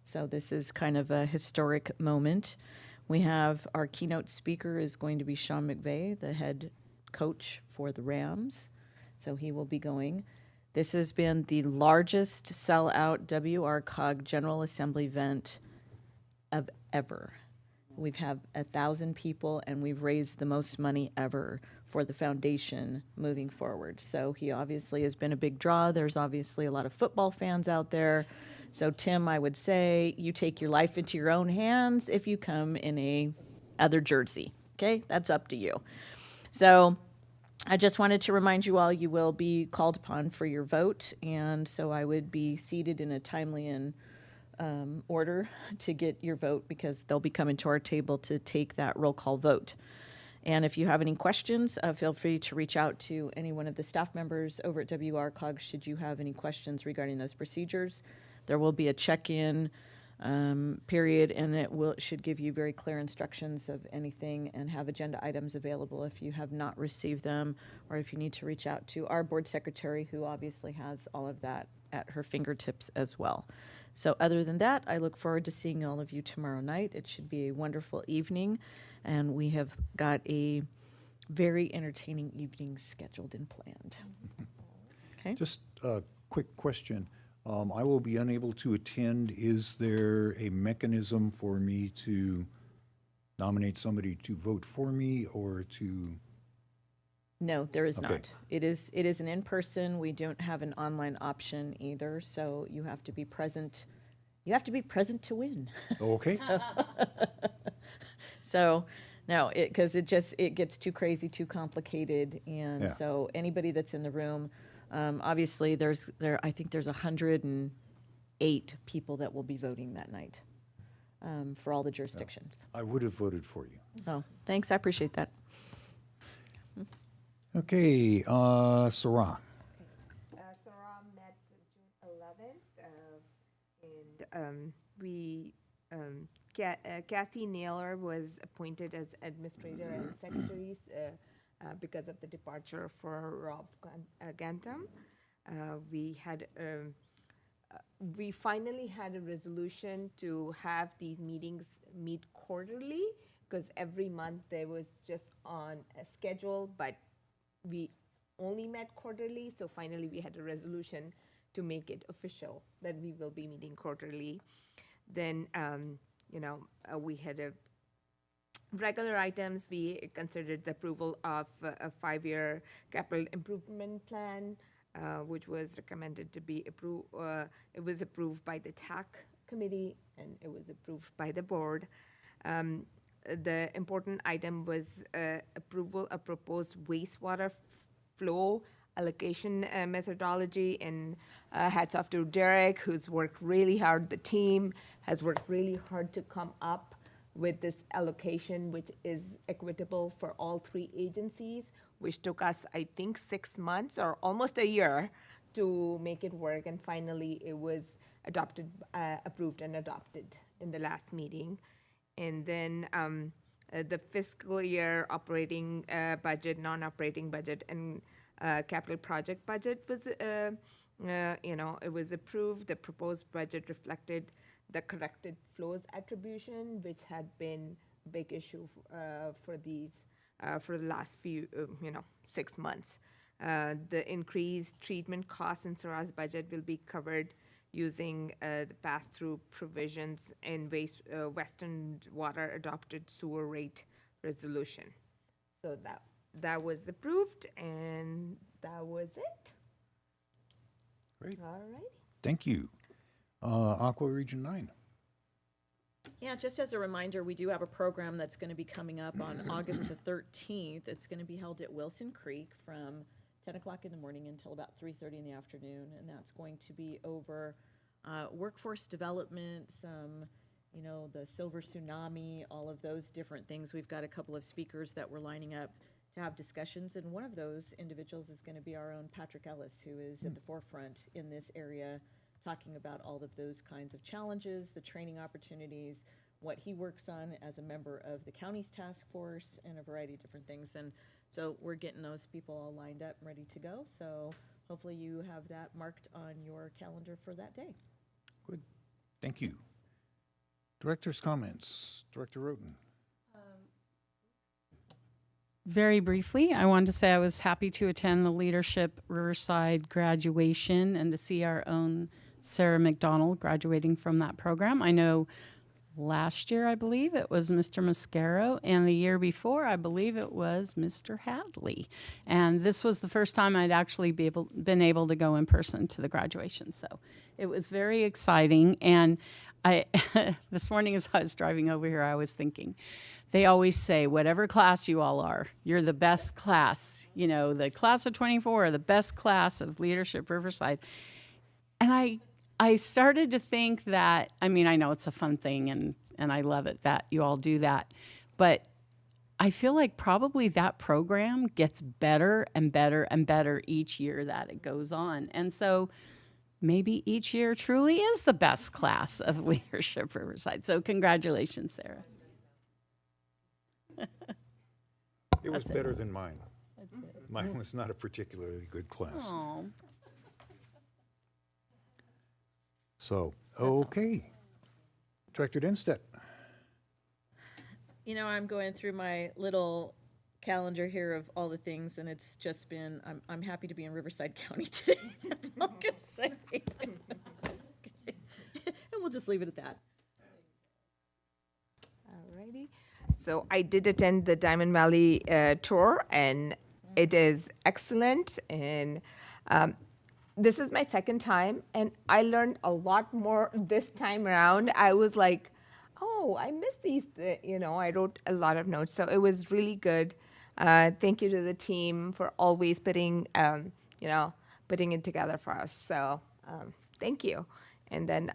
So this is kind of a historic moment. We have our keynote speaker is going to be Sean McVay, the head coach for the Rams. So he will be going. This has been the largest sellout WRCOG General Assembly event of ever. We've had 1,000 people, and we've raised the most money ever for the foundation moving forward. So he obviously has been a big draw. There's obviously a lot of football fans out there. So Tim, I would say you take your life into your own hands if you come in a other jersey. Okay, that's up to you. So I just wanted to remind you all you will be called upon for your vote, and so I would be seated in a timely and order to get your vote, because they'll be coming to our table to take that roll call vote. And if you have any questions, feel free to reach out to any one of the staff members over at WRCOG should you have any questions regarding those procedures. There will be a check-in period, and should give you very clear instructions of anything and have agenda items available if you have not received them, or if you need to reach out to our board secretary, who obviously has all of that at her fingertips as well. So other than that, I look forward to seeing all of you tomorrow night. It should be a wonderful evening, and we have got a very entertaining evening scheduled and planned. Okay? Just a quick question. I will be unable to attend. Is there a mechanism for me to nominate somebody to vote for me or to? No, there is Okay. not. It is an in-person. We don't have an online option either, so you have to be present. You have to be present to win. Okay. So, no, because it gets too crazy, too complicated, and Yeah. so anybody that's in the room, obviously I think there's 108 people that will be voting that night for all the jurisdictions. I would have voted for you. Oh, thanks. I appreciate that. Okay, Sarah. Sarah met June 11th, and Kathy Naylor was appointed as administrator and secretary because of the departure for Rob Gantham. We finally had a resolution to have these meetings meet quarterly, because every month there was just on a schedule, but we only met quarterly, so finally we had a resolution to make it official that we will be meeting quarterly. Then, we had regular items. We considered the approval of a 5-year capital improvement plan, which was recommended to be approved. It was approved by the TAC committee, and it was approved by the board. The important item was approval of proposed wastewater flow allocation methodology, and hats off to Derek, who's worked really hard. The team has worked really hard to come up with this allocation, which is equitable for all 3 agencies, which took us, I think, 6 months or almost a year to make it work. And finally, it was approved and adopted in the last meeting. And then the fiscal year operating budget, non-operating budget, and capital project budget was, it was approved. The proposed budget reflected the corrected flows attribution, which had been a big issue for the last few, 6 months. The increased treatment costs in Sarah's budget will be covered using the pass-through provisions in Western Water adopted sewer rate resolution. So that was approved, and that was it. Great. All right. Thank you. Aqua Region 9. Yeah, just as a reminder, we do have a program that's going to be coming up on August the 13th. It's going to be held at Wilson Creek from 10 o'clock in the morning until about 3:30 in the afternoon, and that's going to be over workforce development, the silver tsunami, all of those different things. We've got a couple of speakers that we're lining up to have discussions, and one of those individuals is going to be our own Patrick Ellis, who is at the forefront in this area, talking about all of those kinds of challenges, the training opportunities, what he works on as a member of the county's task force, and a variety of different things. And so we're getting those people all lined up and ready to go. So hopefully you have that marked on your calendar for that day. Good. Thank you. Director's comments. Director Roten. Very briefly, I wanted to say I was happy to attend the Leadership Riverside graduation and to see our own Sarah McDonald graduating from that program. I know last year, I believe, it was Mr. Mascaro, and the year before, I believe it was Mr. Hadley. And this was the first time I'd actually been able to go in person to the graduation. So it was very exciting. And this morning as I was driving over here, I was thinking, they always say, whatever class you all are, you're the best class. The class of 24 are the best class of Leadership Riverside. And I started to think that, I know it's a fun thing and I love it that you all do that, but I feel like probably that program gets better and better and better each year that it goes on. And so maybe each year truly is the best class of Leadership Riverside. So congratulations, Sarah. It was That's it. better than mine. That's it. Mine was not a particularly good class. Aw. So, okay. Director Denstedt. You know, I'm going through my little calendar here of all the things, and it's just been, I'm happy to be in Riverside County today. That's all I can say. Okay. And we'll just leave it at that. Alrighty. So I did attend the Diamond Valley tour, and it is excellent. And this is my second time, and I learned a lot more this time around. I was like, oh, I missed these. I wrote a lot of notes, so it was really good. Thank you to the team for always putting it together for us. So thank you. And then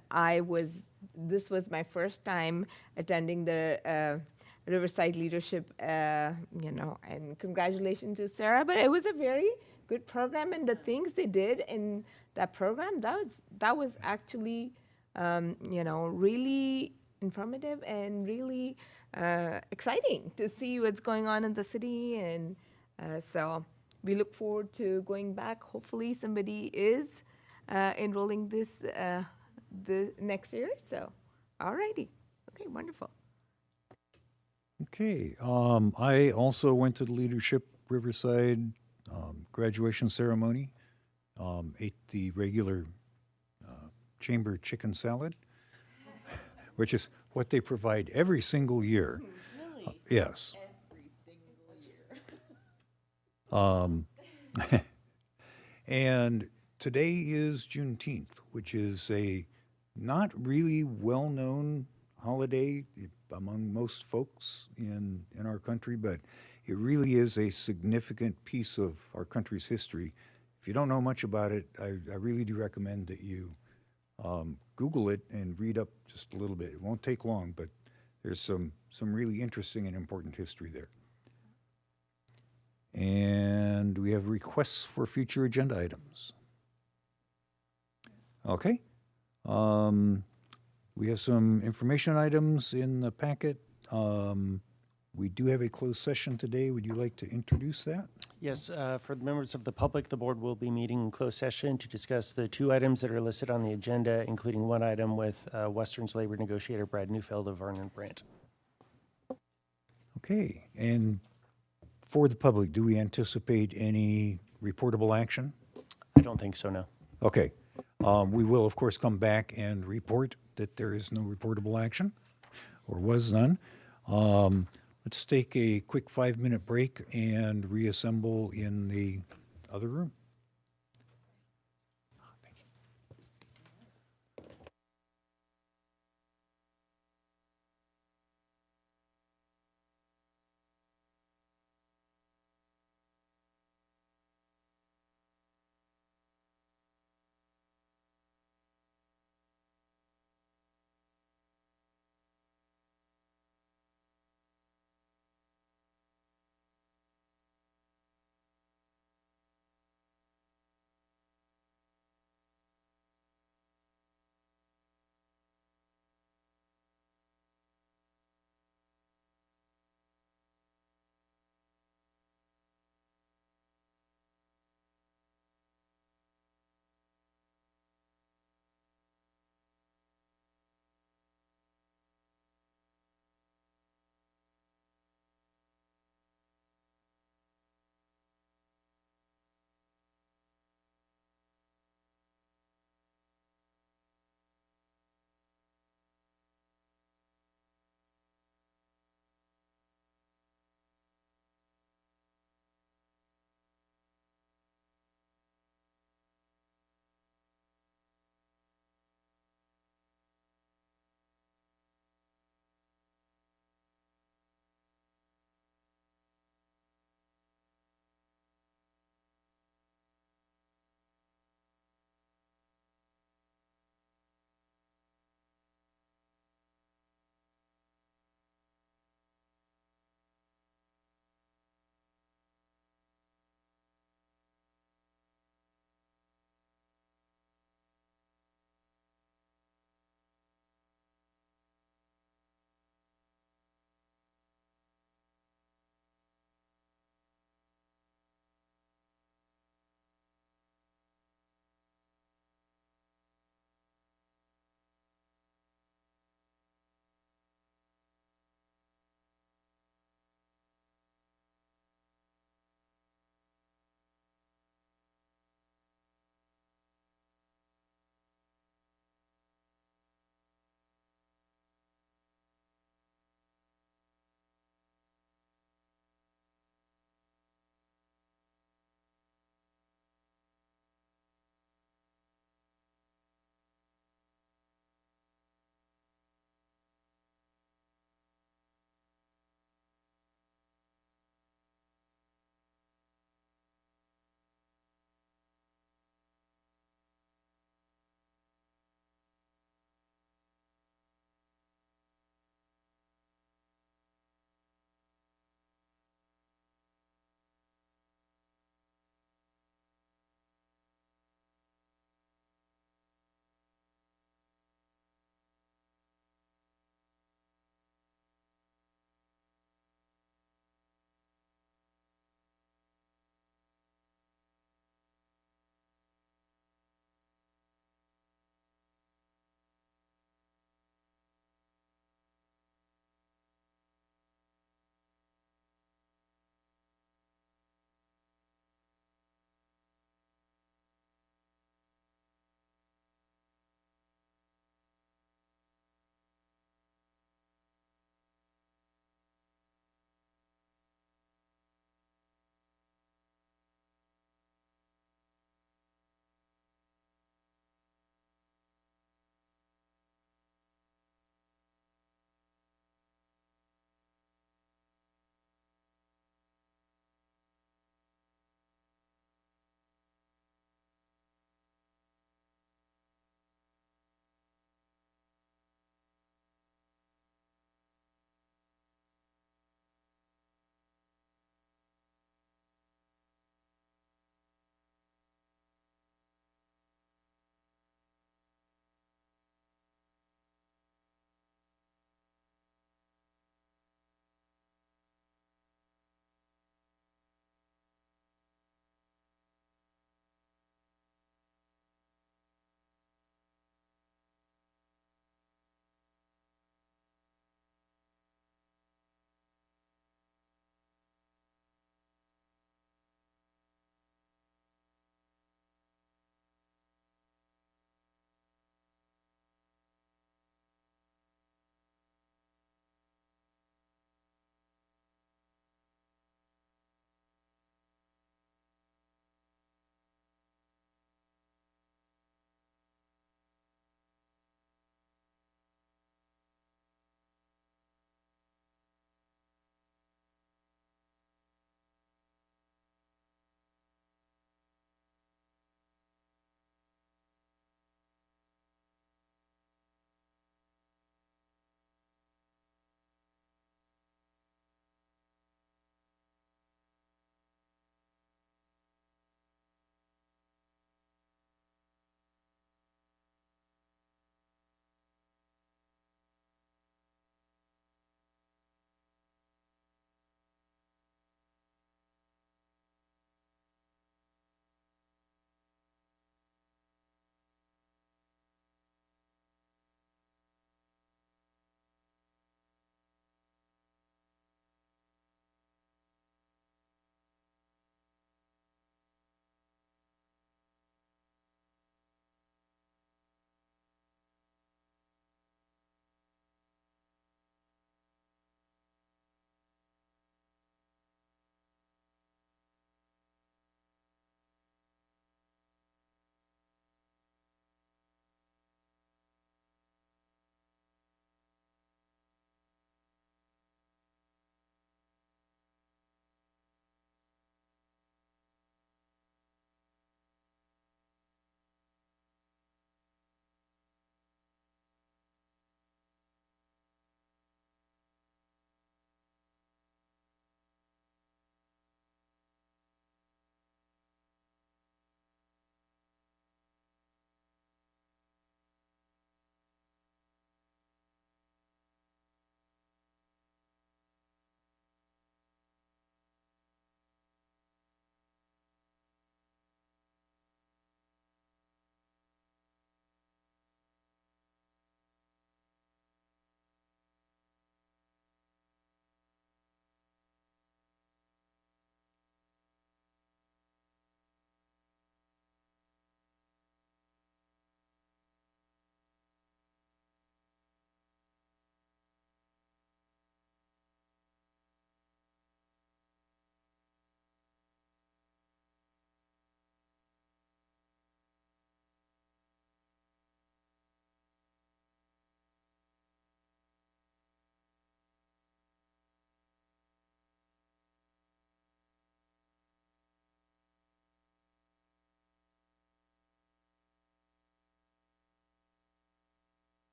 this was my first time attending the Riverside Leadership, and congratulations to Sarah. But it was a very good program, and the things they did in that program, that was actually, really informative and really exciting to see what's going on in the city. And so we look forward to going back. Hopefully somebody is enrolling the next year. So, all righty. Okay, wonderful. Okay. I also went to the Leadership Riverside graduation ceremony, ate the regular chamber chicken salad, which is what they provide every single year. Really? Yes. Every single year. And today is Juneteenth, which is a not really well-known holiday among most folks in our country, but it really is a significant piece of our country's history. If you don't know much about it, I really do recommend that you Google it and read up just a little bit. It won't take long, but there's some really interesting and important history there. And we have requests for future agenda items. Okay. We have some information items in the packet. We do have a closed session today. Would you like to introduce that? Yes, for the members of the public, the board will be meeting in closed session to discuss the 2 items that are listed on the agenda, including 1 item with Western's labor negotiator Brad Neufeld of Vernon Brant. Okay. And for the public, do we anticipate any reportable action? I don't think so, no. Okay. We will, of course, come back and report that there is no reportable action, or was none. Let's take a quick 5-minute break and reassemble in the other room.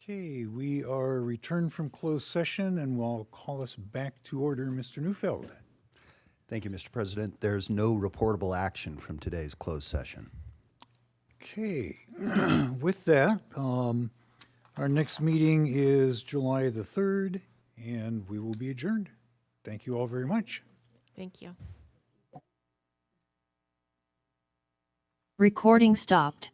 Okay, we are returned from closed session and we'll call us back to order. Mr. Neufeld. Thank you, Mr. President. There's no reportable action from today's closed session. Okay, with that, our next meeting is July the 3rd, and we will be adjourned. Thank you all very much. Thank you. Recording stopped.